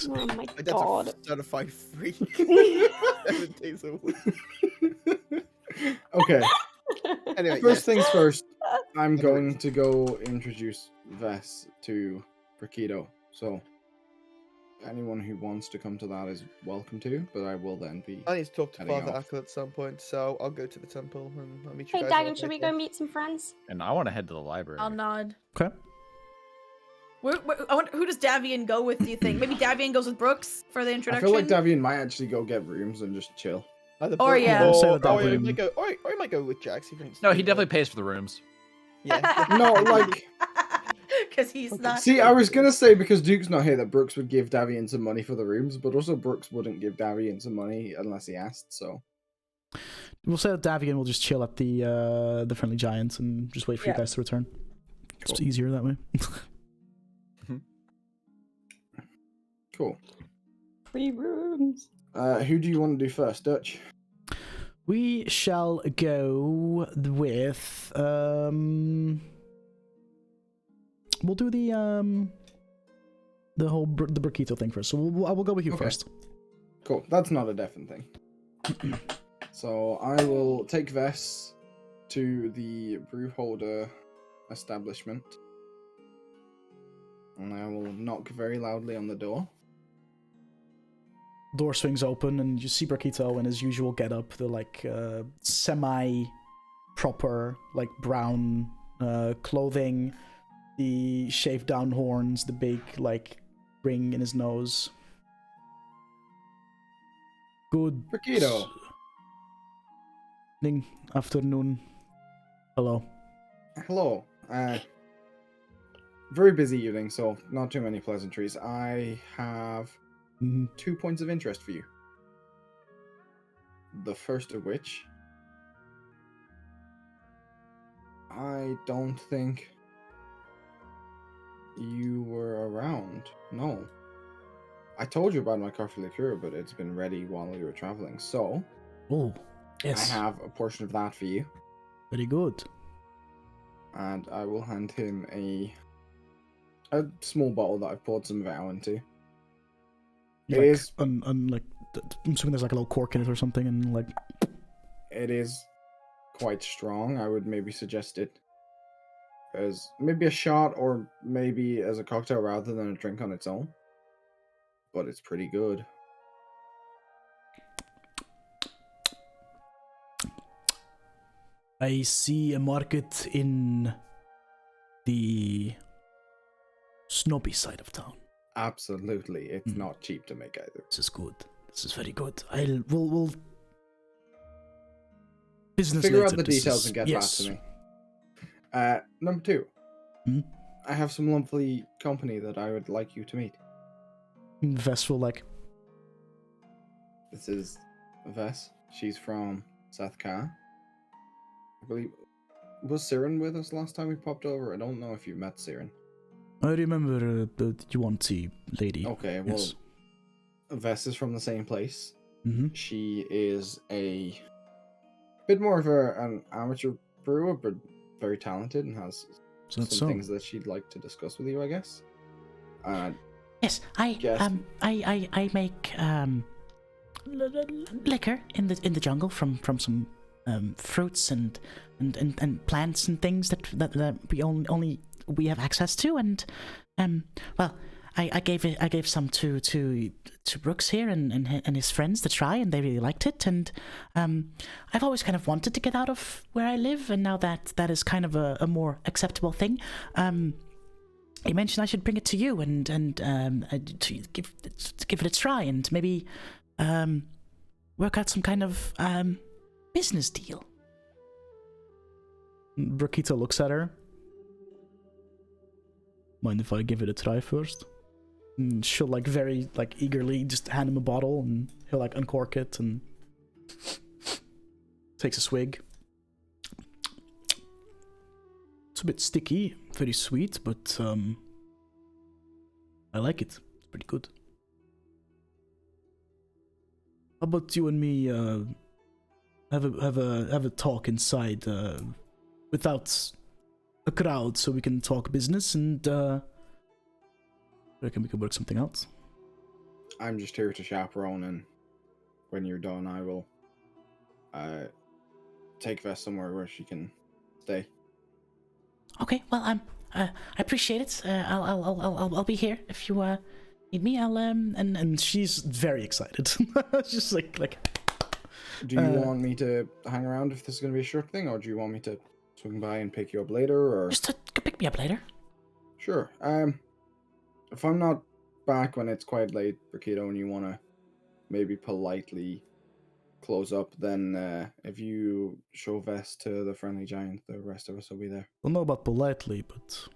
Oh my my dad's god. a certified freak. 7 days a week. Okay, Anyway, first things first, I'm Anyways. going to go introduce Vess to Rakido. So, anyone who wants to come to that is welcome to, but I will then be... I need to talk to Heading Father off. Ackle at some point, so I'll go to the temple and I'll meet you Hey, guys. Dagon, all should we later. go meet some friends? And I want to head to the library. I'll nod. Okay. I wonder, who does Davian go with, do you think? Maybe Davian goes with Brooks for the I introduction? feel like Davian might actually go get rooms and just chill. Either Or, Brooke yeah. I'll say or, that or, he Dagon- might go, or he might go with Jax. No, he definitely pays for the rooms. Yeah. No, like... Because he's not. See, I was gonna say because Duke's not here that Brooks would give Davian some money for the rooms, but also Brooks wouldn't give Davian some money unless he asked. So We'll say that Davian will just chill at the Friendly Giants and just wait for you Yeah. guys to return. It's Cool. easier that way. cool. Free rooms. Who do you want to do first, Dutch? We shall go with we'll do the whole the Burkito thing first. So I will go with you Okay. first. Cool. That's not a deafened thing. So I will take Vess to the brewholder establishment, and I will knock very loudly on the door. Door swings open and you see Burkito in his usual getup, the like semi-proper like brown clothing, the shaved down horns, the big like ring in his nose. Good Burkito. evening, afternoon. Hello. Hello. Very busy evening, so not too many pleasantries. I have Mhm. 2 points of interest for you. The first of which, I don't think you were around. No. I told you about my coffee liqueur, but it's been ready while you were traveling, so Oh, yes. I have a portion of that for you, Very good. and I will hand him a small bottle that I've poured some of it out into. It Like, is- like I'm assuming there's like a little cork in it or something, and like It is quite strong. I would maybe suggest it as maybe a shot or maybe as a cocktail rather than a drink on its own. But it's pretty good. I see a market in the snobby side of town. Absolutely. It's Mm. not cheap to make either. This is good. This is very good. We'll business Figure later. out the This details is- and get yes. back to me. Number 2. Hmm? I have some lovely company that I would like you to meet. Vess will like This is Vess. She's from Sethka. I believe. Was Siren with us last time we popped over? I don't know if you met Siren. I remember the Yuan-Ti lady. Okay, well, Yes. Vess is from the same place. Mm-hmm. She is a bit more of an amateur brewer, but very talented and has some things that she'd like to discuss with you, I guess. Yes, I make liquor in the jungle from some fruits and plants and things that we only we have access to, and well, I gave some to Brooks here and his friends to try, and they really liked it, and I've always kind of wanted to get out of where I live, and now that is kind of a more acceptable thing. You mentioned I should bring it to you and to give it a try and maybe work out some kind of business deal. Brakita looks at her. Mind if I give it a try first? And she'll very eagerly just hand him a bottle, and he'll uncork it and takes a swig. It's a bit sticky, very sweet, but I like it. It's pretty good. How about you and me have a talk inside without a crowd, so we can talk business, and I reckon we can work something out. I'm just here to chaperone, and when you're done, I will take Vess somewhere where she can stay. Okay, well, I appreciate it. I'll be here if you need me. And she's very excited. Just like. Do you want me to hang around if this is going to be a short thing, or do you want me to swing by and pick you up later, or just to pick me up later? Sure. If I'm not back when it's quite late, Brakito, and you want to maybe politely close up, then if you show Vess to the friendly giant, the rest of us will be there. Don't know about politely, but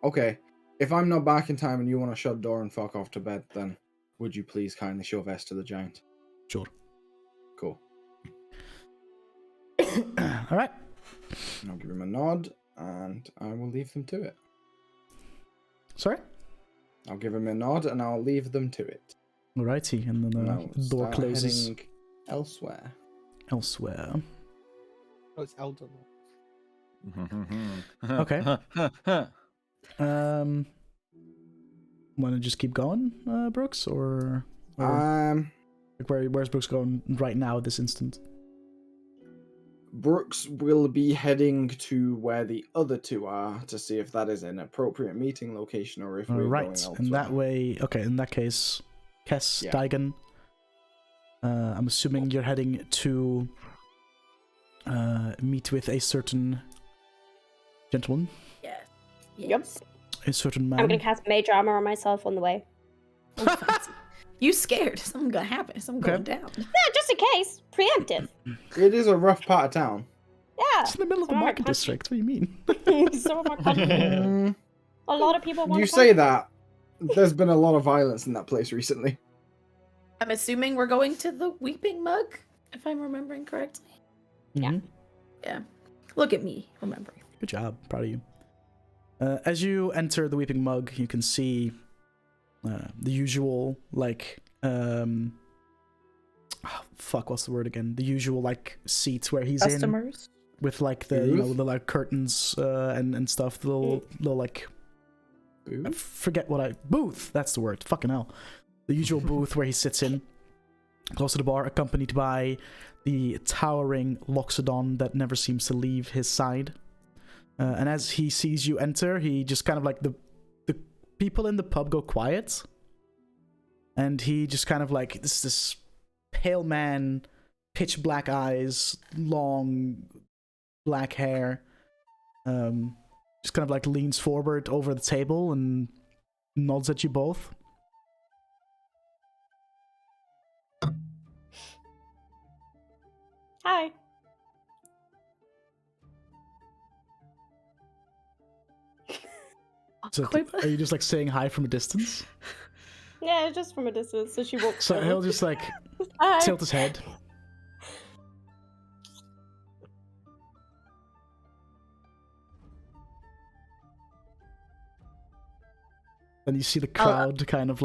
okay. If I'm not back in time and you want to shut the door and fuck off to bed, then would you please kindly show Vess to the giant? Sure. Cool. All right. I'll give him a nod, and I will leave them to it. Sorry? I'll give him a nod, and I'll leave them to it. Alrighty, and then the door closes. Elsewhere. Elsewhere. Oh, it's Eldylon. Okay. Want to just keep going, Brooks, or where's Brooks going right now at this instant? Brooks will be heading to where the other two are to see if that is an appropriate meeting location or if we're going elsewhere. And that way, okay, in that case, Kess, yeah. Daigen, I'm assuming you're heading to meet with a certain gentleman. Yes. Yep. A certain man. I'm gonna cast Mage Armor on myself on the way. You scared? Something gonna happen. Something going down. Yeah, just in case. Preemptive. It is a rough part of town. Yeah. It's in the middle of the market district. What do you mean? So a lot of people want You to say that. There's been a lot of violence in that place recently. I'm assuming we're going to the Weeping Mug, if I'm remembering correctly. Mm-hmm. Yeah. Look at me, remembering. Good job. Proud of you. As you enter the Weeping Mug, you can see the usual, what's the word again? The usual, seats where he's Customers? in. With, the curtains and stuff. The little Booth? I forget booth, that's the word. Fucking hell. The usual booth where he sits in, close to the bar, accompanied by the towering Loxodon that never seems to leave his side. And as he sees you enter, he just kind of the people in the pub go quiet. And he just kind of this pale man, pitch black eyes, long black hair, just kind of leans forward over the table and nods at you both. Hi. So, are you just saying hi from a distance? Yeah, just from a distance. So she walks. So he'll just tilt his head. And you see the crowd kind of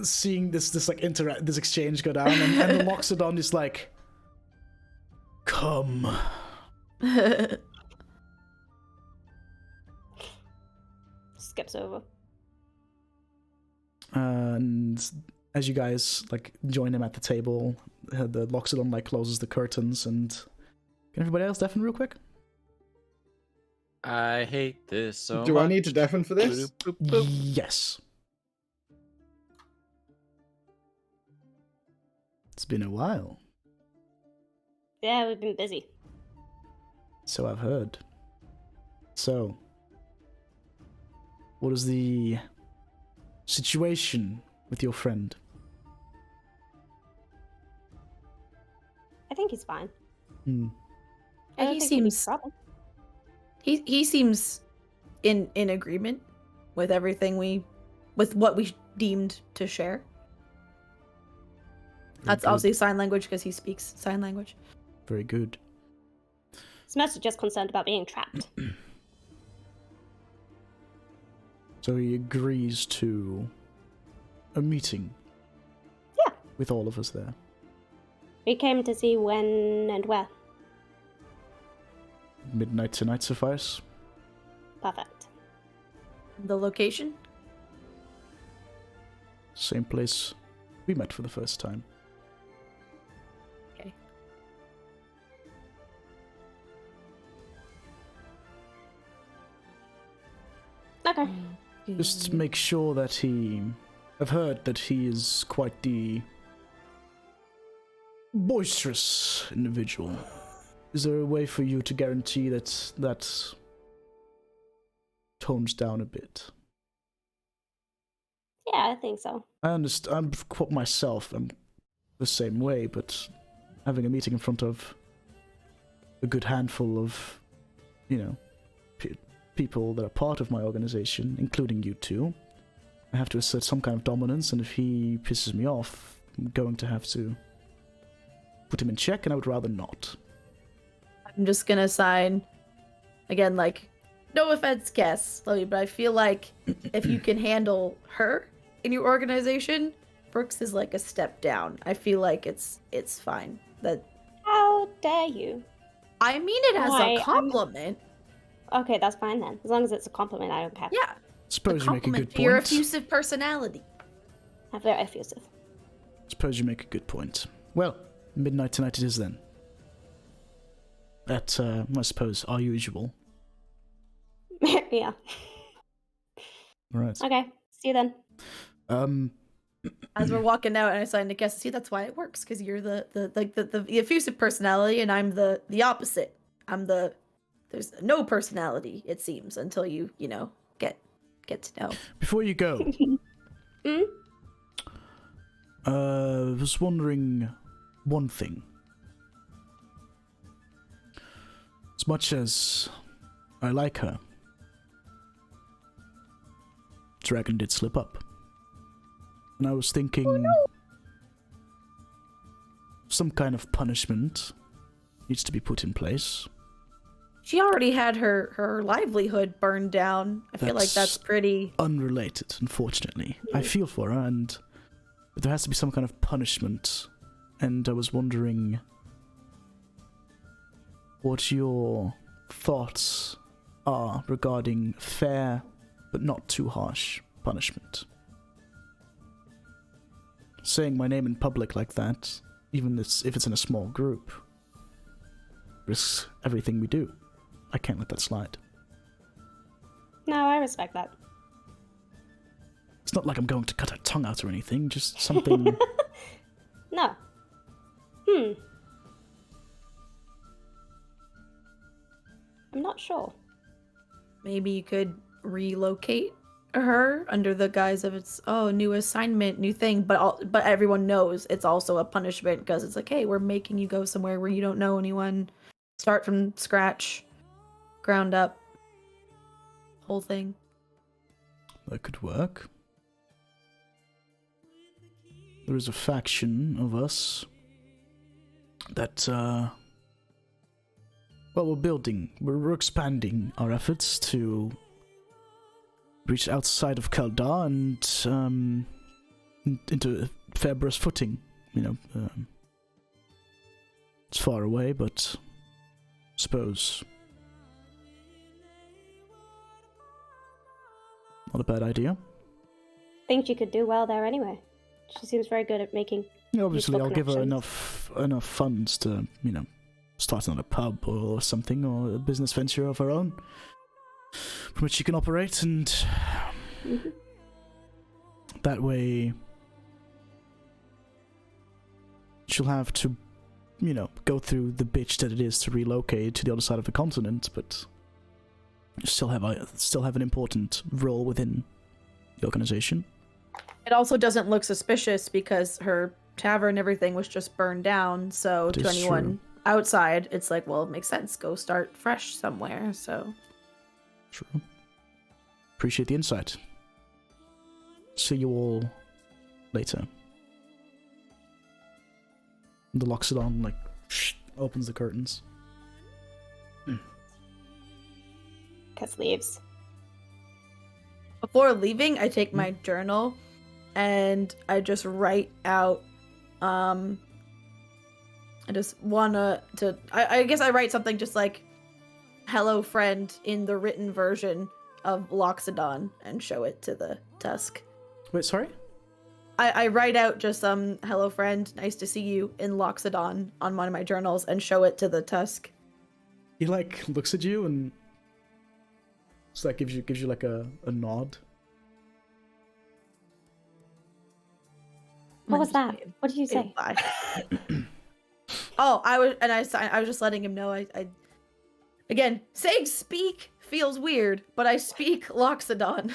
seeing this exchange go down, and the Loxodon is Come. Skips over. And as you guys like join him at the table, the Loxodon like closes the curtains, and can everybody else deafen real quick? I hate this so Do much. I need to deafen for this? Boop, boop, boop. Yes. It's been a while, Yeah, we've been busy. so I've heard. So, what is the situation with your friend? I think he's fine. Hmm. I don't He think there'll be seems trouble. he seems in agreement with everything with what we deemed to share. That's good. obviously sign language because he speaks sign language. Very good. He's mostly just concerned about being trapped. So he agrees to a meeting. Yeah. With all of us there. We came to see when and where. Midnight tonight suffice? Perfect. The location? Same place we met for the first time. Okay. Okay. Just make sure that he... I've heard that he is quite the boisterous individual. Is there a way for you to guarantee that that tones down a bit? Yeah, I think so. I understand. I'm myself. I'm the same way, but having a meeting in front of a good handful of, people that are part of my organization, including you two, I have to assert some kind of dominance. And if he pisses me off, I'm going to have to put him in check, and I would rather not. I'm just gonna sign again, like, no offense, Kess, but I feel like if you can handle her in your organization, Brooks is like a step down. I feel like it's fine. That How dare you? I mean it as Why, a compliment. Okay, that's fine then. As long as it's a compliment, I don't care. Yeah, Suppose you make a compliment good to your point. effusive personality. I'm very effusive. Suppose you make a good point. Well, midnight tonight it is then. At, I suppose, our usual. Yeah. Alright. Okay. See you then. As we're walking out, and I sign to Kess, see, that's why it works, because you're the effusive personality, and I'm the opposite. There's no personality, it seems, until you get to know. Before you go, I was wondering one thing. As much as I like her, Dragon did slip up. And I was thinking some kind of punishment needs to be put in place. She already had her livelihood burned down. I feel like that's pretty unrelated, unfortunately. I feel for her, but there has to be some kind of punishment. And I was wondering what your thoughts are regarding fair but not too harsh punishment. Saying my name in public like that, even if it's in a small group, risks everything we do. I can't let that slide. No, I respect that. It's not like I'm going to cut her tongue out or anything, just something... No. I'm not sure. maybe you could relocate her under the guise of it's new assignment, new thing, but everyone knows it's also a punishment because it's like, hey, we're making you go somewhere where you don't know anyone, start from scratch, ground up, whole thing. That could work. There is a faction of us that, we're expanding our efforts to reach outside of Kaldar and, into Fairbrus footing, It's far away, but suppose not a bad idea. Think she could do well there anyway. She seems very good at making. Obviously, useful I'll give her connections. enough funds to, start another pub or something, or a business venture of her own, from which she can operate, and Mhm. that way she'll have to, go through the bitch that it is to relocate to the other side of the continent, but still have an important role within the organization. It also doesn't look suspicious because her tavern and everything was just burned down. So That to is anyone true. outside, it's like, well, it makes sense. Go start fresh somewhere. So True. Appreciate the insight. See you all later. The Loxodon, opens the curtains. Kess leaves. before leaving, I take my journal and I just write out. I just wanna I guess I write something just like "Hello, friend" in the written version of Loxodon and show it to the Tusk. Wait, sorry? I write out just "Hello, friend, nice to see you" in Loxodon on one of my journals and show it to the Tusk. He looks at you and just gives you like a nod. What was that? What did you say? Oh, I was just letting him know. I again, saying "speak" feels weird, but I speak Loxodon.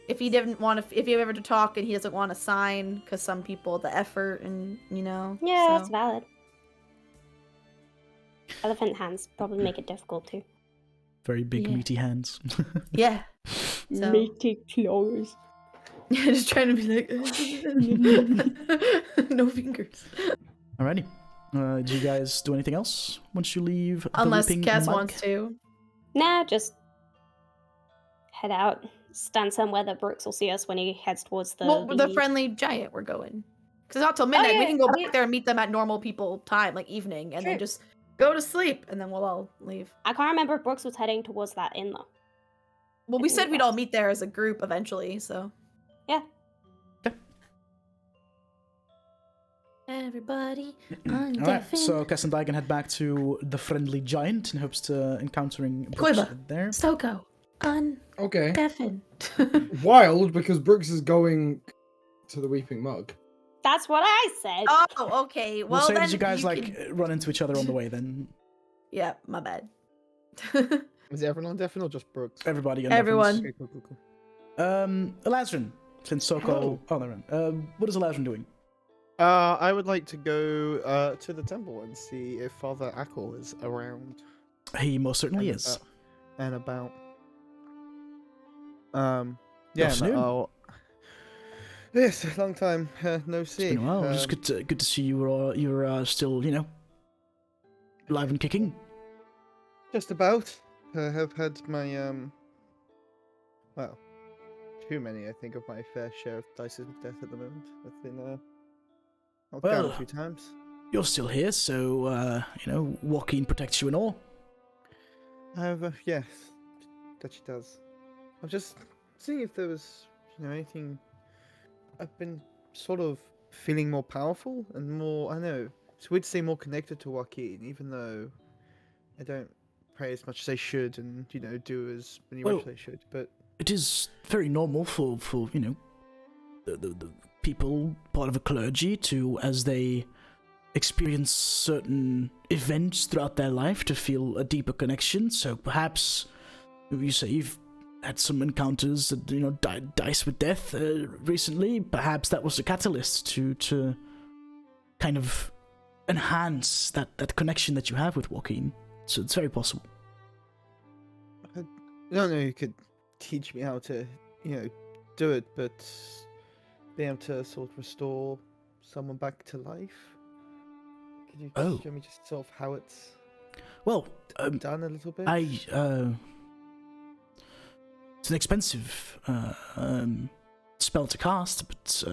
If he didn't want to, if you ever to talk and he doesn't want to sign, because some people the effort and Yeah, so. that's valid. Elephant hands probably make it difficult too. Very big, Yeah. meaty hands. Yeah. So Meaty claws. just trying to be like no fingers. Alrighty. Do you guys do anything else once you leave? Unless the Weeping Kess Mug? wants to. Nah, just head out. Stand somewhere that Brooks will see us when he heads towards the. Well, the friendly giant we're going. Because it's not till midnight. We yeah, can go oh, back yeah. there and meet them at normal people time, like evening, and then True. just go to sleep, and then we'll all leave. I can't remember if Brooks was heading towards that inn though. Well, I we think said we we'd all was. meet there as a group eventually, so. Yeah. Everybody Alright, so Kess and Daigen head back to the friendly giant in hopes to encountering Brooks Quiver. there. Soko. Okay. Undeafened. Wild, because Brooks is going to the Weeping Mug. That's what I said. Oh, okay. We'll Well, say then that you guys can- run into each other on the way then. Yeah, my bad. Is everyone deafened or just Brooks? Everybody. Everyone. Okay, cool, cool, cool. Elazren, since Soko... Oh, never mind. What is Elazren doing? I would like to go to the temple and see if Father Ackle is around He most certainly and is. and about. Yeah, afternoon. no, yes, a long time no see. It's been a while. It's good to see you're still, alive and kicking. Just about. Have had my well, too many, I think, of my fair share of dices of death at the moment. I've been knocked down Well, a few times. You're still here, so, Joaquin protects you and all. However, yes, that she does. I'm just seeing if there was, anything. I've been sort of feeling more powerful and more. I know it's weird to say more connected to Joaquin, even though I don't pray as much as I should, and do as many Well, much as I should. But It is very normal for the people, part of a clergy, to, as they experience certain events throughout their life, to feel a deeper connection. So perhaps, you say you've had some encounters that, dice with death recently. Perhaps that was a catalyst to kind of enhance that connection that you have with Joaquin. So it's very possible. I don't know who could teach me how to, do it, but be able to sort of restore someone back to life. Could you Oh. show me just sort of how it's Well, done a little bit? it's an expensive spell to cast, but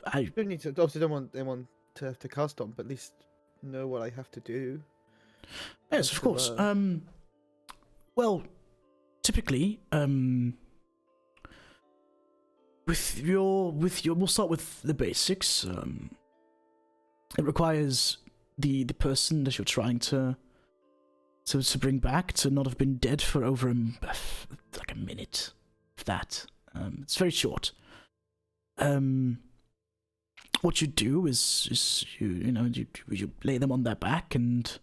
I don't need to. Obviously, don't want anyone to have to cast on, but at least know what I have to do. Yes, of course. Well, typically, we'll start with the basics. It requires the person that you're trying to bring back to not have been dead for over like a minute. If that. It's very short. What you do is you lay them on their back, and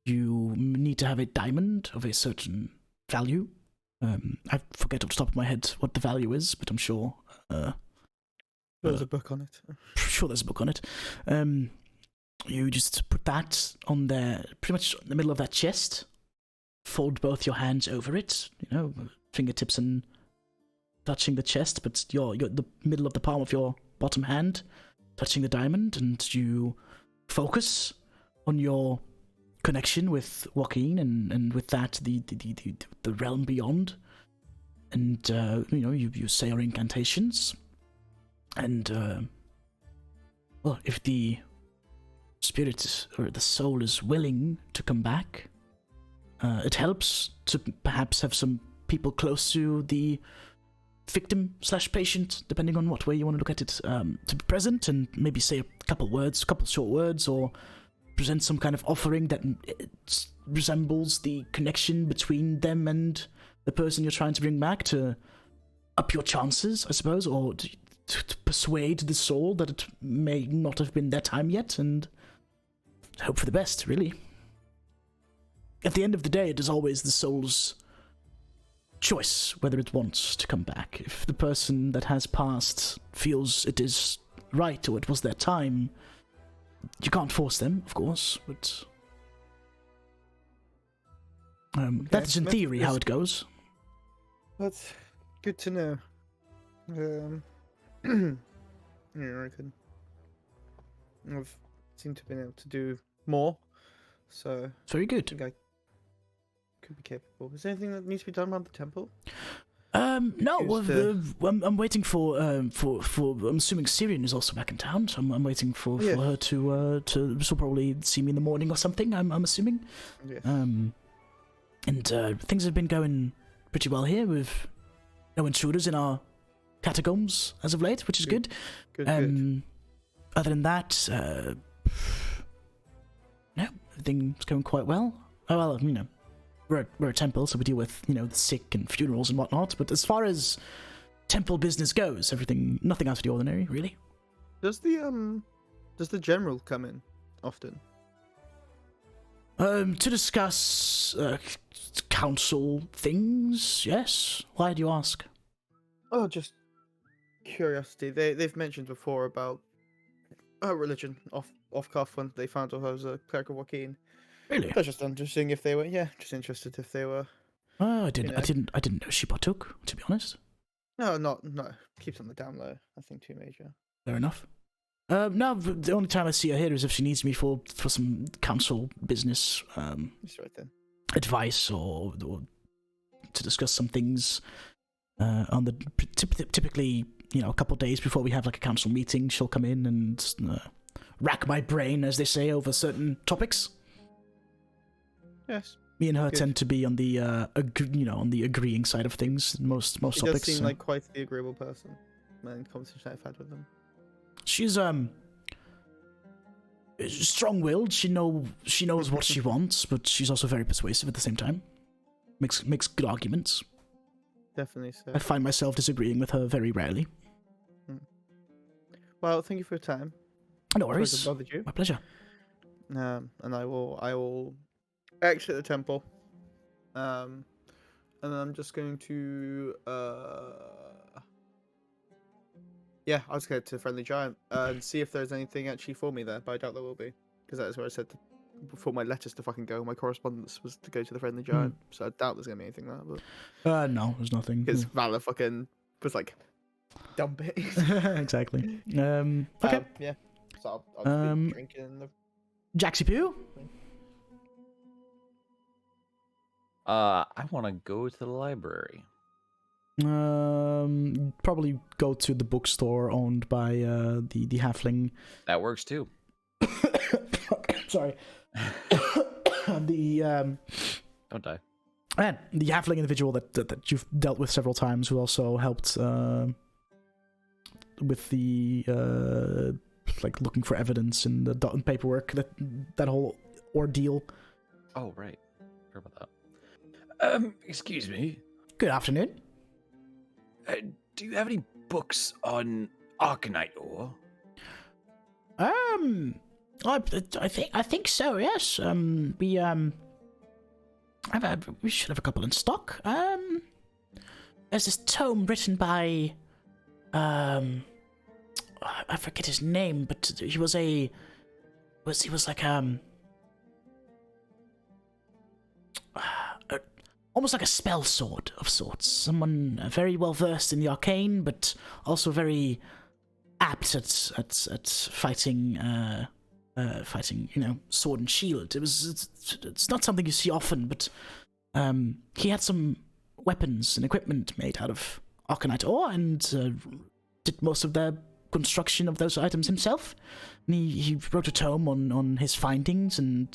you need to have a diamond of a certain value. I forget off the top of my head what the value is, but I'm sure. There's a book on it. Sure, there's a book on it. You just put that on pretty much in the middle of that chest. Fold both your hands over it. Fingertips and touching the chest, but the middle of the palm of your bottom hand touching the diamond, and you focus on your connection with Joaquin and with that the realm beyond, and you say your incantations, and well, if the spirit or the soul is willing to come back, it helps to perhaps have some people close to the victim/patient, depending on what way you want to look at it, to be present and maybe say a couple short words, or present some kind of offering that resembles the connection between them and the person you're trying to bring back, to up your chances, I suppose, or to persuade the soul that it may not have been their time yet, and hope for the best, really. At the end of the day, it is always the soul's choice whether it wants to come back. If the person that has passed feels it is right or it was their time, you can't force them, of course, but that is in theory how it goes. That's good to know. I've seemed to have been able to do more, so very good. I think I could be capable. Is there anything that needs to be done around the temple? No. Well, I'm waiting for. I'm assuming Syrian is also back in town, so I'm waiting for her to. She'll probably see me in the morning or something. I'm assuming. Yes. And things have been going pretty well here, with no intruders in our catacombs as of late, which is good. Good. Other than that, no, everything's going quite well. Oh well, we're a temple, so we deal with the sick and funerals and whatnot. But as far as temple business goes, nothing out of the ordinary, really. Does the general come in often? To discuss council things, yes. Why do you ask? Oh, just curiosity. They've mentioned before about religion off cuff when they found out I was a cleric of Joaquin. Really? That's just interesting if they were. Yeah, just interested if they were. I didn't know she partook, to be honest. No. Keeps on the down low. Nothing too major. Fair enough. No, the only time I see her here is if she needs me for some council business. That's right then. Advice or to discuss some things. On the typically, a couple of days before we have like a council meeting, she'll come in and rack my brain, as they say, over certain topics. Yes. Me and her tend to be on the on the agreeing side of things. Most She topics. does seem like quite the agreeable person. In the conversation I've had with them. She's strong-willed. She knows what she wants, but she's also very persuasive at the same time. Makes good arguments. Definitely so. I find myself disagreeing with her very rarely. Well, thank you for your time. No worries. Sorry to bother you. My pleasure. And I will exit the temple. And then I'm just going to I'll just go to Friendly Giant and see if there's anything actually for me there, but I doubt there will be, because that is where I said before my letters to fucking go. My correspondence was to go to the Friendly Giant, so I doubt there's gonna be anything there. But no, there's nothing. because Valor fucking was like, dump it. Exactly. Okay. Yeah. So I'll just be drinking in the. Jaxie Poo? I want to go to the library. Probably go to the bookstore owned by the halfling. That works too. Sorry. The Don't die. and the halfling individual that you've dealt with several times, who also helped with the like looking for evidence in the paperwork, that whole ordeal. Oh, right. Heard about that. Excuse me. Good afternoon. Do you have any books on Arcanite ore? I think so. Yes. We should have a couple in stock. There's this tome written by I forget his name, but he was like almost like a spell sword of sorts. Someone very well versed in the arcane, but also very apt at fighting. Fighting, sword and shield. It's not something you see often, but he had some weapons and equipment made out of Arcanite ore, and did most of the construction of those items himself. And he wrote a tome on his findings and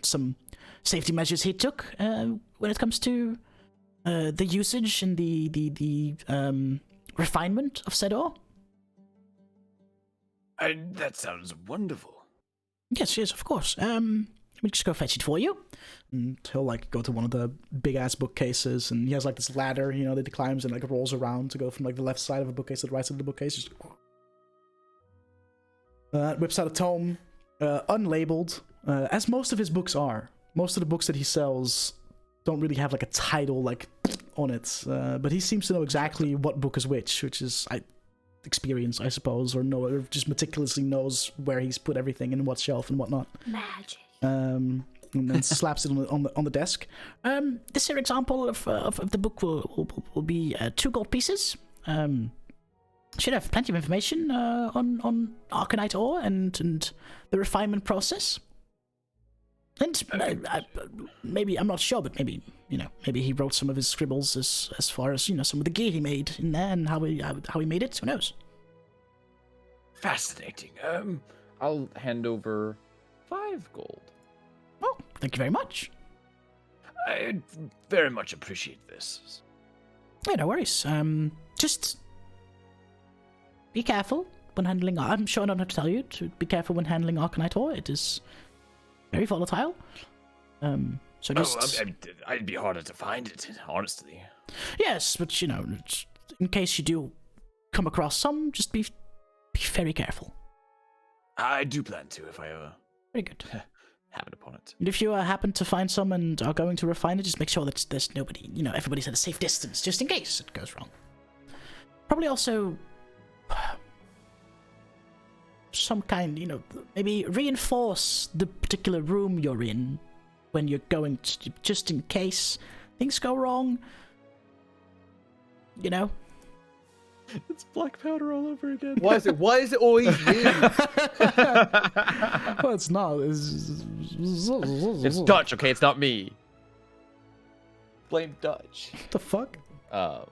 some safety measures he took when it comes to the usage and the refinement of said ore. That sounds wonderful. Yes, of course. Let me just go fetch it for you. And he'll like go to one of the big ass bookcases, and he has like this ladder, that he climbs and like rolls around to go from like the left side of a bookcase to the right side of the bookcase. Just whips out a tome, unlabeled, as most of his books are. Most of the books that he sells don't really have like a title like on it, but he seems to know exactly what book is which is experience, I suppose, or just meticulously knows where he's put everything and what shelf and whatnot. Magic. And then slaps it on the desk. This here example of the book will be 2 gold pieces. Should have plenty of information on Arcanite ore and the refinement process. And maybe, I'm not sure, but maybe he wrote some of his scribbles as far as some of the gear he made in there and how he made it. Who knows? Fascinating. I'll hand over 5 gold. Oh, thank you very much. I very much appreciate this. Yeah, no worries. Just be careful when handling. I'm sure I don't have to tell you to be careful when handling Arcanite ore. It is very volatile. So just... I'd be harder to find it, honestly. Yes, but in case you do come across some, just be very careful. I do plan to if I ever Very good. happen upon it. And if you happen to find some and are going to refine it, just make sure that there's nobody, everybody's at a safe distance, just in case it goes wrong. Probably also some kind, maybe reinforce the particular room you're in when you're going to, just in case things go wrong. It's black powder all over again. Why is it always you? Well, it's not. It's Dutch, okay? It's not me. Blame Dutch. What the fuck? I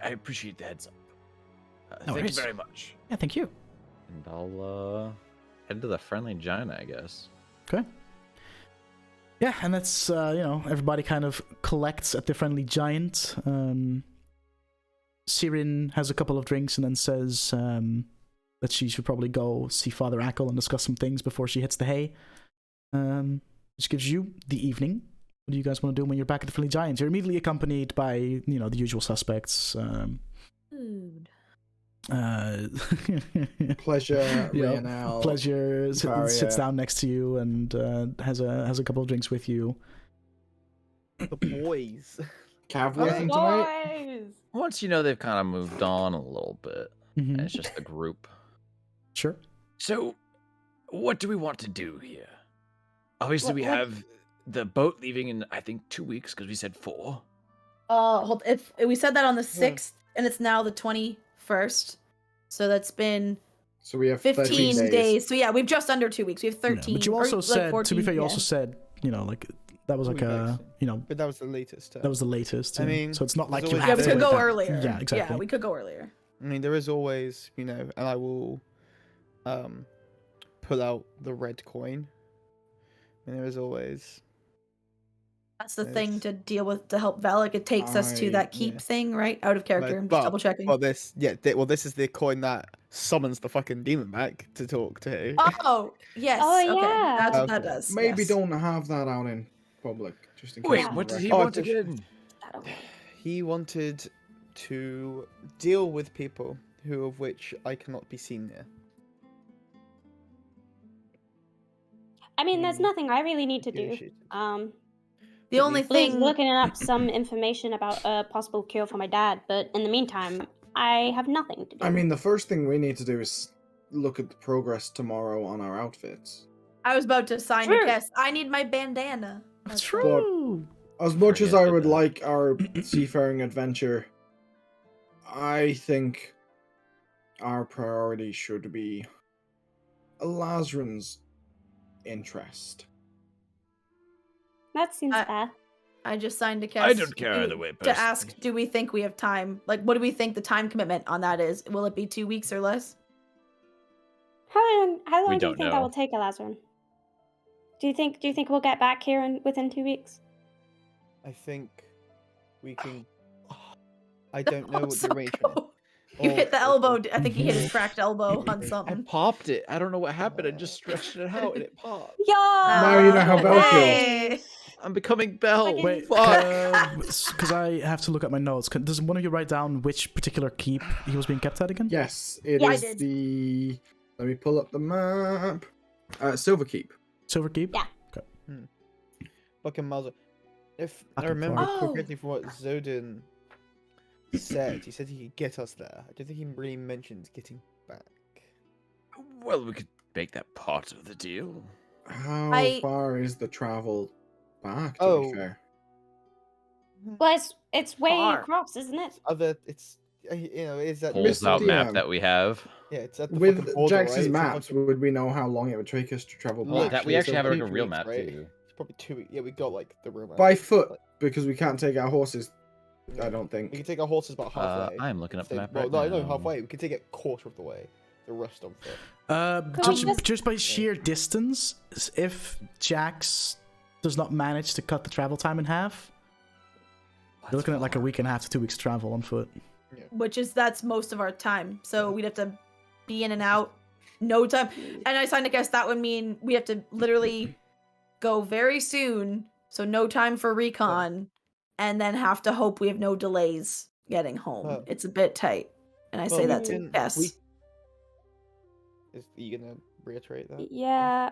appreciate the heads up. No Thank you worries. very much. Yeah, thank you. And I'll head to the friendly giant, I guess. Okay. Yeah, and that's everybody kind of collects at the friendly giant. Sirin has a couple of drinks and then says that she should probably go see Father Ackle and discuss some things before she hits the hay. Which gives you the evening. What do you guys want to do when you're back at the friendly giant? You're immediately accompanied by the usual suspects. Food. Pleasure, Yeah, Rionel. Pleasure Varia. sits down next to you and has a couple of drinks with you. The boys. Cav working tonight? Boys! Once they've kind of moved on a little bit, Mhm. and it's just the group. Sure. So, what do we want to do here? Obviously, we What- have the boat leaving in, I think, 2 weeks, because we said 4. Hold. If we said that on the 6th, and it's now the 21st, so that's been So we have 15 13 days. So yeah, we've just under 2 weeks. We have Yeah, 13. but you or, also like, said, 14, to be fair, you yeah. also said, like that was like a, But that was the latest. that was the latest. I yeah. mean, so it's not like there's you always have Yeah, we to could wait go that- earlier. Yeah, exactly. Yeah, we could go earlier. I mean, there is always, and I will pull out the red coin. And there is always. That's the Yes. thing to deal with to help Valak. It takes us to that keep yeah. thing, right? Out of character. I'm just double checking. Well, this is the coin that summons the fucking demon back to talk to. Oh, yes. Oh, okay. yeah. That's what that Okay. does. Maybe yes. don't have that out in public, just in case. Wait, Yeah. what did he Oh, want it's- again? He wanted to deal with people who of which I cannot be seen near. I mean, there's nothing I really need to do. Negotiated. The only Blue's thing. looking up some information about a possible cure for my dad, but in the meantime, I have nothing to do. I mean, the first thing we need to do is look at the progress tomorrow on our outfits. I was about to sign True. to Kess. I need my bandana. That's all. true. As much as Forget I would that. like our seafaring adventure, I think our priority should be Elazren's interest. That seems fair. I just signed to Kess. I don't care to- either way, To ask, do we think we have time? Like, what do we think the time commitment on that is? Will it be 2 weeks or less? How long do you don't think that know. will take, Elazren? Do you think we'll get back here within 2 weeks? I think we can. I don't know what the Sorry, arrangement is. go. You Oh, hit the okay. elbow. I think he hit his cracked elbow on I something. popped it. I don't know what happened. I just stretched it out and it popped. Yo! Now you know how Belle feels. Hey! I'm becoming Belle. Fucking- Wait, Fuck. because I have to look at my notes. Does one of you write down which particular keep he was being kept at again? Yes, it Yeah, I is did. the. Let me pull up the map. Silverkeep. Silverkeep? Yeah. Fucking Mauser. If I Fucking remember fuck. correctly from what Zodin said, he said he could get us there. I don't think he really mentioned getting back. Well, we could make that part of the deal. How I- far is the travel back, to Oh. be fair? Well, it's way Far. across, isn't it? It's is that Pulls Mr. out map DM. that we have. yeah, it's at the With fucking border, Jax's right? It's a maps, fucking- would we know how long it would take us to travel Look, back? That we Actually, actually so have like a 2 real weeks, map right? too. It's probably 2 weeks. Yeah, we got like the real map. By foot, Like, because we can't take our horses, I don't we think. can take our horses about halfway. I'm looking up the So- map well, right no, now. halfway. We can take it a quarter of the way. The rest on foot. Just by sheer distance, if Jax does not manage to cut the travel time in half, you're looking at like a week and a half to 2 weeks travel on foot. That's most of our time. So we'd have to be in and out, no time. And I signed to Kess. That would mean we have to literally go very soon, so no time for recon, and then have to hope we have no delays getting home. Well- It's a bit tight, and I Well, say we that to can- Kess. we- Are you gonna reiterate that? Yeah,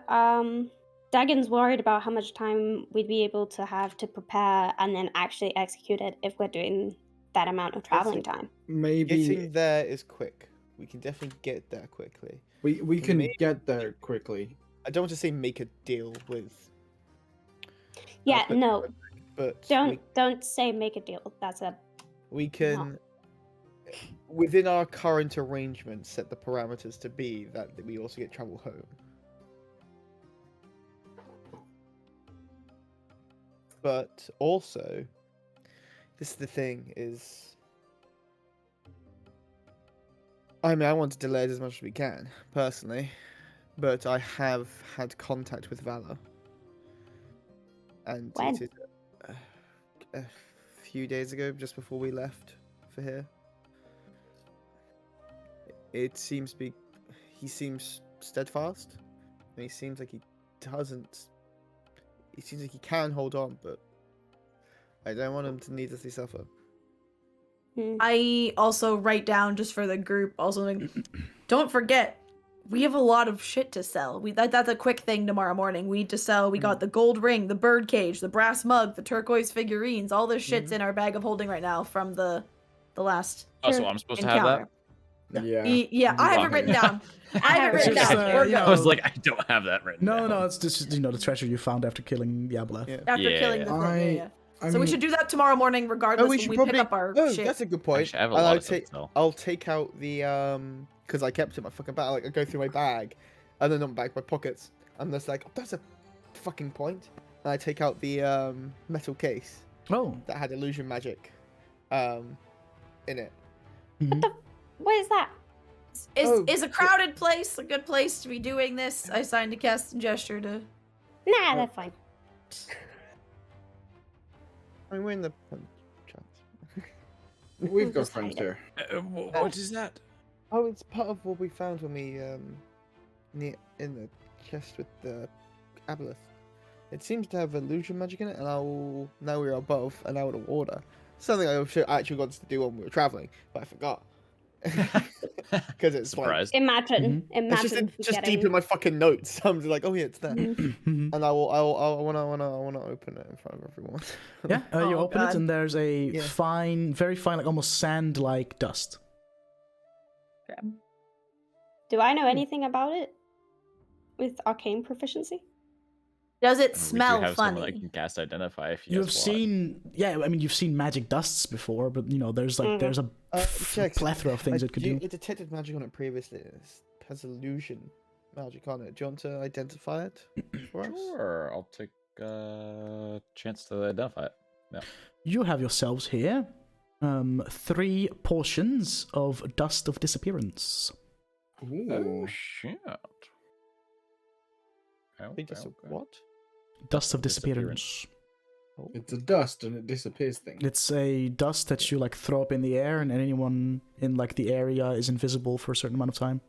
Dagon's worried about how much time we'd be able to have to prepare and then actually execute it if we're doing that amount of traveling time. Maybe Getting there is quick. We can definitely get there quickly. we can maybe- get there quickly. I don't want to say make a deal with. Yeah, but- no, But don't say make a deal. That's a we can, within our current arrangement, set the parameters to be that we also get travel home. But also, this is the thing is, I mean, I want to delay it as much as we can, personally, but I have had contact with Valor. And When? it is a few days ago, just before we left for here. It seems he seems steadfast, and he seems like he doesn't. He seems like he can hold on, but I don't want him to needlessly suffer. I also write down just for the group. Also, like, don't forget, we have a lot of shit to sell. That's a quick thing tomorrow morning. We need to sell. We got the gold ring, the bird cage, the brass mug, the turquoise figurines. All this shit's in our bag of holding right now from the last Oh, so I'm supposed to have encounter. that? Yeah. Yeah, I have it written down. I have it It's written just, down. We're you know, I was like, I don't have that written down. No, it's just the treasure you found after killing Yabla. Yeah. after killing the thing. Yeah. I So we mean, should do that tomorrow morning, regardless. we when should we probably. pick up our Oh, shit. that's a good I point. actually have a And lot I'll of stuff take. to sell. I'll take out the because I kept it in my fucking bag. Like I go through my bag, and then not my bag, my pockets. I'm just like, oh, that's a fucking point. And I take out the metal case Oh. that had illusion magic, in it. Mhm. What is that? Is a crowded place a good place to be doing this? I signed a cast and gesture to. Nah, that's fine. I mean, we're in the We've got Just friends hide it. here. What is that? Oh, it's part of what we found when we in the chest with the aboleth. It seems to have illusion magic in it, and now we're above and out of water. Something I actually wanted to do when we were traveling, but I forgot. Because it's Surprised. Imagine it's just deep in my fucking notes. I'm just like, oh yeah, it's there. Mhm. And I wanna open it in front of everyone. Yeah, you Oh, open it God. and there's a Yeah. fine, very fine, like almost sand-like dust. Do I know anything about it? With arcane proficiency? Does it We do smell have someone that funny? can cast Identify if you You've guys want. seen, yeah, I mean, you've seen magic dusts before, but you know, there's like, Mhm. there's a Jax, plethora of things it could do. It detected magic on it previously. It has illusion magic on it. Do you want to identify it for us? Sure, I'll take a chance to identify it. Yeah. You have yourselves here 3 portions of dust of disappearance. Oh Ooh. shit. Think it's a what? Dust of disappearance. It's a dust and it disappears thing. It's a dust that you like throw up in the air, and anyone in like the area is invisible for a certain amount of time.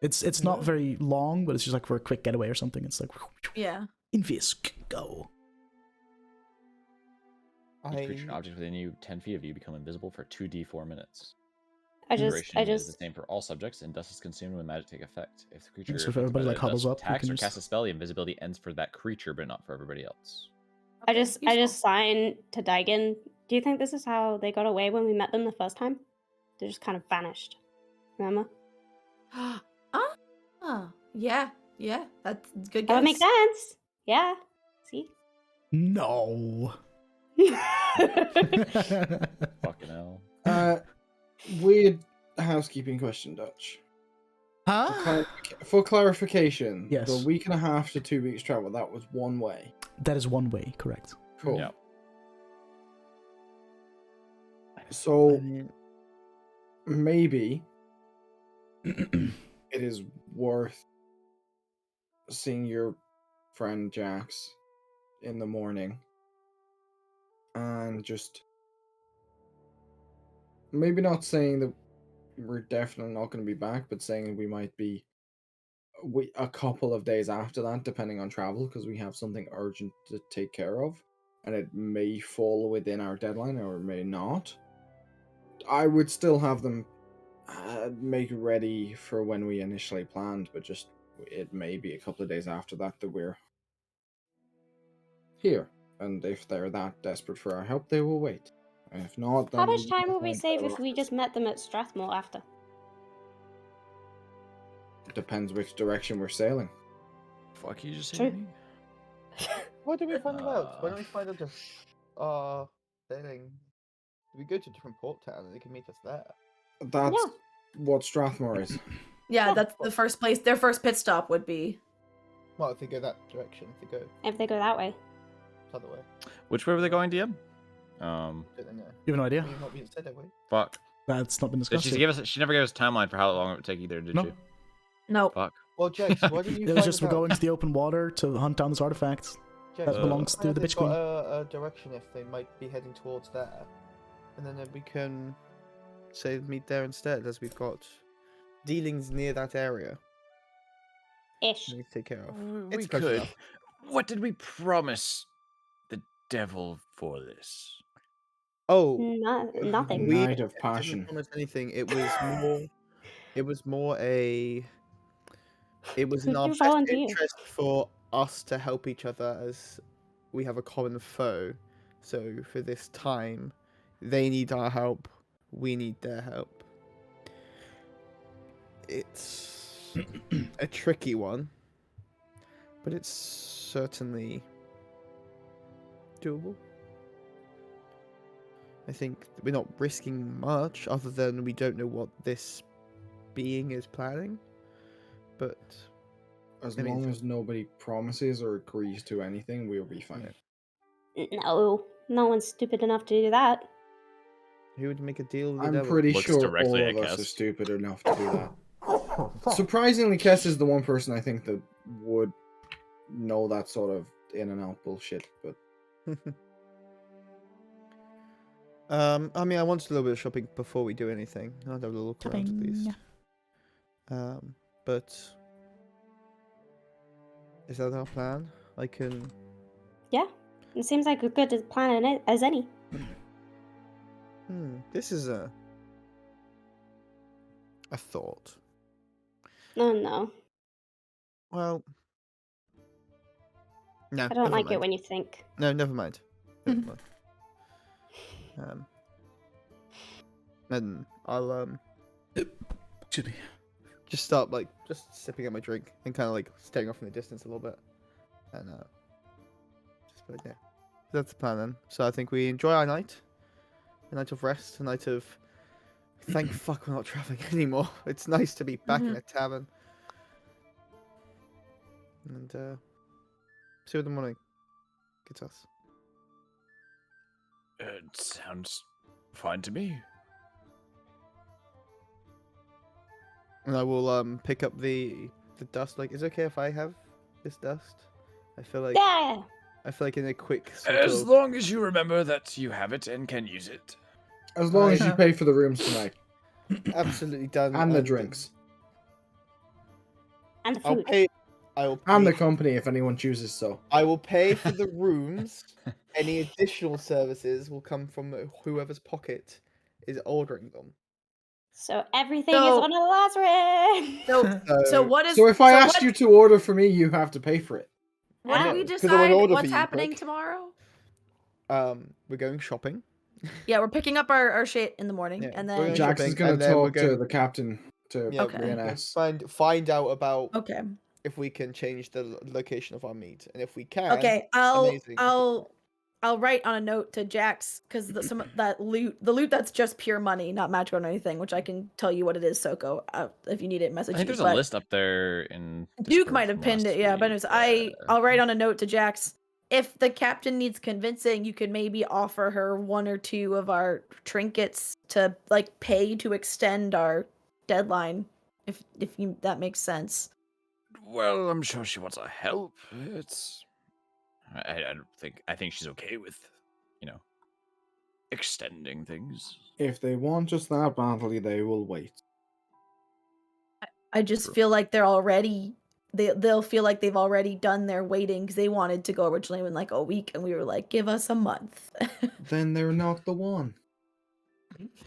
It's not very long, but it's just like for a quick getaway or something. It's like Yeah. invis go. Each creature and object within you 10 feet of you become invisible for 2d4 minutes. I Duration is the just same for all subjects, and dust is consumed when magic take effect. If the creature So if affected everybody, by like, the huddles dust up, you attacks can or just- casts a spell, the invisibility ends for that creature, but not for everybody else. I just signed to Daigen. Do you think this is how they got away when we met them the first time? They just kind of vanished. Remember? Yeah, that's good. That would make guess. sense. Yeah. See? No. Fucking hell. Weird housekeeping question, Dutch. Huh? For clarification, Yes. the week and a half to 2 weeks travel, that was one way. That is one way, correct. Cool. Yeah. So maybe it is worth seeing your friend Jax in the morning and just maybe not saying that we're definitely not going to be back, but saying we might be a couple of days after that, depending on travel, because we have something urgent to take care of, and it may fall within our deadline or it may not. I would still have them make ready for when we initially planned, but just it may be a couple of days after that we're here. And if they're that desperate for our help, they will wait. And if not, then How much time will would we find save better if we just met them at Strathmore after? Depends which direction we're sailing. Fuck you just True. saying. Why do we find them out? Why don't we find out just sailing? We go to a different port town and they can meet us there. That's Yeah. what Strathmore is. Yeah, that's the first place. Their first pit stop would be. Well, if they go that direction, if they go If they go that way. the other way, Which way were they going, DM? don't they know? You have no idea. Maybe not being said that way. Fuck. That's not been Did discussed. she yet. give us? She never gave us a timeline for how long it would take either, did No. she? No. Fuck. Well, Jax, why didn't you It find was just us we're going out? to the open water to hunt down this artifact. Jax, that belongs find to out the they've Bitch Queen. got a direction if they might be heading towards there, and then we can say meet there instead, as we've got dealings near that area Ish. we need to take care of. We It's close could. enough. What did we promise the devil for this? Oh, Nothing. we Night of didn't passion. promise anything. It was more. It was more a. It was in our You best volunteer. interest for us to help each other as we have a common foe. So for this time, they need our help. We need their help. It's a tricky one, but it's certainly doable. I think we're not risking much other than we don't know what this being is planning. But As I mean, long as nobody promises or agrees to anything, we'll be fine. No. No one's stupid enough to do that. who would make a deal with the I'm devil? pretty Looks sure directly all at of us Kess. are stupid enough to do that. Surprisingly, Kess is the one person I think that would know that sort of in and out bullshit. But I mean, I want to do a little bit of shopping before we do anything. I'll have a look around at least. But is that our plan? I can. Yeah, it seems like a good plan as any. This is a thought. No. Well, no. I don't never like mind. it when you think. No, never mind. Never mind. And I'll Excuse me. just start like just sipping at my drink and kind of like staring off in the distance a little bit, and just be like, yeah, that's the plan then. So I think we enjoy our night, a night of rest, a night of thank fuck we're not traveling anymore. It's nice to be back in a tavern, and see you in the morning. Get us. It sounds fine to me. And I will pick up the dust. Like, is it okay if I have this dust? I feel like Yeah. I feel like in a quick sort As of... long as you remember that you have it and can use it. as long as you pay for the rooms tonight absolutely done. and the drinks And the I'll food. pay. I will pay, and the company if anyone chooses so. I will pay for the rooms. Any additional services will come from whoever's pocket is ordering them. So everything is So- on Elazren. So what is? So if I so asked what- you to order for me, you have to pay for it. what Ah. did we 'Cause I would decide? order for What's you, happening prick. tomorrow? We're going shopping. Yeah, we're picking up our shit in the morning, Yeah, and we're then going Jax is shopping, going and to then we're talk to going- the captain to Yeah, Okay. we're gonna BNS. find out about okay, if we can change the location of our meat, and if we can, okay. amazing. I'll write on a note to Jax because some of the loot that's just pure money, not magic or anything, which I can tell you what it is, Soko. If you need it, message I think you. there's a but- list up there in Duke Discord might have from pinned last it, yeah. But week. anyways, I'll write on a note to Jax. If the captain needs convincing, you could maybe offer her one or two of our trinkets to like pay to extend our deadline, if that makes sense. Well, I'm sure she wants our help. It's. I don't think. I think she's okay with, extending things. If they want us that badly, they will wait. I just True. feel like they're already they'll feel like they've already done their waiting because they wanted to go originally in like a week, and we were like, give us a month. Then they're not the one.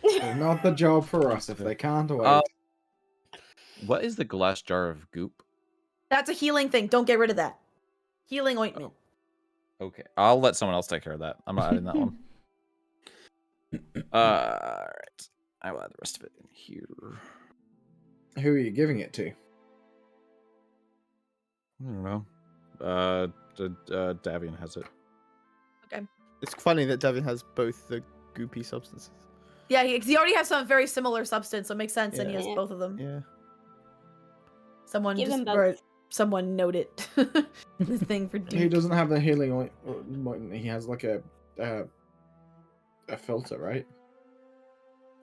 They're not the job for us if they can't wait. What is the glass jar of goop? That's a healing thing. Don't get rid of that. Healing ointment. Okay, I'll let someone else take care of that. I'm not adding that one. Alright. I will add the rest of it in here. Who are you giving it to? I don't know. Davian has it. It's funny that Devin has both the goopy substances. Yeah, he already has some very similar substance, so it makes sense, and he Yeah. has Yeah. both of them. Yeah. Someone Give just him both. or someone note it. This thing for Duke. He doesn't have the healing ointment. He has like a filter, right?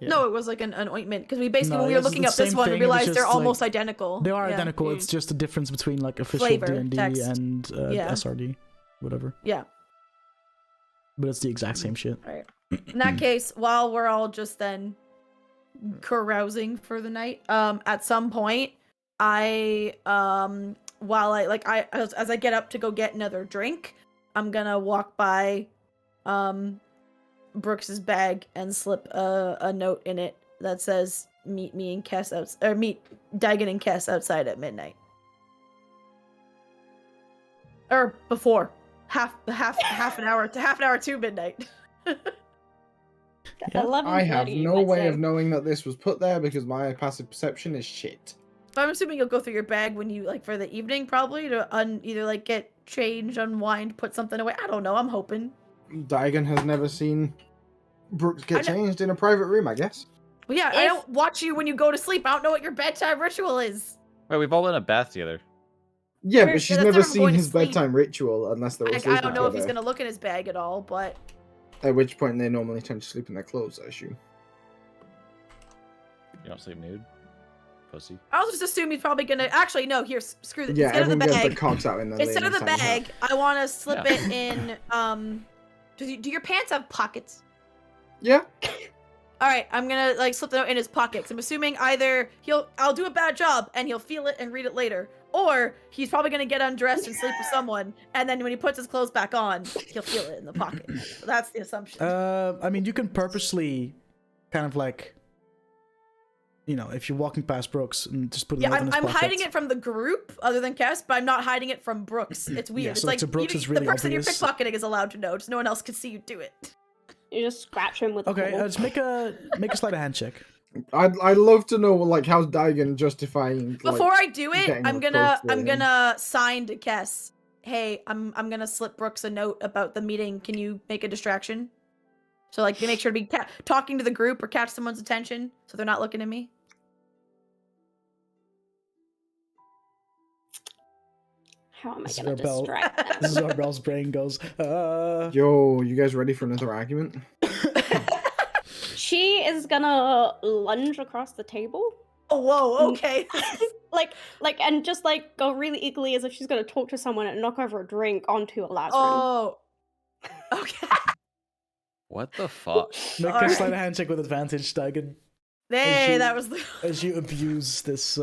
No, it was like an ointment because we basically No, when we were it's looking the up this same one, we thing, it was realized they're just, like, almost identical. They are Yeah. identical. It's just a difference between like official Flavor, D&D text. and Yeah. SRD, whatever. Yeah. But it's the exact same shit. Right. In that case, while we're all just then carousing for the night, at some point, as I get up to go get another drink, I'm gonna walk by, Brooks's bag and slip a note in it that says meet me and Kess meet Dagon and Kess outside at midnight. Or before. Half an hour to midnight. Yeah. 11:30, I have you no might way say. of knowing that this was put there because my passive perception is shit. So I'm assuming you'll go through your bag when you for the evening probably to either get changed, unwind, put something away. I don't know. I'm hoping. Dagon has never seen Brooks get I know- changed in a private room, I guess. Well, yeah, I If- don't watch you when you go to sleep. I don't know what your bedtime ritual is. Wait, we've all in a bath together. Yeah, We're- but she's that's never different from going seen to his sleep. bedtime ritual unless they were I sleeping don't know if he's together. gonna look in his bag at all, but At which point they normally tend to sleep in their clothes, I assume. You don't sleep nude. pussy. I'll just assume he's probably gonna. Actually, no. Here, screw this. Yeah, Instead of the everyone gets their bag, cocks out in the instead of the bag, I want to slip Yeah. it in. Do your pants have pockets? Yeah. All right, I'm gonna like slip the note in his pockets. I'm assuming either I'll do a bad job and he'll feel it and read it later, or he's probably gonna get undressed and sleep with someone, and then when he puts his clothes back on, he'll feel it in the pocket. So that's the assumption. I mean, you can purposely kind of like, you know, if you're walking past Brooks and just put a Yeah, note in his I'm pocket. hiding it from the group, other than Kess, but I'm not hiding it from Brooks. It's weird. Yeah, It's so like to Brooks, it's the really person obvious. you're pickpocketing is allowed to know, just no one else can see you do it. You just scratch him with a Okay, claw. just make a sleight of hand check. I'd love to know like how's Daigen justifying. Like, Before I do it, getting I'm a gonna quote for him. sign to Kess. Hey, I'm gonna slip Brooks a note about the meeting. Can you make a distraction? So like, make sure to be talking to the group or catch someone's attention, so they're not looking at me. How am I This is gonna where Belle- distract them? This is where Belle's brain goes. Yo, you guys ready for another argument? She is gonna lunge across the table, Oh, whoa, okay. and just like go really eagerly as if she's gonna talk to someone and knock over a drink onto Elazren. Oh, okay. What the fuck? Make a Alright. sleight of hand check with advantage, Dagon, Hey, that was the. as you abuse this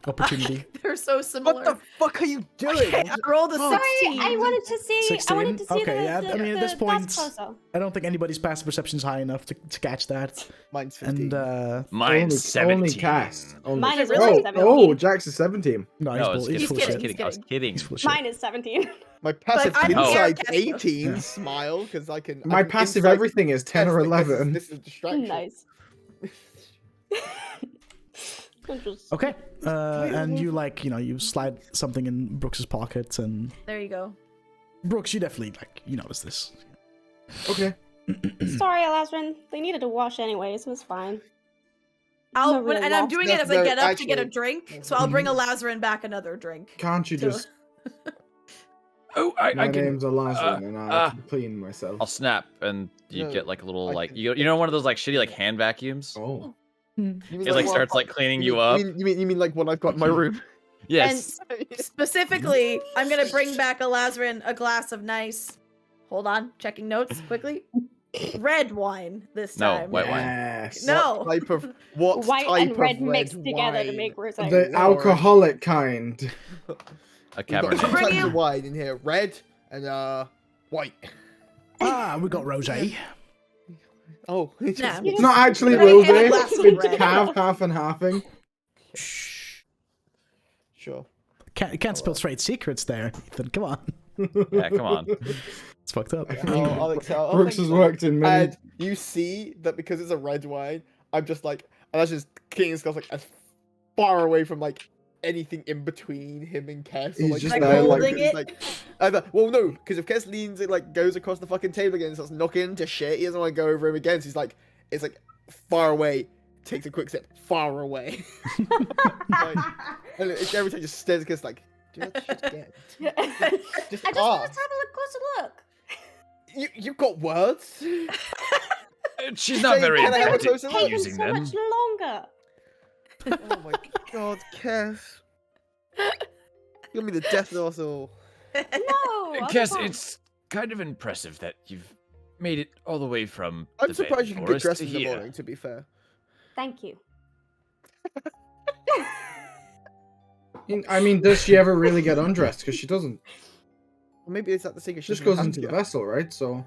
opportunity. They're so similar. What the fuck are you doing? Okay, I rolled a Sorry, 16. I wanted to see. 16? I wanted to see Okay, the, yeah, the, I mean, at the this point, that's closer. I don't think anybody's passive perception is high enough to catch that. Mine's 15. And Mine's 17. Only Cass. Only Mine is really really 17. Jax is 17. no, No, he's, it's full, kidding. he's I full was of shit. kidding. I was kidding. He's full of shit. Mine is 17. My passive I don't care, inside's Cass. 18. Yeah. Smile, because I can. My I can passive insight everything is 10 or Kess, like, 11. This is a distraction. Nice. I'm just- Okay, and you like, you know, you slide something in Brooks's pocket, and There you go. Brooks, you definitely like, you notice this. Okay. Sorry, Elazren. They needed to wash anyways. It was fine. I'll No real and I'm loss. doing it No, as I no, get up to get a actually- drink, so I'll bring Elazren back another drink. Can't you So- just. Oh, My I can. name's Elazren and I can clean myself. I'll snap, and you No, get like a little I like can- you know one of those like shitty like hand vacuums. Oh. You mean It like what- starts like cleaning you up. You mean like what I've got in my room? Yes. And specifically, I'm gonna bring back Elazren a glass of nice. Hold on, checking notes quickly. Red wine this No, time. white wine. Yes. No. What White type and red of mixed red together to wine? make rosé. The Lord. alcoholic kind. A We've got cabernet. two Bring types you- of wine in here: red and white. Ah, we got rosé. Oh, it's Nah. just You It's not actually Bring him a rosé. glass of It's red. half and halving. sure. Can't spill straight secrets there, Ethan. Come on, Yeah, come on. it's fucked up. I'll Brooks has worked in many. And you see that because it's a red wine, I'm just like, and that's just King Skull's like as far away from like anything in between him and Kess. Or, He's like, just Like there, holding he's it? like, either, well, no, because if Kess leans it, like goes across the fucking table again and starts knocking into shit, he doesn't want to go over him again. So he's like, it's like far away, takes a quick step, far away. Like, and it's every time just stares at Kess like, do that shit again. Just I just want ask. to have a closer look. You've got words. She's not Say, very "Can I have a adept closer at look?" Taking using so them. much longer. Oh my god, Kess. You're gonna be the death of us all. No. other Kess, one. it's kind of impressive that you've made it all the way from I'm the surprised you can get Forest dressed to in the here. morning, to be fair. Thank you. I mean, does she ever really get undressed? Because she doesn't. Well, maybe it's at the secret. She just goes into the vessel, right? So.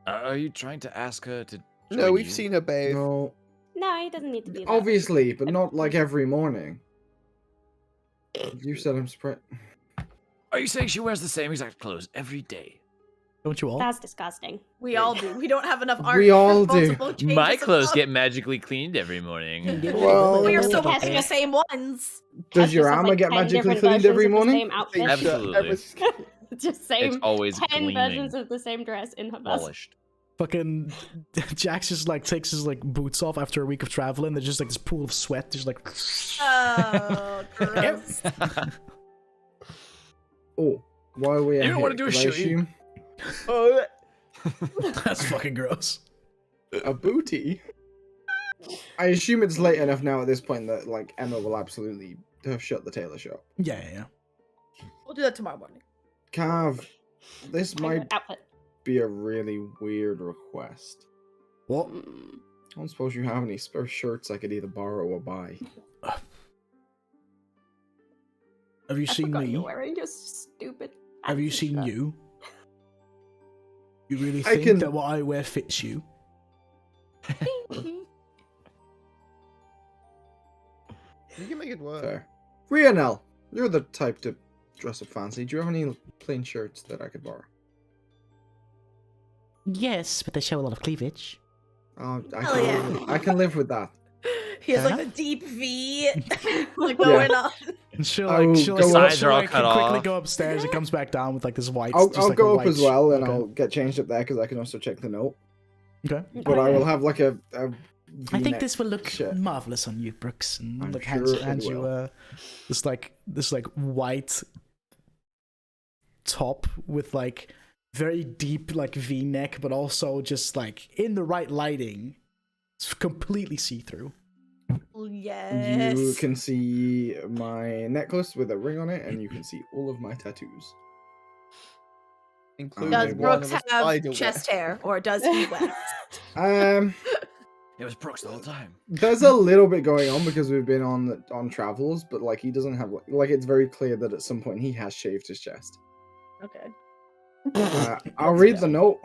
Are you trying to ask her to? No, join we've you? seen her bathe. No. No, he doesn't need to be there. Obviously, but not like every morning. You said I'm surprised. Are you saying she wears the same exact clothes every day? Don't you all? That's disgusting. We all do. We don't have enough art. We for all do. multiple changes My of clothes clothes. get magically cleaned every morning. Well, We are still Kess wearing the just- same ones. Does Kess your just has, armor like, get 10 magically different cleaned every versions of the morning? Same outfit. Same shirt, Absolutely. every- Just same It's always 10 gleaming. versions of the same dress in her vest. Polished. Fucking Jax just like takes his like boots off after a week of traveling. There's just like this pool of sweat. Just like. Oh, gross. Oh, why are we? You don't wanna here? do a 'Cause I shoot, you- assume Oh, That's fucking gross. a booty. I assume it's late enough now at this point that like Emma will absolutely have shut the tailor shop. Yeah. We'll do that tomorrow morning. Cav, this might Outfit. be a really weird request. What? I don't suppose you have any spare shirts I could either borrow or buy. Have you seen me? You're wearing your stupid. Have you seen shirt. you? You really I think can- that what I wear fits you? You can make it work. Fair. Rhiannon, you're the type to dress up fancy. Do you have any plain shirts that I could borrow? Yes, but they show a lot of cleavage. Oh, Hell yeah. I can live with that. He has like Huh? a deep V, like going on. And she'll I will like, she'll, go like, up- Sides she'll are all like cut quickly off. go upstairs and comes back down with like this white. I'll just like a go up white as well, and okay. I'll get changed up there because I can also check the note. Okay. But I will have like a I think V-neck this will look shirt. marvelous on you, Brooks. And I'm look, sure it hands you will. this like white top with like very deep like V-neck, but also just like in the right lighting, it's completely see-through. Yes. You can see my necklace with a ring on it, and you can see all of my tattoos. Including Does Does one Brooks of a have spider chest web. hair, or does he West? It was Brooks the whole time. There's a little bit going on because we've been on travels, but like he doesn't have like it's very clear that at some point he has shaved his chest. Okay. I'll read the note.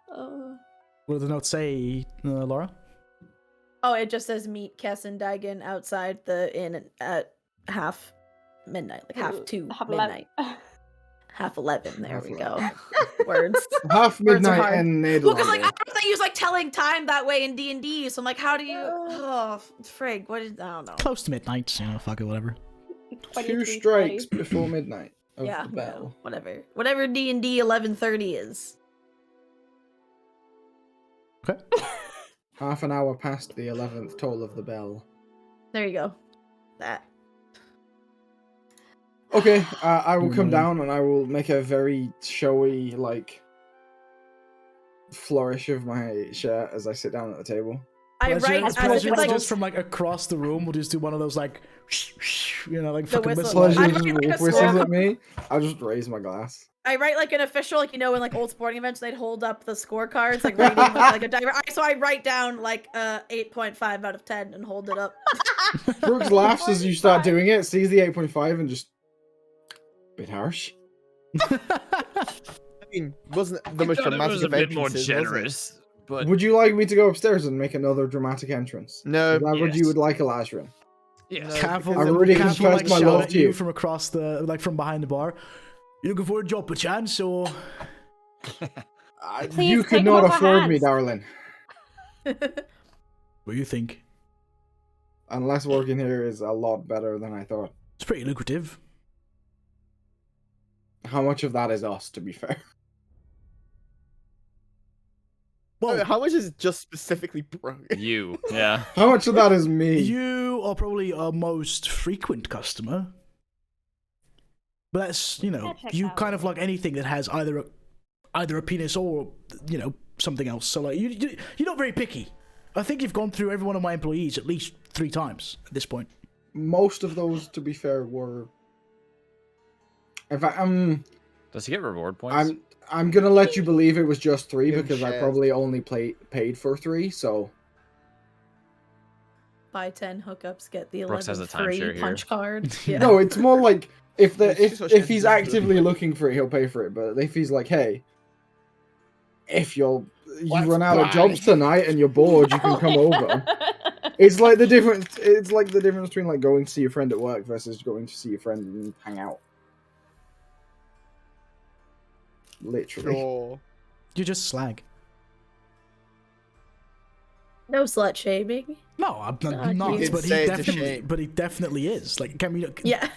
What does the note say, Laura? Oh, it just says meet Kess and Dagon outside the inn at half midnight, like half two Have midnight, 11. half 11. There Half we 11. go. Words. Half Words are midnight hard. in Well, because Nederland. like I thought they use like telling time that way in D&D, so I'm like, how do you? Oh, frig. What is? I don't know. Close to midnight, fuck it, whatever. 2 strikes before midnight of Yeah, the bell. whatever D&D 11:30 is. Okay. Half an hour past the 11th toll of the bell. There you go. That. Okay, I will come Mm. down and I will make a very showy, like, flourish of my shirt as I sit down at the table. I Pleasure- write as pleasure, if like just from like across the room. We'll just do one of those like, like The fucking whistle. whistles. I Pleasure write like a wolf whistles squirrel. at me. I'll just raise my glass. I write like an official, like, you know, in like old sporting events, they'd hold up the scorecards, like rating like a diver. So I write down like 8.5 out of 10 and hold it up. Brooks laughs as you start doing it, sees the 8.5 and just... Bit harsh. I mean, wasn't the most I thought dramatic it was a of bit more entrances, was it? generous, but Would you like me to go upstairs and make another dramatic entrance? No. Is that what you yes. would like, Elazren? yes. No. Cav will, I've already Cav will, confessed my shout love at to you. from across the, like from behind the bar. You looking for a job, per chance, or? Please You take could him not off our afford me, hands. darling. What do you think? Unless working here is a lot better than I thought. It's pretty lucrative. How much of that is us, to be fair? Well, How much is just specifically Brooke? You, yeah. How much of that is me? you are probably our most frequent customer. But that's, you know, That checks you out. kind of like anything that has either a penis or, you know, something else. So like you're not very picky. I think you've gone through every one of my employees at least 3 times at this point. Most of those, to be fair, were. In fact, Does he get reward points? I'm gonna let you believe it was just 3 Give because I shares. probably only paid for 3. So Buy 10 hookups, get the Brooks has 11 a free timeshare here. punch card. Yeah. no, it's more like if It's just what if she he's does. actively looking for it, he'll pay for it. But if he's like, hey, if you Let's run out of buy. jobs tonight and you're bored, you can come over. It's like the difference. It's like the difference between like going to see your friend at work versus going to see your friend and hang out. Literally. Sure. You're just slag. No slut shaming. No, I'm God, not. you But did say it's a definitely, shame. but he definitely is. Like, can we? Yeah.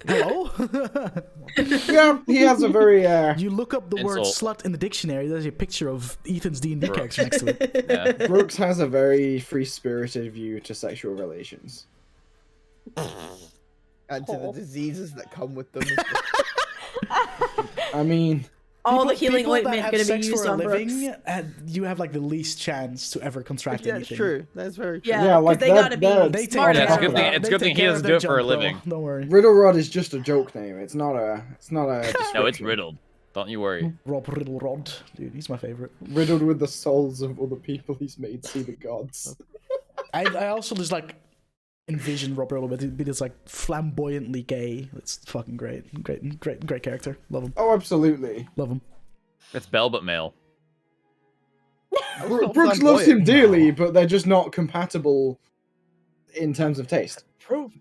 Hello. Yeah, he has a very You look up the word Insult. "slut" in the dictionary. There's a picture of Ethan's D&D Brooks. character next to it. Yeah. Brooks has a very free-spirited view to sexual relations. And to the Oh. diseases that come with them. I mean, all the healing people that ointment have going to be sex used for a on living, Brooks. and you have like the least chance to ever contract Yeah, anything. it's true. That's very true. Yeah, Yeah, 'cause like they they're- gotta they're- be They take smart care Yeah, it's of a about good thing. that. It's a They good thing take he care doesn't of their do it for a junk, bro. living. Don't worry. Riddle Rod is just a joke name. It's not a. No, it's riddled. Don't you worry. Rob Riddle Rod, dude, he's my favorite. Riddled with the souls of other people he's made see the gods. I also just like envision Rob Riddle with be this like flamboyantly gay. It's fucking great, great character. Love him, Oh, absolutely. love him. It's Bell but male. Brooks loves him dearly, but they're just not compatible in terms of taste. Prove.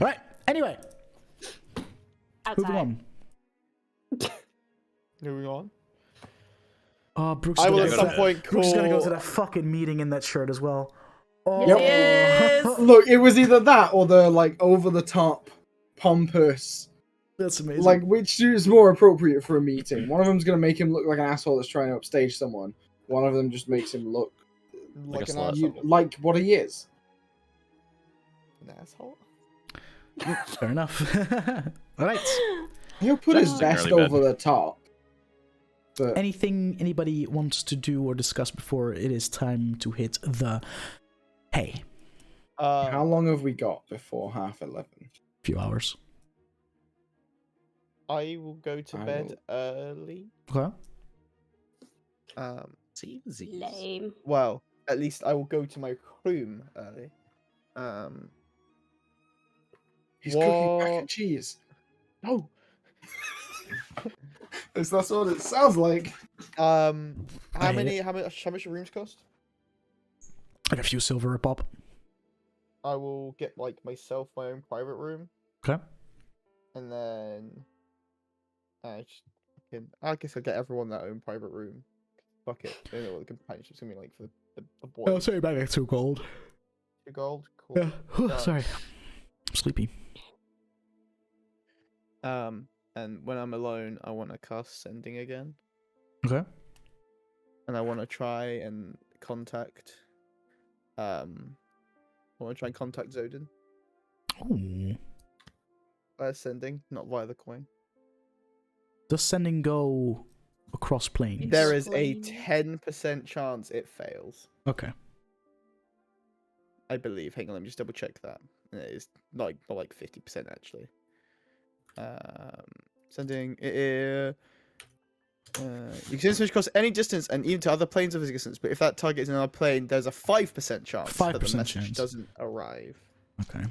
Right. Anyway, moving Outside. on. Moving on. Oh, Brooks. I is will gonna at go some to- point Brooks is gonna go call- to that fucking meeting in that shirt as well. Oh. Yes, he is. Look, it was either that or the like over the top, pompous. That's amazing. Like, which is more appropriate for a meeting? One of them's gonna make him look like an asshole that's trying to upstage someone. One of them just makes him look Like a an slut. asshole. like what he is. An asshole? Fair enough. All right. He'll put his Just best early bed. over the top. But Anything anybody wants to do or discuss before it is time to hit the hay? how long have we got before 11:30? Few hours. I will go to I bed early. Okay. Lame. Well, at least I will go to my room early. He's cooking mac What? and cheese. No. That's what it sounds like. How hate many? How much rooms cost? Like a few silver a pop. I will get like myself my own private room, Okay. and then I guess I'll get everyone their own private room. Fuck it. I don't know what the companionship's gonna be like for the boys. Oh, sorry, back too cold. 2 gold. Cool. Yeah. Whew, Done. sorry. I'm sleepy. And when I'm alone, I want to cast sending again, Okay. and I want to try and contact. I want to try and contact Zodin Ooh. via sending, not via the coin. Does sending go across planes? There is a Coin. 10% chance it fails. Okay. I believe. Hang on, let me just double check that. It is not like 50% actually. Sending you can send switch across any distance and even to other planes of existence, but if that target is in another plane, there's a 5% chance that the 5% message chance. doesn't arrive. Okay.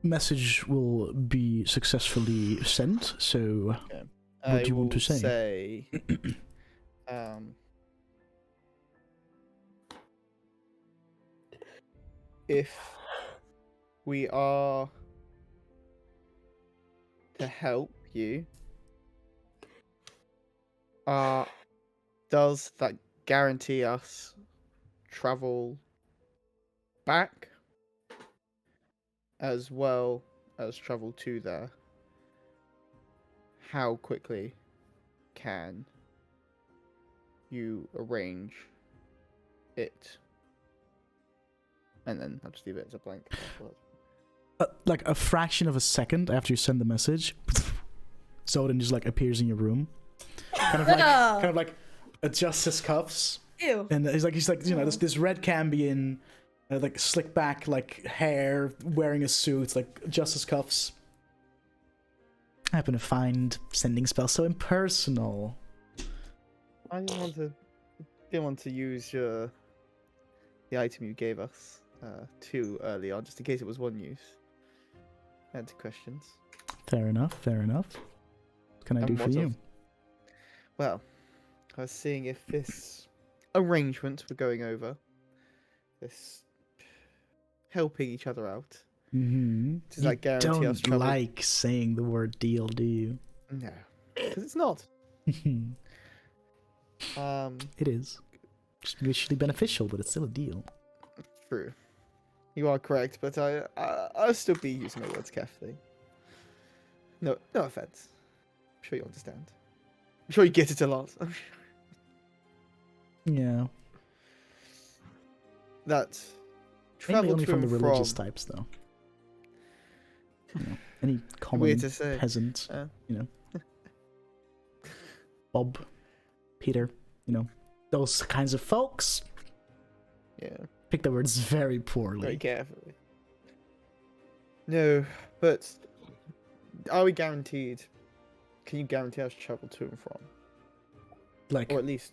Message will be successfully sent. So, I do you want to will say? If we are to help you, does that guarantee us travel back as well as travel to there? How quickly can you arrange it? And then I'll just leave it as a blank. Like a fraction of a second after you send the message, Zodin just like appears in your room, kind of like adjusts his cuffs, Ew. and he's like you know this red Cambion, like slick back like hair, wearing a suit, like adjusts his cuffs. I happen to find sending spell so impersonal. I didn't want to use the item you gave us too early on, just in case it was one use. Answer questions. Fair enough. Fair enough. What can I And do for what you? of- Well, I was seeing if this arrangement we're going over, this helping each other out, Mm-hmm. does that guarantee us Don't travel? like saying the word deal, do you? No, because it's not. It is. Just mutually beneficial, but it's still a deal. True. You are correct, but I'll still be using my words carefully. No offense. I'm sure you understand. I'm sure you get it a lot. Yeah. that Mainly travel only to from the and religious from. types, though. You know, any common Weird to say. peasant, Bob, Peter, those kinds of folks. Yeah, Pick the words very poorly. very carefully. No, but are we guaranteed? Can you guarantee us travel to and from, Like, or at least?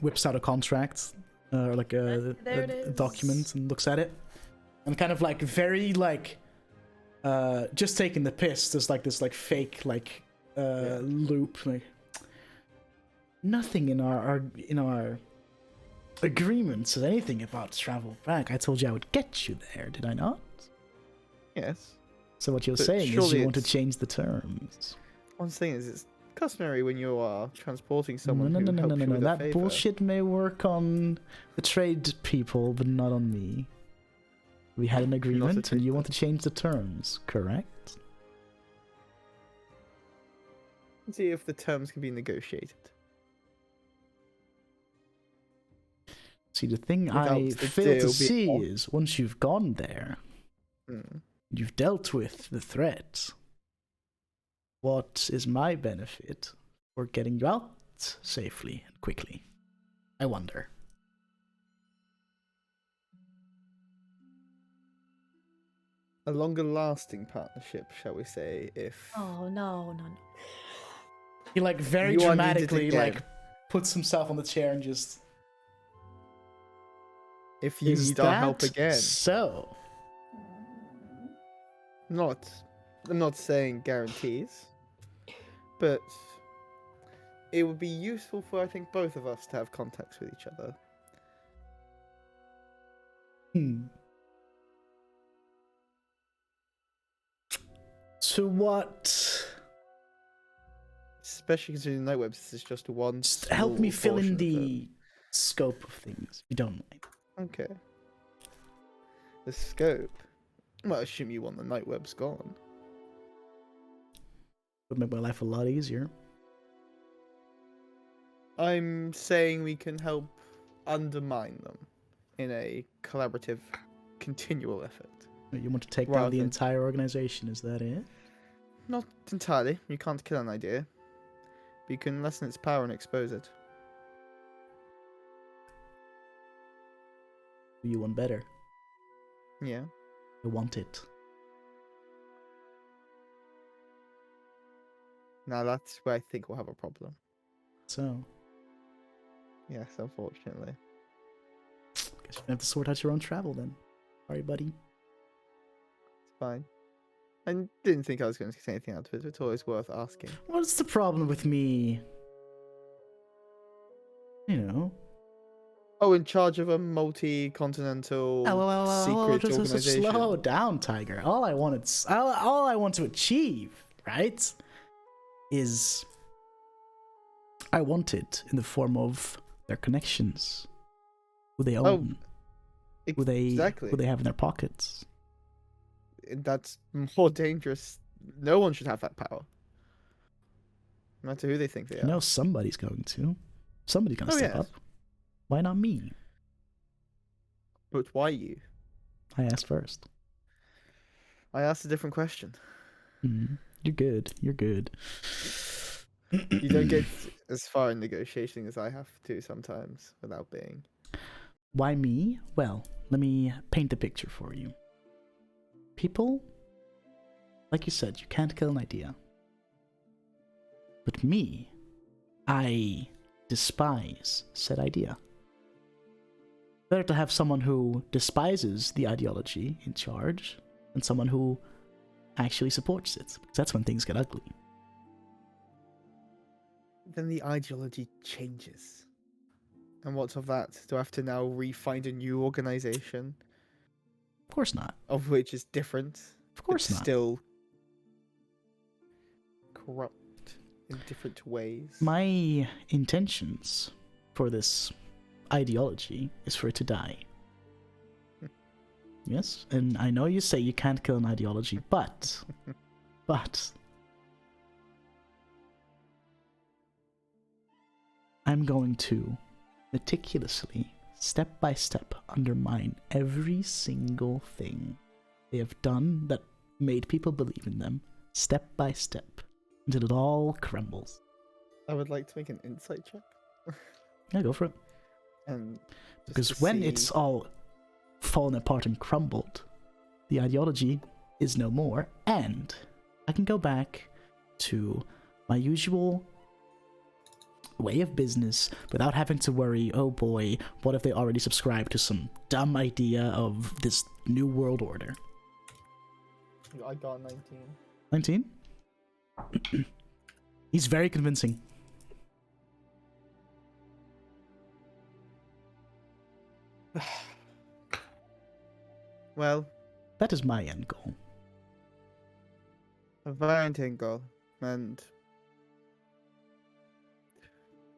whips out a contract or like There it a is. document and looks at it, and kind of like very like just taking the piss. There's like this like fake like loop, like nothing in our agreement says anything about travel back. I told you I would get you there, did I not? Yes. So what you're But saying is surely you want to it's- change the terms. One thing is, it's customary when you are transporting someone No. who helps you with a That favor. bullshit may work on the trade people, but not on me. We had an agreement, and you want to change the terms, correct? See if the terms can be negotiated. See, the thing Without I the fail deal to being see off. is once you've gone there, you've dealt with the threat. What is my benefit for getting you out safely and quickly? I wonder. A longer lasting partnership, shall we say, if Oh no. He like very You are needed dramatically again. like puts himself on the chair and just if you is need our help that again. So I'm not saying guarantees, but it would be useful for, I think, both of us to have contacts with each other. To what? Especially considering Nightwebs is just one. Just help me small fill in portion of the scope of things, if you don't mind. it. Okay. The scope. Well, I assume you want the Nightwebs gone. Would make my life a lot easier. I'm saying we can help undermine them in a collaborative, continual effort. You want to take down Rather the than- entire organization, is that it? Not entirely. You can't kill an idea. But you can lessen its power and expose it. Do you want better? Yeah. I want it. Now that's where I think we'll have a problem. So, Yes, unfortunately. guess you're gonna have to sort out your own travel then. Sorry, buddy. It's fine. I didn't think I was going to say anything out of it, but it's always worth asking. What's the problem with me? You know. Oh, in charge of a multi-continental secret organization. Slow down, Tiger. All I want to achieve, right, is I want it in the form of their connections, who they own, who they have in their pockets. That's more dangerous. No one should have that power. No matter who they think they are. You know, somebody's going to. Somebody's gonna step up. Why not me? But why you? I asked first. I asked a different question. You're good. You're good. You don't get as far in negotiating as I have to sometimes without being. Why me? Well, let me paint the picture for you. People, like you said, you can't kill an idea. But me, I despise said idea. Better to have someone who despises the ideology in charge than someone who actually supports it, because that's when things get ugly. Then the ideology changes. And what's of that? Do I have to now re-find a new organization? Of course not. Of which is different? Of course but not. Still corrupt in different ways. My intentions for this ideology is for it to die. Yes, and I know you say you can't kill an ideology, but I'm going to meticulously step by step undermine every single thing they have done that made people believe in them, step by step, until it all crumbles. I would like to make an insight check. Yeah, go for it. And just Because to when see- it's all fallen apart and crumbled, the ideology is no more, and I can go back to my usual way of business without having to worry, oh boy, what if they already subscribe to some dumb idea of this new world order? I got 19. 19? He's very convincing. Well, That is my end goal. a valiant end goal, and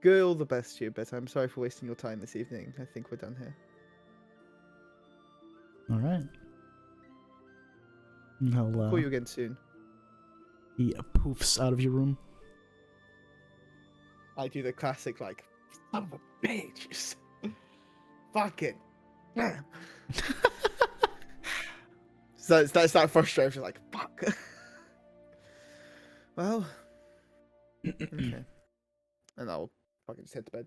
good, all the best to you, but I'm sorry for wasting your time this evening. I think we're done here. Alright. Call you again soon. He poofs out of your room. I do the classic, like, son of a bitch. Fucking. So it's that frustration, like, fuck. Well, okay. And I'll fucking just head to bed.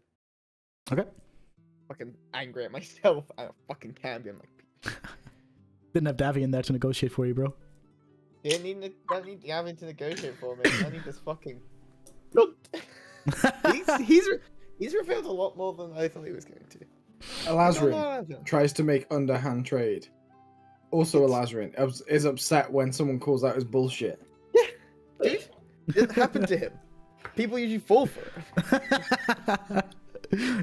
Okay. Fucking angry at myself. I fucking can be. I'm like, Didn't have Davy in there to negotiate for you, bro. you don't need Gavin to negotiate for me. I need this fucking. he's revealed a lot more than I thought he was going to. Elazren tries to make underhand trade. Also, Elazren is upset when someone calls out his bullshit. Dude, it didn't happen to him. People usually fall for it.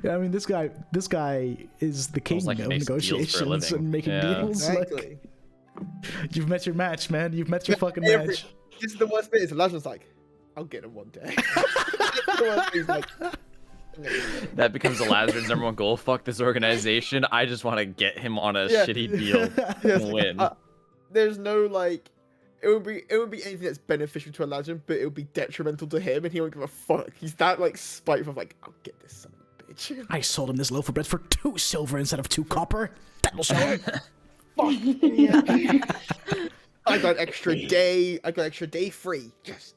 Yeah, I mean, this guy is the king like he of makes deals for a negotiations living. and making Yeah. deals. Exactly. Like, you've met your match, man. You've met your fucking Every- match. This is the worst bit. Is Elazren's like, I'll get him one day. That's the worst bit. He's like, That becomes Elazren's number one goal. Fuck this organization. I just want to get him on a Yeah. shitty deal Yes, and win. there's no like. It would be anything that's beneficial to Elazren, but it would be detrimental to him, and he won't give a fuck. He's that like spiteful, like, I'll get this son of a bitch. I sold him this loaf of bread for 2 silver instead of 2 copper. That'll show him. Fuck. Yeah. I got extra day. I got extra day free. Yes.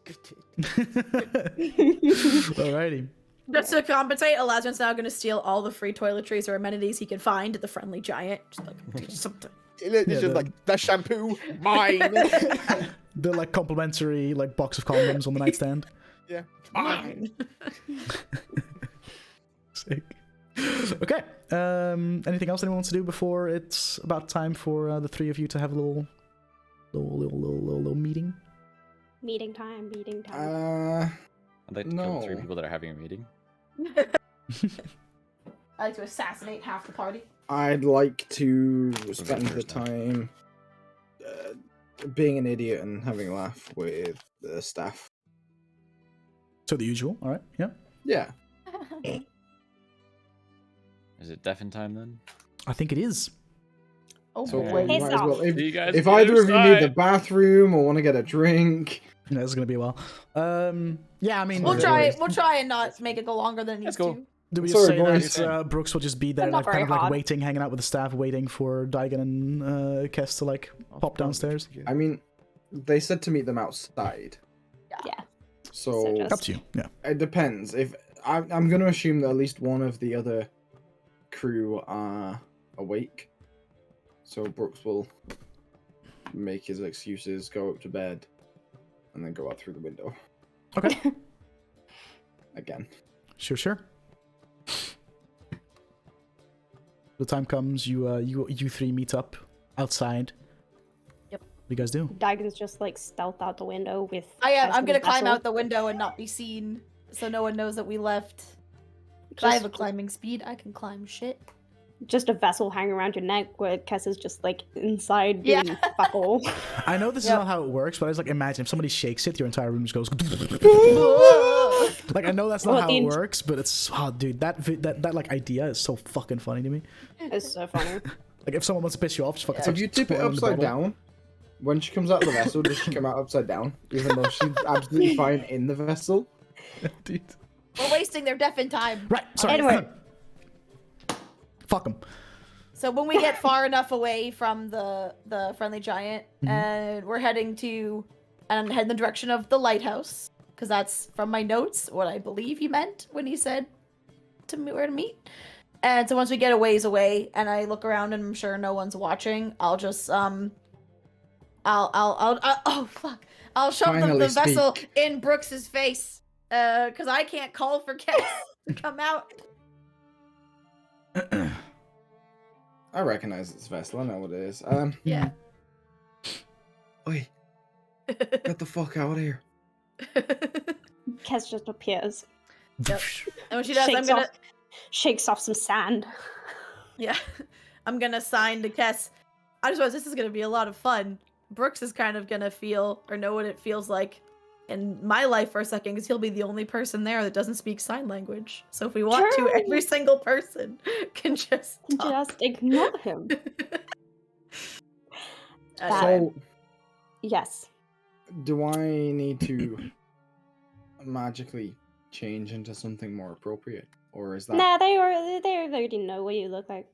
Alrighty. Just to compensate, Elazren's now going to steal all the free toiletries or amenities he can find at the Friendly Giant. Just like, something. It's Yeah, just like, that shampoo, mine. The like complimentary like box of condoms on the nightstand. Yeah, mine. Sick. Okay. Anything else anyone wants to do before it's about time for the 3 of you to have a little meeting? Meeting time, meeting time. I'd like to kill the 3 No. people that are having a meeting. I like to assassinate half the party. I'd like to spend the time being an idiot and having a laugh with the staff. So the usual. All right. Yeah. Yeah. Is it deafen time then? I think it is. Oh So boy. you Piss might as well, off. if, See you guys if on the either other of you need the side. bathroom or want to get a drink, Yeah, this is gonna be a while. Yeah. I mean, We'll Sorry. try and not make it go longer than it needs Let's go. to. do we Sorry, just say boys. that Brooks will just be there, But not like kind very of like hard. waiting, hanging out with the staff, waiting for Daigen and Kess to like pop downstairs? I mean, they said to meet them outside. Yeah. So, So just- Up to you. Yeah. it depends. If I'm going to assume that at least one of the other crew are awake, so Brooks will make his excuses, go up to bed, and then go out through the window Okay. again. Sure. The time comes, you 3 meet up outside. Yep. What do you guys do? Daigen's just like stealth out the window with. I am. I'm Kess gonna and climb Vessel. out the window and not be seen, so no one knows that we left. 'Cause I have a climbing speed. I can climb shit. Just a vessel hanging around your neck where Kess is just like inside Yeah. doing fuck all. I know this is Yep. not how it works, but I was like, imagine if somebody shakes it, your entire room just goes. Like, I know that's not Well, how the it int- works, but it's dude, that like idea is so fucking funny to me. It's so funny. Like, if someone wants to piss you off, just fucking. If start you tip it twirling the upside bottle. down, when she comes out of the vessel, does she come out upside down? Even though she's absolutely fine in the vessel? Dude. We're wasting their deafen time. Right. Sorry. Anyway. Fuck him. So when we get far enough away from the friendly giant, Mhm. and we're heading in the direction of the lighthouse, because that's from my notes what I believe he meant when he said where to meet. And so once we get a ways away, and I look around and I'm sure no one's watching, I'll just oh fuck! I'll shove the Finally vessel speak. in Brooks's face, because I can't call for Kess to come out. I recognize this vessel. I know what it is. Yeah. Oi, get the fuck out of here. Kess just appears. Yep. And when she does, I'm gonna shakes off some sand. Yeah, I'm gonna sign to Kess. I just realized this is gonna be a lot of fun. Brooks is kind of gonna feel or know what it feels like in my life for a second, because he'll be the only person there that doesn't speak sign language. So if we want to, every single person can just talk. Just ignore him. So, Yes. do I need to magically change into something more appropriate, or is that? Nah, they already know what you look like.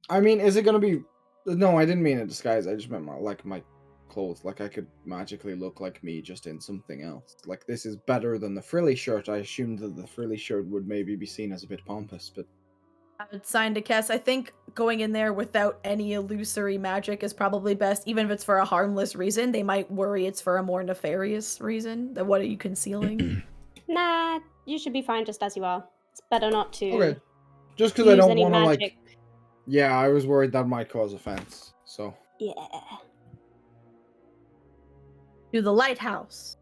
I mean, is it gonna be? No, I didn't mean a disguise. I just meant my clothes. Like I could magically look like me just in something else. Like this is better than the frilly shirt. I assumed that the frilly shirt would maybe be seen as a bit pompous, but I would sign to Kess. I think going in there without any illusory magic is probably best, even if it's for a harmless reason. They might worry it's for a more nefarious reason. Then what are you concealing? Nah, you should be fine just as you are. It's better not to okay. Just because I use don't any want to magic. like. Yeah, I was worried that might cause offense. So. Yeah. To the lighthouse.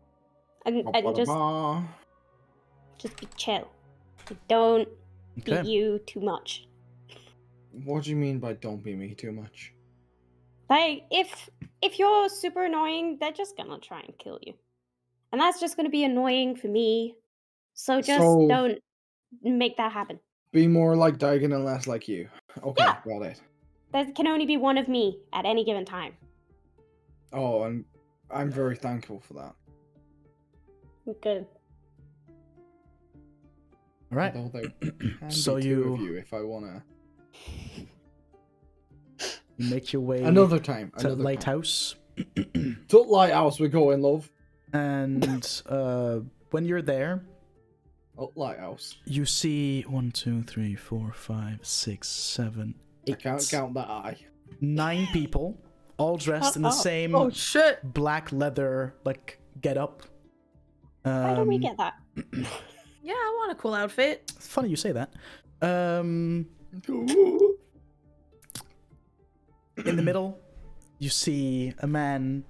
And just be chill. Don't Okay. beat you too much. What do you mean by don't be me too much? Like, if you're super annoying, they're just gonna try and kill you. And that's just gonna be annoying for me. So just don't make that happen. Be more like Daigen and less like you. Okay, Yeah. got it. There can only be one of me at any given time. Oh, and I'm very thankful for that. Good. All right. Although there can So be two you of you if I wanna. make your way Another time. to Another lighthouse, Time. To lighthouse we go in, love. and when you're there, Oh, lighthouse. you see 1, 2, 3, 4, 5, 6, 7, 8. I can't count that eye. 9 people, all dressed in the same Oh shit! black leather like get up. Why don't we get that? Yeah, I want a cool outfit. It's funny you say that. In the middle, you see a man,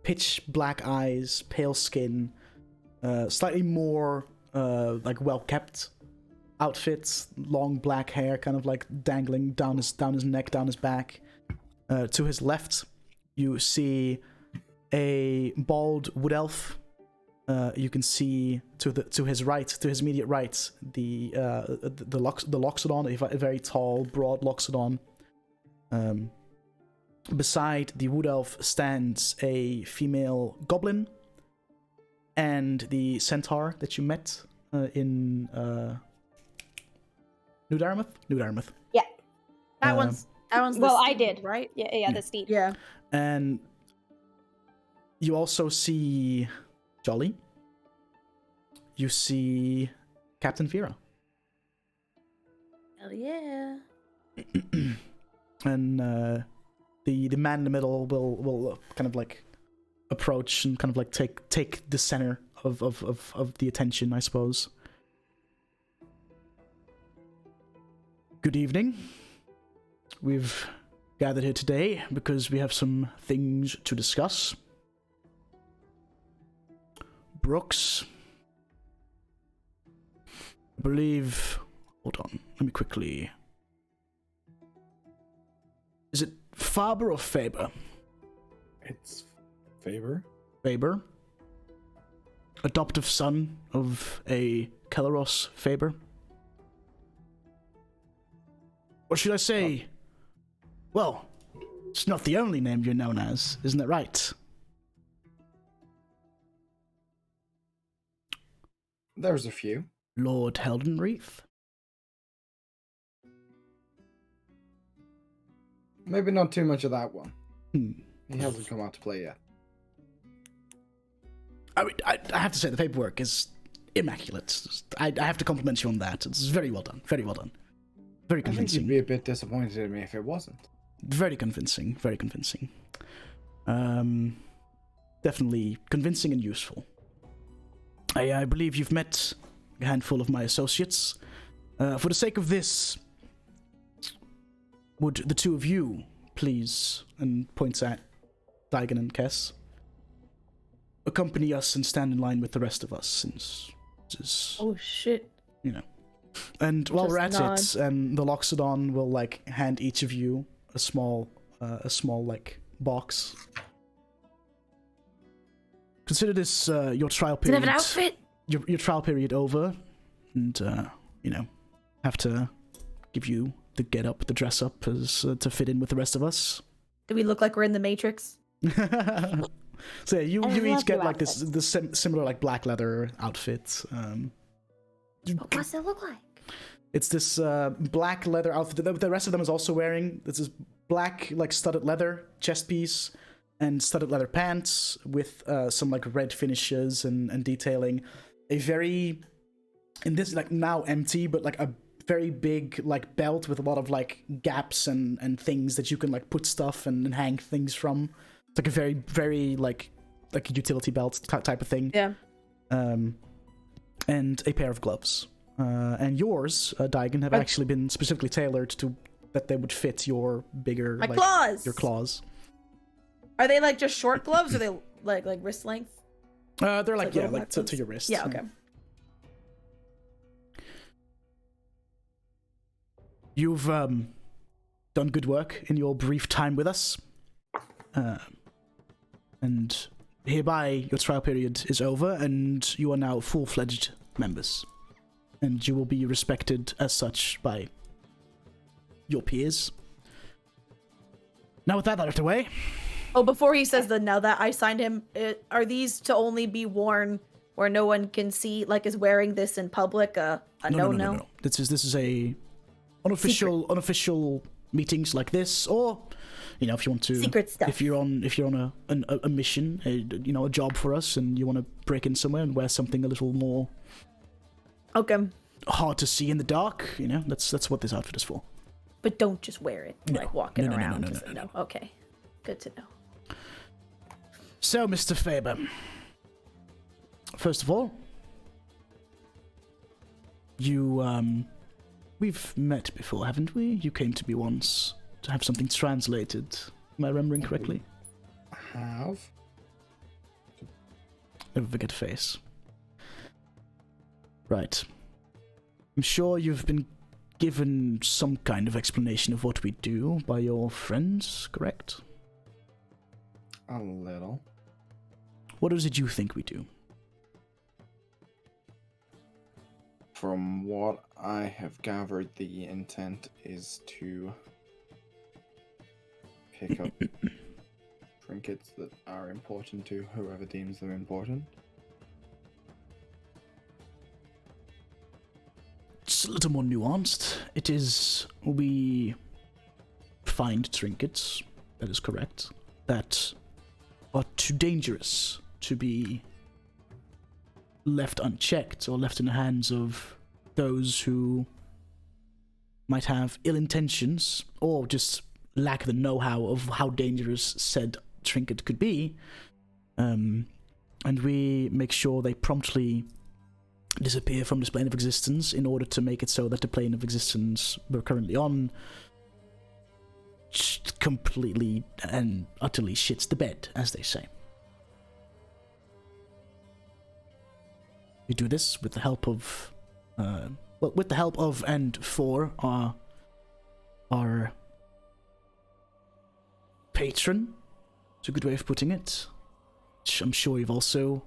pitch black eyes, pale skin, slightly more like well kept outfits, long black hair, kind of like dangling down his neck, down his back. To his left, you see a bald wood elf. You can see to his right, to his immediate right, the Loxodon, a very tall, broad Loxodon. Beside the wood elf stands a female goblin, and the centaur that you met in New Dartmouth. Yeah. That one's Well, I Steve, did. right? Yeah, the steed. Yeah. And you also see Jolly. You see Captain Vera. Hell yeah. And the man in the middle will kind of like approach and kind of like take the center of the attention, I suppose. Good evening. We've gathered here today because we have some things to discuss. Brooks, I believe. Hold on, let me quickly. Is it Faber or Faber? It's Faber. Faber. Adoptive son of a Kelleros Faber. What should I say? Well, it's not the only name you're known as, isn't that right? There's a few. Lord Heldenreath? Maybe not too much of that one. Hmm. He hasn't come out to play yet. I mean, I have to say the paperwork is immaculate. I have to compliment you on that. It's very well done. Very well done. Very I think convincing. you'd be a bit disappointed in me if it wasn't. Very convincing. Very convincing. Definitely convincing and useful. I believe you've met a handful of my associates. For the sake of this, would the two of you please, and points at Daigen and Kess, accompany us and stand in line with the rest of us, since this is, Oh shit. you know. And while Just we're at nod. it, the Loxodon will like hand each of you a small like box. Consider this your trial Does it period. have an outfit? Your trial period over, and you know, have to give you the get up, the dress up, as to fit in with the rest of us. Do we look like we're in the Matrix? So yeah, you I each love get your like this similar like black leather outfit. What does it look like? It's this black leather outfit. The rest of them is also wearing. It's this black like studded leather chest piece and studded leather pants with some like red finishes and detailing. A very, and this is like now empty, but like a very big like belt with a lot of like gaps and things that you can like put stuff and hang things from. It's like a very, very like a utility belt type of thing. Yeah. And a pair of gloves. And yours, Daigen, have actually been specifically tailored to that they would fit your bigger My like, claws. your claws. Are they like just short gloves? Or are they like wrist length? They're like like yeah, little like to weapons? your wrist. Yeah. Okay. You've done good work in your brief time with us. And hereby your trial period is over and you are now full-fledged members. And you will be respected as such by your peers. Now with that out of the way, Oh, before he says the now that I signed him, are these to only be worn where no one can see? Like, is wearing this in public a no? This is a unofficial meetings like this, or you know, if you want to Secret stuff. If you're on a mission, a job for us, and you want to break in somewhere and wear something a little more Okay. hard to see in the dark, you know, that's what this outfit is for. But don't just wear it No. like walking No. around. Just, no. Okay. Good to know. So, Mr. Faber, first of all, we've met before, haven't we? You came to me once to have something translated. Am I remembering correctly? Have? Never forget a face. Right. I'm sure you've been given some kind of explanation of what we do by your friends, correct? A little. What is it you think we do? From what I have gathered, the intent is to pick up trinkets that are important to whoever deems them important. It's a little more nuanced. It is, we find trinkets, that is correct, that are too dangerous to be left unchecked or left in the hands of those who might have ill intentions or just lack the know-how of how dangerous said trinket could be. And we make sure they promptly disappear from this plane of existence in order to make it so that the plane of existence we're currently on completely and utterly shits the bed, as they say. We do this with the help of, with the help of and for our patron. It's a good way of putting it. Which I'm sure you've also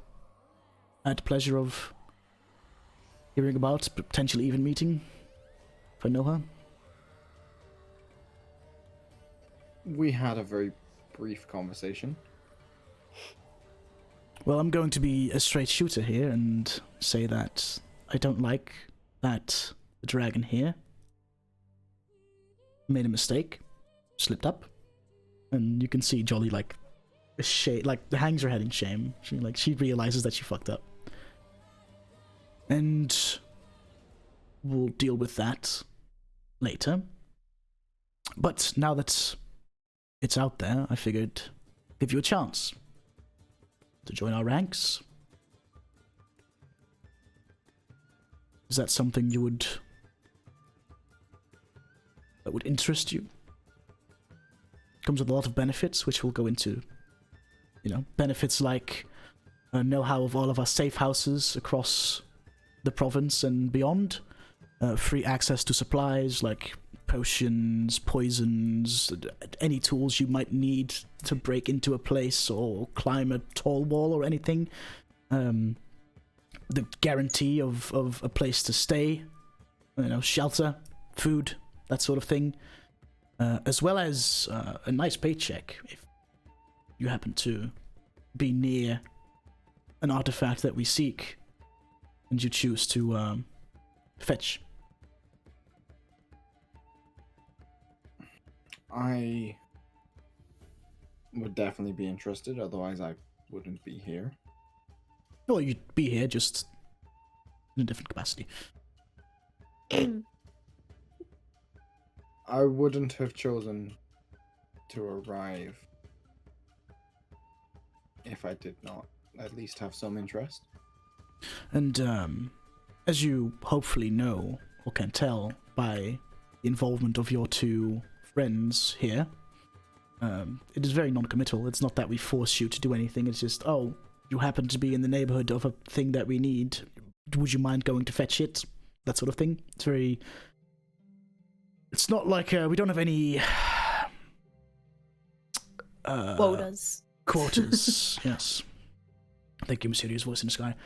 had the pleasure of hearing about, potentially even meeting, if I know her. We had a very brief conversation. Well, I'm going to be a straight shooter here and say that I don't like that the dragon here made a mistake, slipped up, And you can see Jolly like hangs her head in shame. She realizes that she fucked up. And we'll deal with that later. But now that it's out there, I figured give you a chance to join our ranks. Is that something that would interest you? Comes with a lot of benefits, which we'll go into. Benefits like know-how of all of our safe houses across the province and beyond. Free access to supplies like potions, poisons, any tools you might need to break into a place or climb a tall wall or anything. The guarantee of a place to stay, shelter, food, that sort of thing, as well as a nice paycheck if you happen to be near an artifact that we seek and you choose to fetch. I would definitely be interested, otherwise I wouldn't be here. Well, you'd be here, just in a different capacity. I wouldn't have chosen to arrive if I did not at least have some interest. And as you hopefully know or can tell by the involvement of your two friends here, it is very non-committal. It's not that we force you to do anything. It's just, oh, you happen to be in the neighborhood of a thing that we need. Would you mind going to fetch it? That sort of thing. It's not like we don't have any Quotas. Quotas, yes. Thank you, Mysterious Voice in the Sky.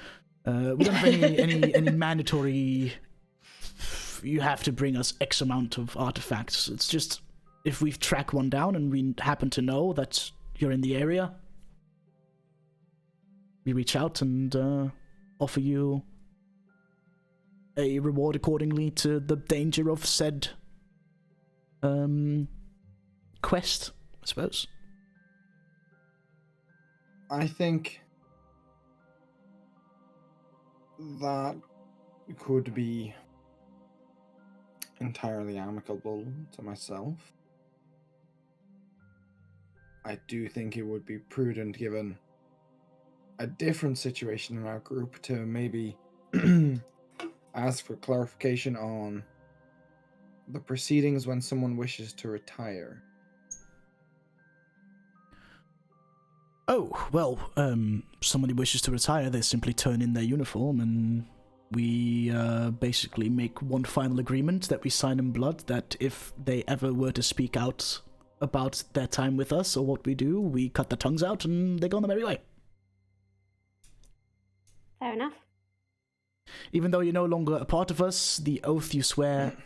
We don't have any mandatory. You have to bring us X amount of artifacts. It's just if we track one down and we happen to know that you're in the area, we reach out and offer you a reward accordingly to the danger of said quest, I suppose. I think that could be entirely amicable to myself. I do think it would be prudent, given a different situation in our group, to maybe ask for clarification on the proceedings when someone wishes to retire. Oh, well, somebody wishes to retire, they simply turn in their uniform and we basically make one final agreement that we sign in blood that if they ever were to speak out about their time with us or what we do, we cut their tongues out and they go on their merry way. Fair enough. Even though you're no longer a part of us, the oath you swear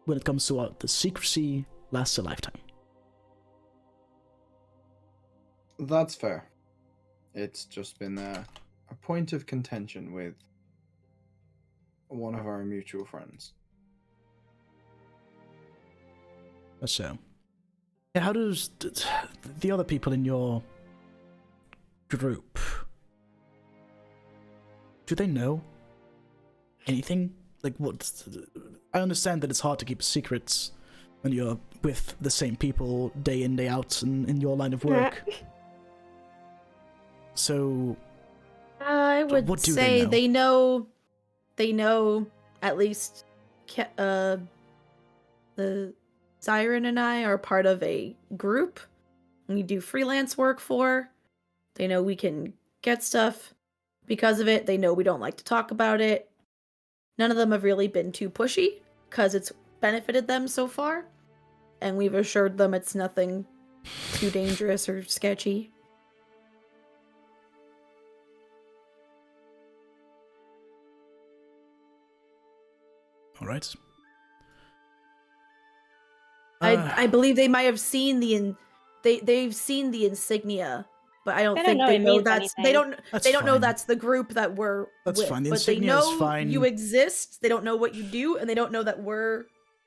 when it comes to the secrecy lasts a lifetime. That's fair. It's just been a point of contention with one of our mutual friends. So, yeah, how does the other people in your group, do they know anything? Like, I understand that it's hard to keep secrets when you're with the same people day in, day out in your line of work. So, I would what do say they know at least the Siren and I are part of a group we do freelance work for. They know we can get stuff because of it. They know we don't like to talk about it. None of them have really been too pushy because it's benefited them so far. And we've assured them it's nothing too dangerous or sketchy. all right. I believe they might have seen they've seen the insignia, but I don't think know they it know means that's anything. That's they don't know fine. that's the group that we're That's with. fine. The But they insignia is know fine. you exist. They don't know what you do, and they don't know that we're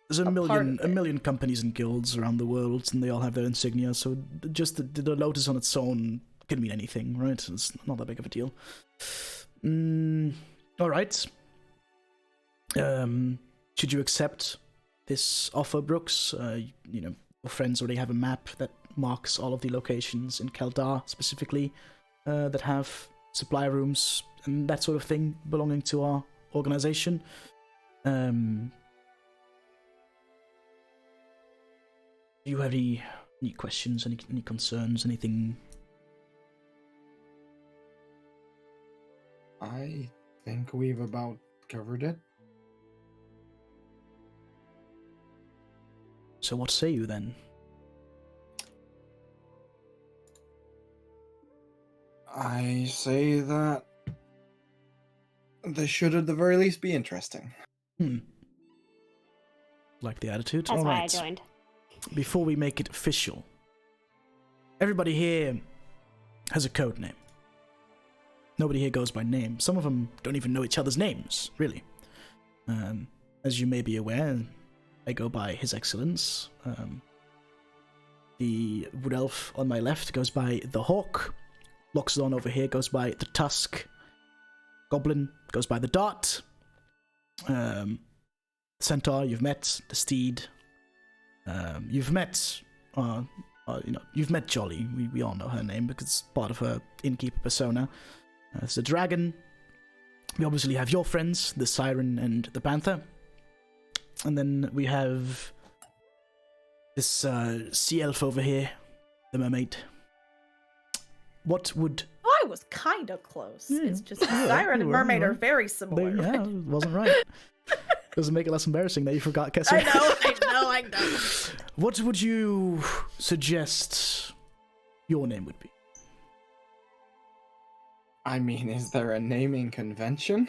There's a part of it. million companies and guilds around the world, and they all have their insignia. So just the lotus on its own can mean anything, right? It's not that big of a deal. All right. Should you accept this offer, Brooks? Your friends already have a map that marks all of the locations in Keldar specifically that have supply rooms and that sort of thing belonging to our organization. Do you have any questions, any concerns, anything? I think we've about covered it. So what say you then? I say that this should at the very least be interesting. Like the attitude? That's All why right. I joined. Before we make it official, everybody here has a code name. Nobody here goes by name. Some of them don't even know each other's names, really. As you may be aware, I go by His Excellence. The Wood Elf on my left goes by the Hawk. Loxodon over here goes by the Tusk. Goblin goes by the Dart. Centaur, you've met. The Steed. You've met Jolly. We all know her name because it's part of her innkeeper persona. There's the Dragon. We obviously have your friends, the Siren and the Panther. And then we have this sea elf over here, the Mermaid. What would... I was kind of close. It's just Siren and Mermaid are very similar. Yeah, it wasn't right. Doesn't make it less embarrassing that you forgot Kess. I know. What would you suggest your name would be? I mean, is there a naming convention?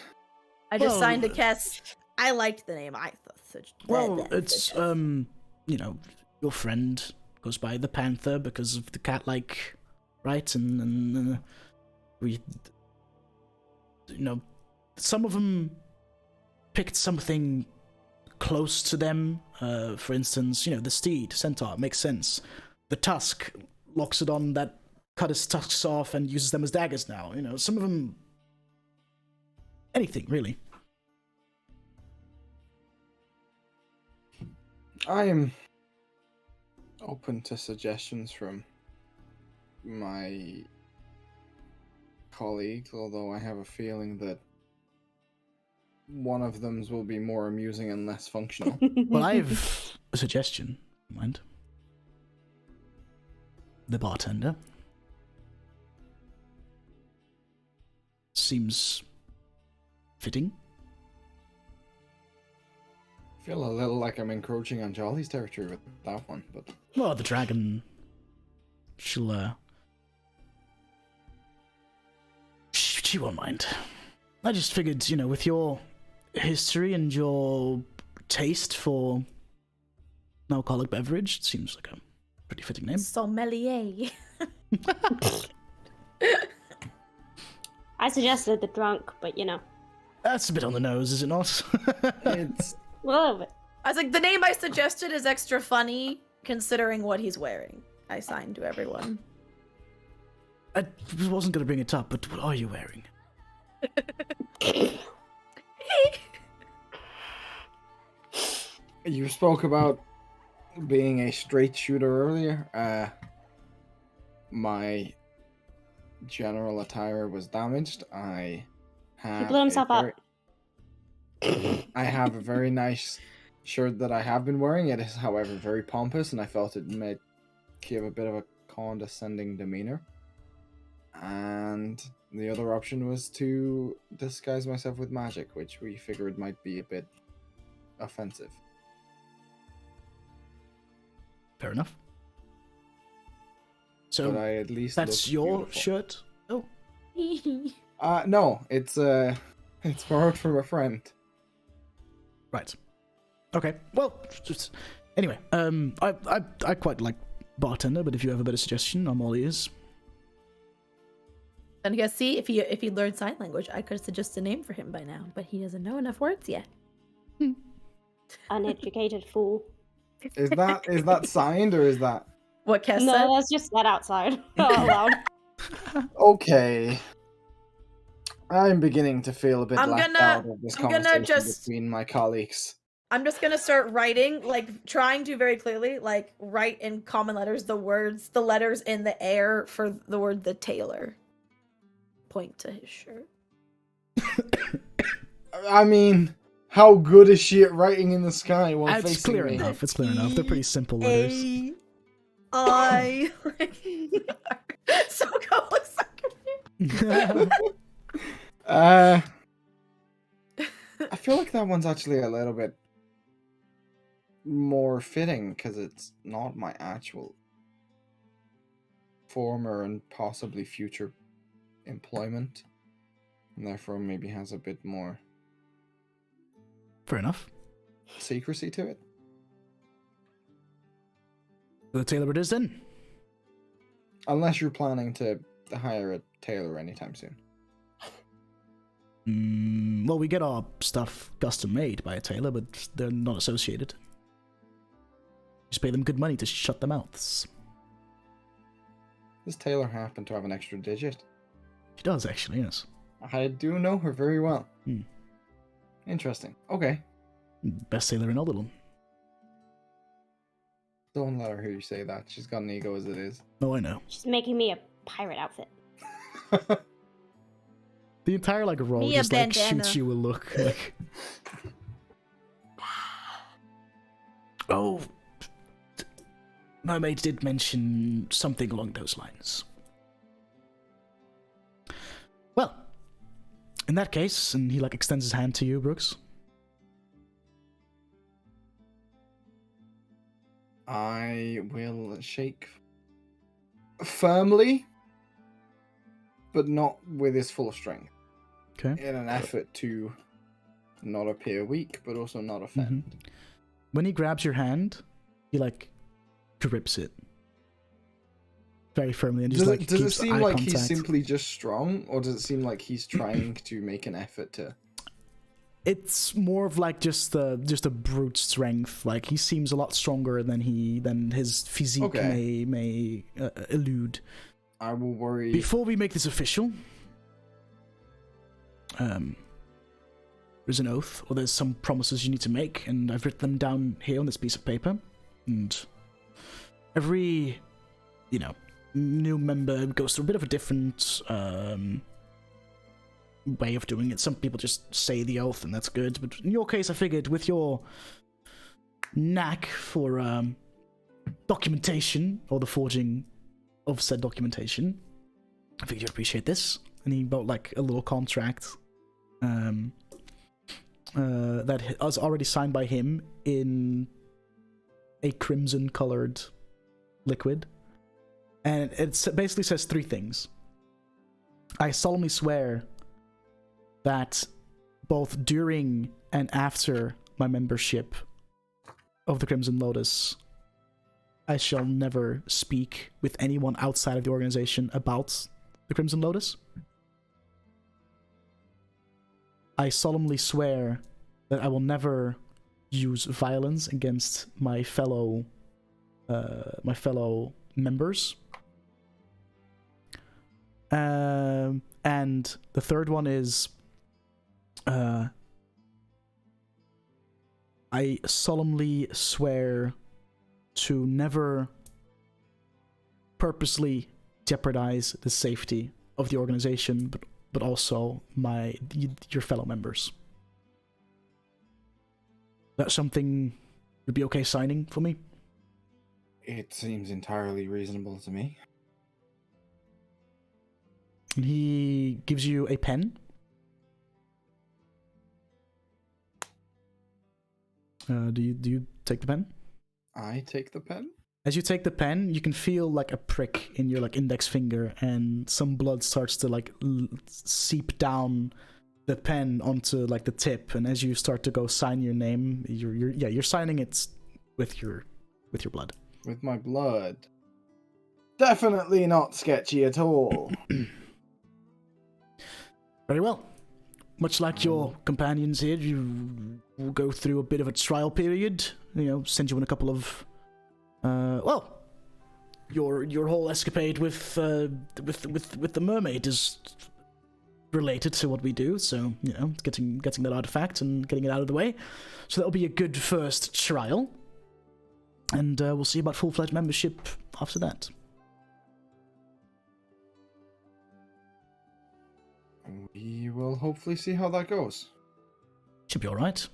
I just signed a Kess. I liked the name. I thought. Well, it's your friend goes by the Panther because of the cat-like, right? And we, some of them picked something close to them. For instance, the Steed, Centaur, makes sense. The Tusk, Loxodon that cut his tusks off and uses them as daggers now. Some of them... anything, really. I am open to suggestions from my colleagues, although I have a feeling that one of them will be more amusing and less functional. Well, I have a suggestion. Mind? The bartender. Seems fitting. I feel a little like I'm encroaching on Jolly's territory with that one, but... Well, the dragon... She won't mind. I just figured, with your history and your taste for an alcoholic beverage, it seems like a pretty fitting name. Sommelier. I suggested the drunk, but That's a bit on the nose, is it not? It's... a little bit. I was like, the name I suggested is extra funny considering what he's wearing. I signed to everyone. I wasn't going to bring it up, but what are you wearing? You spoke about being a straight shooter earlier. My general attire was damaged. I have He blew himself up. I have a very nice shirt that I have been wearing. It is, however, very pompous, and I felt it may give a bit of a condescending demeanor. And the other option was to disguise myself with magic, which we figured might be a bit offensive. Fair enough. So but I at least that's look your beautiful. shirt? Oh. No, it's borrowed from a friend. Right. Okay. Well, just anyway. I quite like bartender, but if you have a better suggestion, I'm all ears. And I guess, see, if he learned sign language, I could have suggested a name for him by now, but he doesn't know enough words yet. Uneducated fool. Is that signed or is that What Kess said? No, that's just that outside. Out loud. okay? I'm beginning to feel a bit I'm left gonna- out of this I'm gonna conversation just- between my colleagues. I'm just gonna start writing, like trying to very clearly, like write in common letters the letters in the air for the word the tailor. Point to his shirt. I mean, how good is she at writing in the sky while It's facing clear me? enough. It's clear enough. They're pretty simple letters. I. So go with I feel like that one's actually a little bit more fitting because it's not my actual former and possibly future employment, and therefore maybe has a bit more Fair enough. secrecy to it. The tailor it is then. Unless you're planning to hire a tailor anytime soon. Well, we get our stuff custom made by a tailor, but they're not associated. Just pay them good money to shut their mouths. Does tailor happen to have an extra digit? She does, actually, yes. I do know her very well. Hmm. Interesting. Okay. Best tailor in Eldylon. Don't let her hear you say that. She's got an ego as it is. Oh, I know. She's making me a pirate outfit. The entire roll Me a just bandana. shoots you a look. Like, oh, Mermaid did mention something along those lines. Well, in that case, and he extends his hand to you, Brooks. I will shake firmly, but not with his full strength. Okay. In an effort to not appear weak, but also not offend. When he grabs your hand, he grips it very firmly and just Does it keeps seem eye like contact. he's simply just strong, or does it seem like he's trying to make an effort to? It's more of just a brute strength. He seems a lot stronger than his physique may elude. I will worry. Before we make this official, there's an oath, or there's some promises you need to make, and I've written them down here on this piece of paper. And every, new member goes through a bit of a different way of doing it. Some people just say the oath, and that's good. But in your case, I figured with your knack for documentation, or the forging of said documentation, I figured you'd appreciate this. And he wrote a little contract that was already signed by him in a crimson-colored liquid. And it basically says three things. I solemnly swear that both during and after my membership of the Crimson Lotus, I shall never speak with anyone outside of the organization about the Crimson Lotus. I solemnly swear that I will never use violence against my fellow members. And the third one is I solemnly swear to never purposely jeopardize the safety of the organization, but also your fellow members. That's something you'd be okay signing for me? It seems entirely reasonable to me. And he gives you a pen. Do you take the pen? I take the pen. As you take the pen, you can feel a prick in your index finger, and some blood starts to seep down the pen onto the tip. And as you start to go sign your name, you're signing it with your blood. With my blood. Definitely not sketchy at all. Very well. much like your companions here, you will go through a bit of a trial period. Send you in a couple of, your whole escapade with the mermaid is related to what we do. So getting that artifact and getting it out of the way. So that'll be a good first trial, and we'll see about full-fledged membership after that. We will hopefully see how that goes. Should be all right.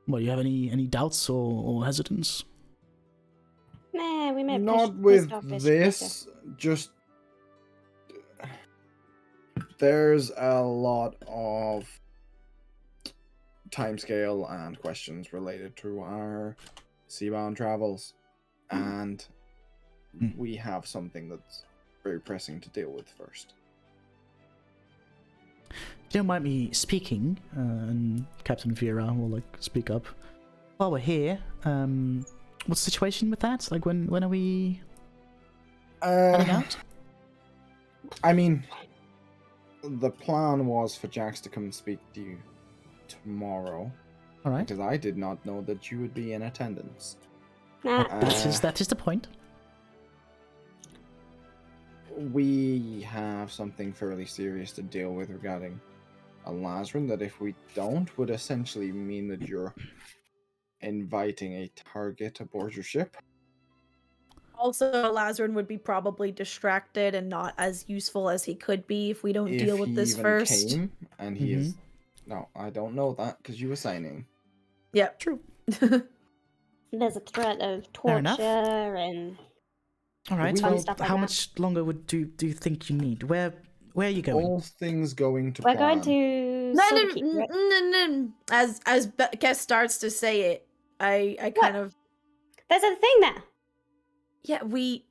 Well, you have any doubts or hesitance? Nah, we met Not with this, just there's a lot of timescale and questions related to our seabound travels, and we have something that's very pressing to deal with first. If you don't mind me speaking, and Captain Vera will speak up. While we're here, what's the situation with that? Like, when are we heading out? I mean, the plan was for Jax to come and speak to you tomorrow. All right. Because I did not know that you would be in attendance. Nah. That is the point. We have something fairly serious to deal with regarding Elazren that if we don't would essentially mean that you're inviting a target aboard your ship. Also, Elazren would be probably distracted and not as useful as he could be if we don't deal with this first. Came and he is... No, I don't know that because you were signing. Yep. True. There's a threat of torture and... All right. Fun Well, stuff like how that. much longer do you think you need? Where are you going? All things going to We're plan. going to No, Silverkeep, right? no. As Kess starts to say it, I kind of... There's a thing there. Yeah, we...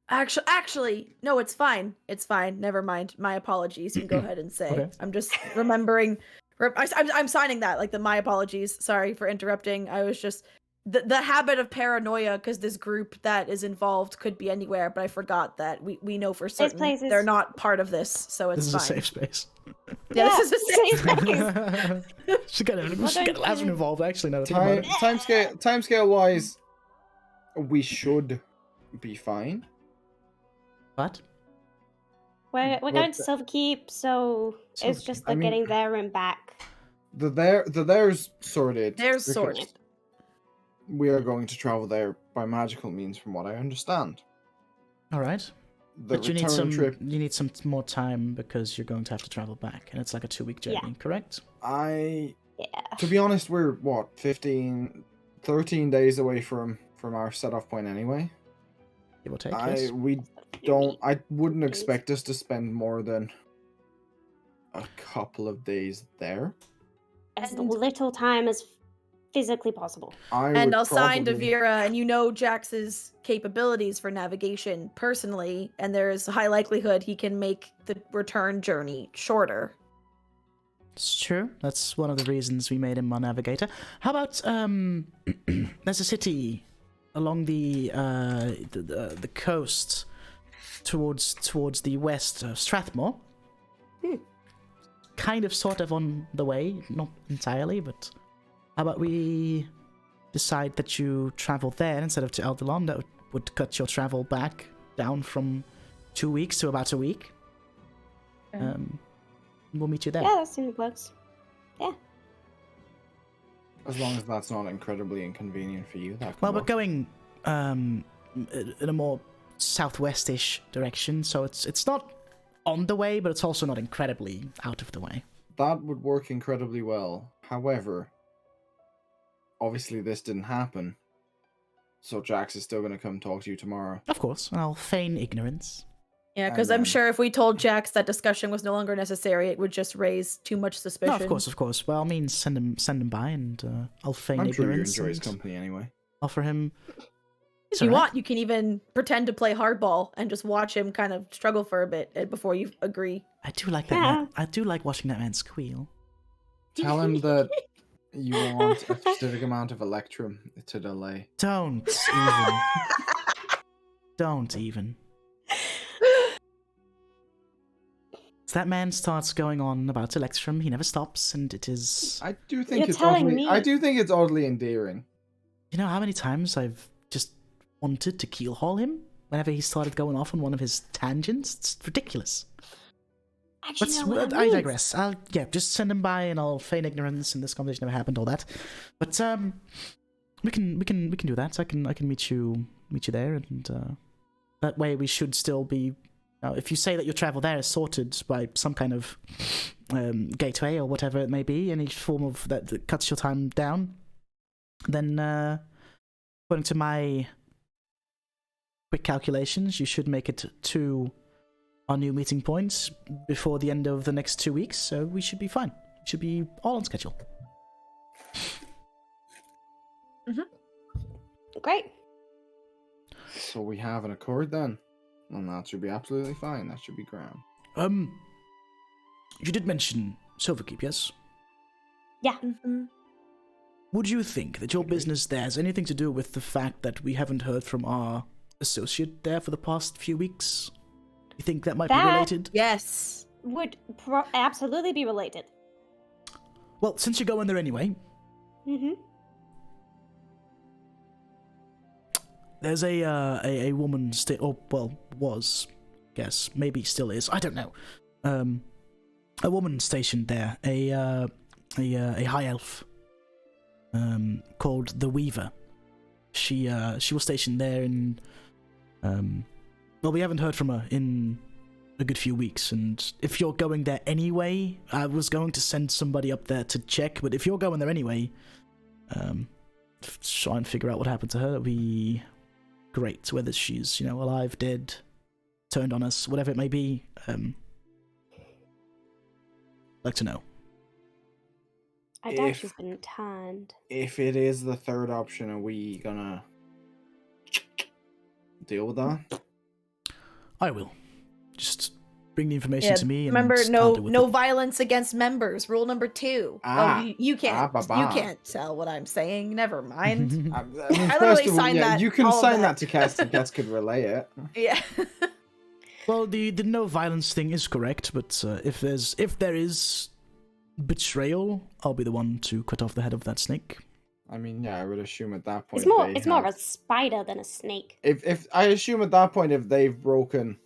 Actually, no, it's fine. It's fine. Never mind. My apologies. You can go ahead and say. Okay. I'm just remembering... I'm signing that, like my apologies. Sorry for interrupting. I was just... The habit of paranoia, because this group that is involved could be anywhere, but I forgot that we know for certain places- they're not part of this, so it's This is fine. a safe space. Yeah, this is a safe space. Should get Elazren involved, actually, now that I think about it. Timescale wise, we should be fine. What? We're Well, going to Silverkeep, so it's just I mean- getting there and back. There's sorted. There's because sorted. We are going to travel there by magical means, from what I understand. All right. The But you return trip. You need some more time because you're going to have to travel back, and it's like a 2-week journey, Yeah. correct? Yeah. To be honest, we're 13 days away from our set-off point anyway. Give or take, yes. I wouldn't expect us to spend more than a couple of days there. As little time as physically possible. And I'll sign to Vera, and you know Jax's capabilities for navigation personally, and there's a high likelihood he can make the return journey shorter. It's true. That's one of the reasons we made him our navigator. How about there's a city along the coast towards the west, Strathmore. Kind of, sort of on the way, not entirely, but how about we decide that you travel there instead of to Eldylon? That would cut your travel back down from 2 weeks to about a week. Okay. We'll meet you there. Yeah, that seems works. Yeah. As long as that's not incredibly inconvenient for you. That Well, we're going in a more southwestish direction, so it's not on the way, but it's also not incredibly out of the way. That would work incredibly well. However, obviously this didn't happen, so Jax is still going to come talk to you tomorrow. Of course, I'll feign ignorance. Yeah, because And I'm then- sure if we told Jax that discussion was no longer necessary, it would just raise too much suspicion. No, of course. By all means, send him by, and I'll feign I'm sure you ignorance. enjoy his and company anyway. Offer him. If you want, you can even pretend to play hardball and just watch him kind of struggle for a bit before you agree. I do like that. Yeah. Man. I do like watching that man squeal. Tell him that you want a specific amount of Electrum to delay. Don't even. Don't even. that man starts going on about Elazren, he never stops, and it is... I do think You're it's telling oddly. me- I do think it's oddly endearing. You know how many times I've just wanted to keelhaul him whenever he started going off on one of his tangents? It's ridiculous. Actually, But know what that I means. digress. I'll just send him by, and I'll feign ignorance, and this conversation never happened, all that. But we can do that. I can meet you there, and that way we should still be. If you say that your travel there is sorted by some kind of gateway or whatever it may be, any form of that cuts your time down, then according to my quick calculations, you should make it to our new meeting points before the end of the next 2 weeks, so we should be fine. We should be all on schedule. Great. So we have an accord then, and that should be absolutely fine. That should be grand. You did mention Silverkeep, yes? Yeah. Would you think that your business there has anything to do with the fact that we haven't heard from our associate there for the past few weeks? You think that might be That- related? Yes. Would absolutely be related. Well, since you're going there anyway, Mm-hmm. there's a woman was, guess, maybe still is, I don't know. A woman stationed there, a high elf, called the Weaver. She was stationed there in, well, we haven't heard from her in a good few weeks, and if you're going there anyway, I was going to send somebody up there to check, but if you're going there anyway, try and figure out what happened to her, that'd be great, whether she's, alive, dead, turned on us, whatever it may be. Like to know. I doubt If- she's been tanned. If it is the third option, are we gonna deal with that? I will. Just bring the information to me. And remember, I'll no deal with no it. violence against members. Rule number 2. Ah. You can't. ba-ba. You can't tell what I'm saying. Never mind. I mean, I first literally of all, signed yeah, that, you can all of sign that. that to Kess, and Kess could relay it. Yeah. Well, the no violence thing is correct, but if there is betrayal, I'll be the one to cut off the head of that snake. I mean, yeah, I would assume at that point. It's more of a spider than a snake. If I assume at that point, if they've broken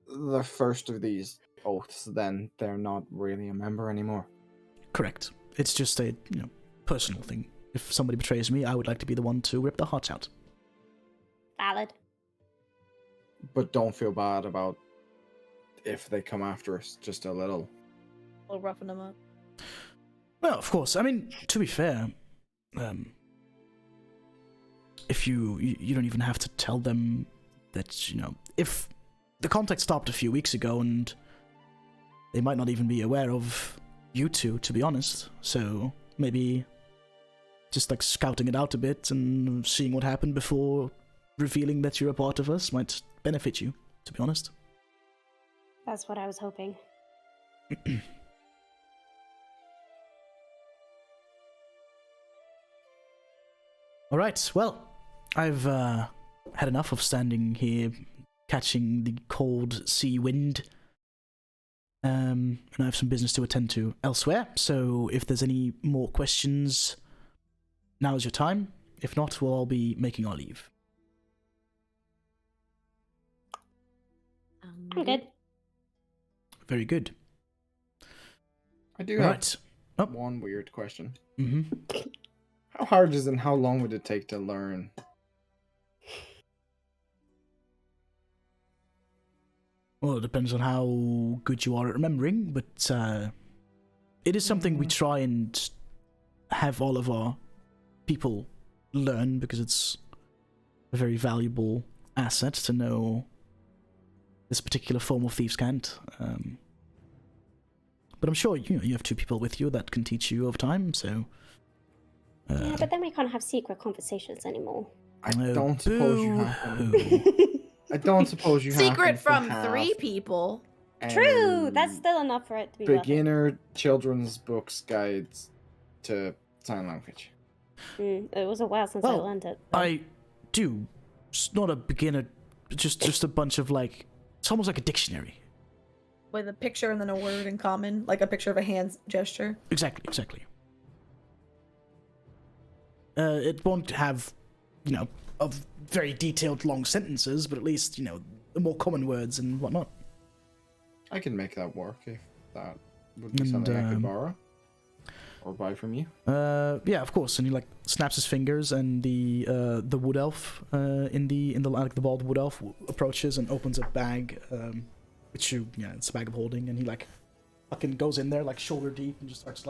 the first of these oaths, then they're not really a member anymore. Correct. It's just a personal thing. If somebody betrays me, I would like to be the one to rip their hearts out. Valid. But don't feel bad about if they come after us just a little. We'll roughen them up. Well, of course. I mean, to be fair, if you don't even have to tell them that, if the contact stopped a few weeks ago and they might not even be aware of you two, to be honest. So maybe just like scouting it out a bit and seeing what happened before revealing that you're a part of us might benefit you, to be honest. That's what I was hoping. All right, well, I've had enough of standing here catching the cold sea wind. And I have some business to attend to elsewhere, so if there's any more questions, now's your time. If not, we'll all be making our leave. I'm good. Very good. I do have Right. Oh. one weird question. Mm-hmm. How hard is it and how long would it take to learn? Well, it depends on how good you are at remembering, but it is something we try and have all of our people learn because it's a very valuable asset to know this particular form of thieves' cant. But I'm sure you have 2 people with you that can teach you over time, so... Yeah, but then we can't have secret conversations anymore. I don't suppose you have. boo-hoo. I don't suppose you Secret happen from to have 3 people. True, any that's still enough for it to be worth it. beginner children's books guides to sign language. It was a while since I Well, learned it. I do. It's not a beginner, just a bunch of, like... It's almost like a dictionary. with a picture and then a word in common, like a picture of a hand gesture. Exactly. It won't have, of very detailed long sentences, but at least, the more common words and whatnot. I can make that work if that would be something I could borrow or buy from you. Yeah, of course. And he snaps his fingers, and the wood elf in the bald wood elf approaches and opens a bag, which it's a bag of holding, and he fucking goes in there shoulder deep and just starts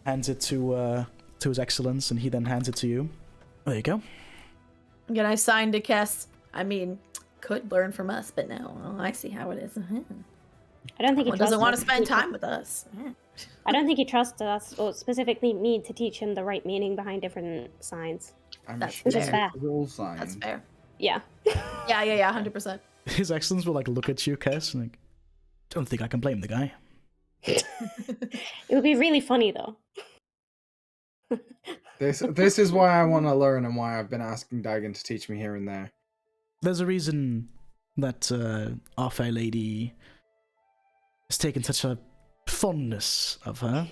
hands it to His Excellence, and he then hands it to you. There you go. Again, I signed to Kess. I mean, could learn from us, but no. Oh, I see how it is. I don't think he doesn't want to us spend teach time with us. I don't think he trusts us, or specifically me, to teach him the right meaning behind different signs. That's sure fair. it's all signs. That's fair. Yeah. Yeah, 100%. His Excellence will look at you, Kess, and don't think I can blame the guy. It would be really funny though. This is why I want to learn and why I've been asking Dagon to teach me here and there. There's a reason that our fair lady has taken such a fondness of her.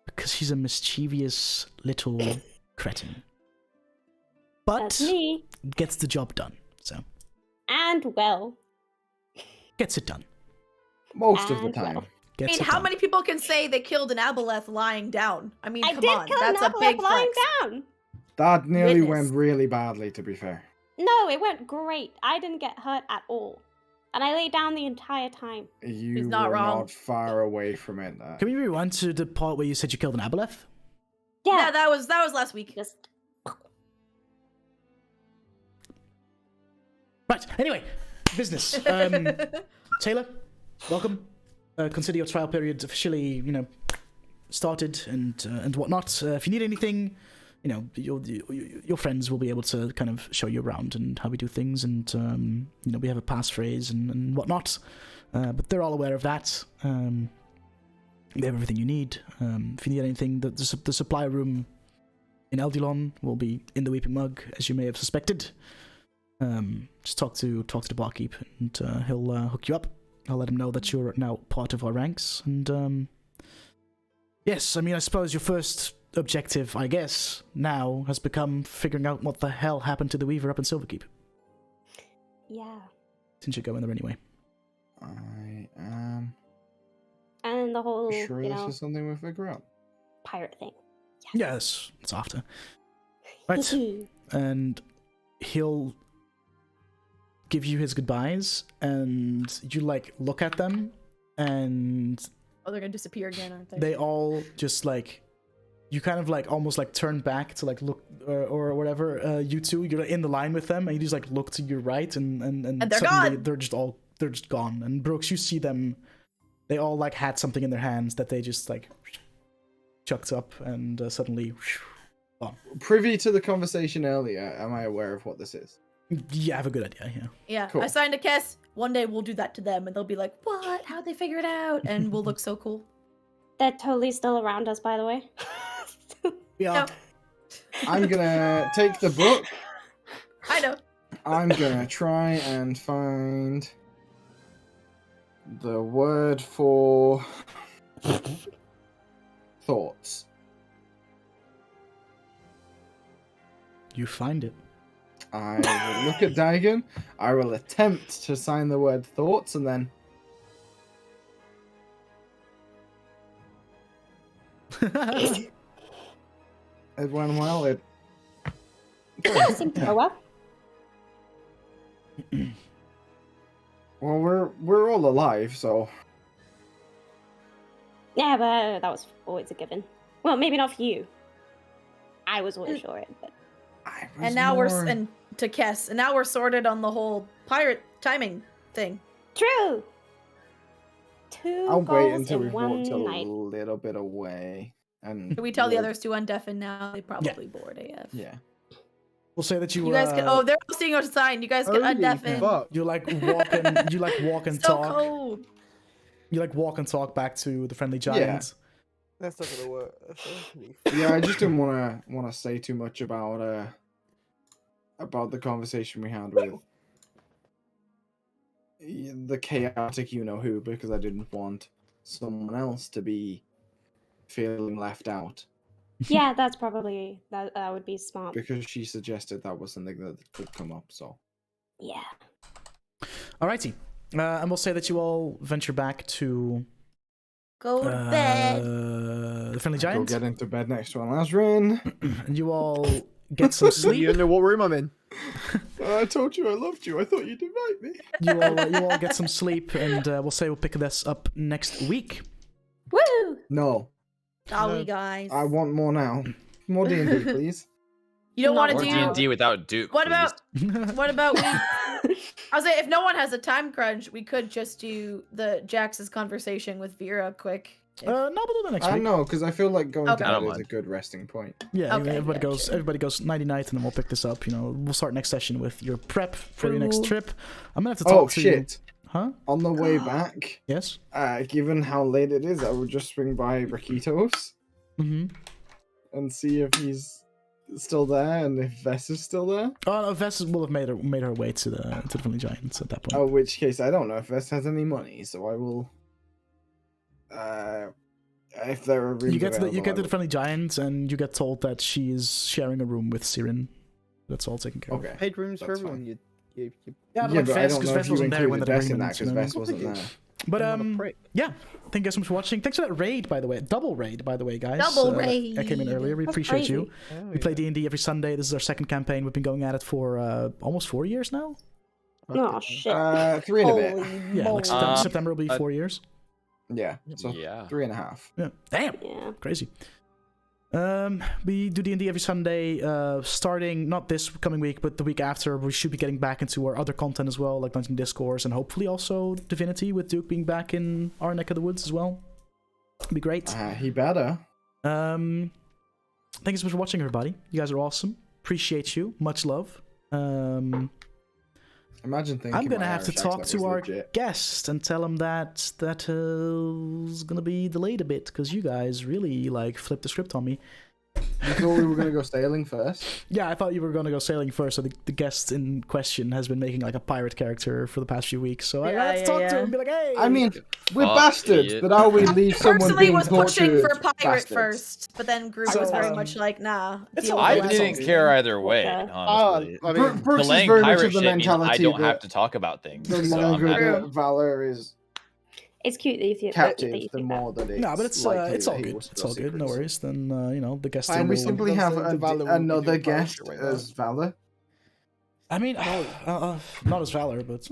Because she's a mischievous little cretin. But That's me. gets the job done, so. And well. Gets it done. Most of the And time. well. Gets I mean, it how done. many people can say they killed an aboleth lying down? I mean, I come did on, kill that's an a big Aboleth lying flex. down. That nearly Witness. went really badly, to be fair. No, it went great. I didn't get hurt at all. And I lay down the entire time. You He's not were wrong. not far away from it. Can we rewind to the part where you said you killed an aboleth? Yeah, that was last week. Just Right, anyway, business. Taylor, welcome. Consider your trial period officially, started and whatnot. If you need anything, your friends will be able to kind of show you around and how we do things, and we have a passphrase and whatnot. But they're all aware of that. We have everything you need. If you need anything, the supply room in Eldylon will be in the Weeping Mug, as you may have suspected. Just talk to the barkeep, and he'll hook you up. I'll let him know that you're now part of our ranks, and yes, I suppose your first objective, I guess, now has become figuring out what the hell happened to the Weaver up in Silverkeep. yeah. Since you're going there anyway. I am And the whole, sure this is something we'll figure out. pirate thing. Yes, it's after. Right, and he'll give you his goodbyes, and you look at them, and Oh, they're gonna disappear again, aren't they? they all just you kind of almost turn back to look or whatever. You two, you're in the line with them, and you just look to your right, and they're suddenly gone. they're just gone. And Brooks, you see them, they all had something in their hands that they just chucked up, and suddenly gone. Privy to the conversation earlier, am I aware of what this is? You have a good idea, yeah. Yeah, Cool. I signed to Kess. One day we'll do that to them, and they'll be like, "What? How'd they figure it out?" And we'll look so cool. They're totally still around us, by the way. Yeah. No, I'm gonna take the book. I know. I'm gonna try and find the word for thoughts. You find it. I will look at Dagon. I will attempt to sign the word thoughts, and then it went well. It Seemed to go well. well, we're all alive, so Yeah, but that was always a given. Well, maybe not for you. I was always sure it, but I was And now more... and to Kess, and now we're sorted on the whole pirate timing thing. true. Two I'll goals wait until in we've one walked a night. little bit away, and Can we tell the we'll- others to undeafen now? They probably bored AF. Yeah. We'll say that you You guys can. Oh, they're all seeing us sign. You guys can Holy undeafen. fuck. you walk and So talk. cold. You walk and talk back to the friendly giants. That's not gonna work. That's gonna be Yeah, I just didn't want to say too much about the conversation we had with the chaotic you-know-who, because I didn't want someone else to be feeling left out. Yeah, that's probably that would be smart. Because she suggested that was something that could come up, so. Yeah. Alrighty. And we'll say that you all venture back to Go to bed. the Friendly Go Giant. get into bed next to Elazren. And you all get some You sleep. don't know what room I'm in. I told you I loved you. I thought you'd invite me. You all get some sleep, and we'll say we'll pick this up next week. Woo! No, Golly, guys. I want more now. More D&D, please. You don't want Or to do. D&D without Duke. What please. about? What about we? I was like, if no one has a time crunch, we could just do the Jax's conversation with Vera quick. No, we'll do that next I week. know, because I feel like going Okay. to I bed don't is a mind. good resting point. Yeah, Okay, everybody yeah, goes. sure. Everybody goes nighty night, and then we'll pick this up. We'll start next session with your prep for your next Cool. trip. I'm gonna have to talk Oh to shit! you. Huh? On the way back, Yes. given how late it is, I would just swing by Rakitos Mm-hmm. and see if he's still there and if Vess is still there. Oh, no, Vess will have made her way to the Friendly Giants at that point. Oh, which case I don't know if Vess has any money, so I will. If there are rooms you get to the available, Friendly Giants, and you get told that she is sharing a room with Sirin. That's all taken care of. Okay. Paid rooms for That's everyone. fine. You Yeah, Yeah, but but I Vess, don't because know Vess if you wasn't there when the included Vess in that arrangements. because Vess wasn't there. But I'm not a prick. yeah. Thank you guys so much for watching. Thanks for that raid, by the way. Double raid, by the way, guys. Double I came in raid. earlier. We That's appreciate you. crazy. Oh, We play yeah. D&D every Sunday. This is our second campaign. We've been going at it for almost 4 years now. Oh shit. 3 and a bit. Holy Yeah, like moly. September will be 4 years. Yeah, so Yeah. 3.5. Yeah. Damn. Yeah. Crazy. We do D&D every Sunday, starting not this coming week, but the week after. We should be getting back into our other content as well, like Dungeon Discourse, and hopefully also Divinity, with Duke being back in our neck of the woods as well. It'd be great. He better. Thank you so much for watching, everybody. You guys are awesome. Appreciate you. Much love. Imagine thinking I'm gonna my have to Irish talk accent to was our legit. guest and tell him that is gonna be delayed a bit because you guys really like flipped the script on me. You thought we were gonna go sailing first? Yeah, I thought you were gonna go sailing first. So the guest in question has been making like a pirate character for the past few weeks. So I Yeah, have to talk to yeah. him and be like, hey. I mean, we're Fuck, bastards, idiot. but how we leave someone Personally, being was pushing tortured for pirate bastards? first, but then Group So, was very um, much like, nah. it's deal all with I the good. rest. didn't care either way, Okay. honestly. I mean, Brooks is Delaying very much pirate of the shit means I mentality don't that have to talk about things. the so more I'm good happy. True. that Valor is It's cute that you think captive, that you the think that. more that it's No, but it's likely it's that all he good. wants to It's know all good. No secrets. worries. Then the guest. And we will- simply I'm have saying to Valor, we'll be another doing pirate guest shit right now. as Valor. I mean, not as Valor, but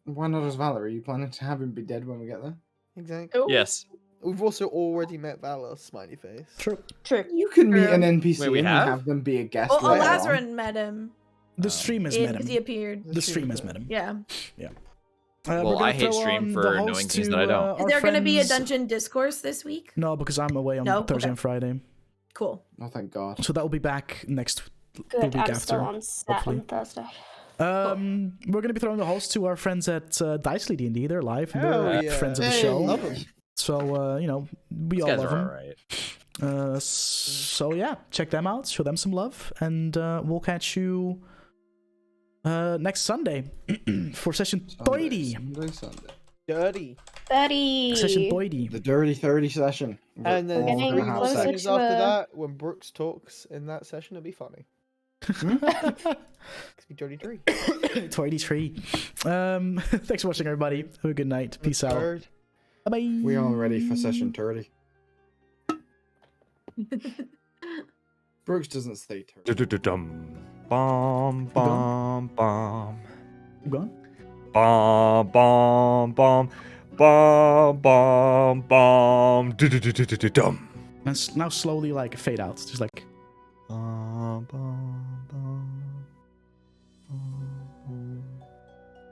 Why not as Valor? Are you planning to have him be dead when we get there? Exactly. Ooh, Yes. We've also already met Valor, smiley face. true. True. You can meet True. an NPC Wait, we and have? have them be a guest. Oh, later on. Elazren met him. The stream has met He him. appeared. The stream has met him. Yeah. We're Well, gonna I hate throw stream on for the knowing host things to, that I don't. Is our there going to be a friends- dungeon discourse this week? No, because I'm away on No? Thursday Okay. and Friday. Cool. Oh, thank God. So that will be back next Good. week I'm after, still on set hopefully. on Thursday. We're gonna be throwing the host to our friends at Dicely D&D. They're live and Hell they're yeah. friends of the Hey, show. love 'em. So we These all guys love are them. alright. So yeah, check them out, show them some love, and we'll catch you next Sunday for session 30. Sunday. Dirty. 30. Session 30. The Dirty 30 session. And then We're all Getting gonna three have closer sex. sessions to after a- that, when Brooks talks in that session, it'll be funny. It's be Dirty 3. 23. Thanks for watching, everybody. Have a good night. Peace out. Third. Bye bye. We all ready for session 30. Brooks doesn't say 30. Dum bom bom bom Keep going. bom bom bom bom bom bom dum. And now slowly like fade out. Just like. Bom bom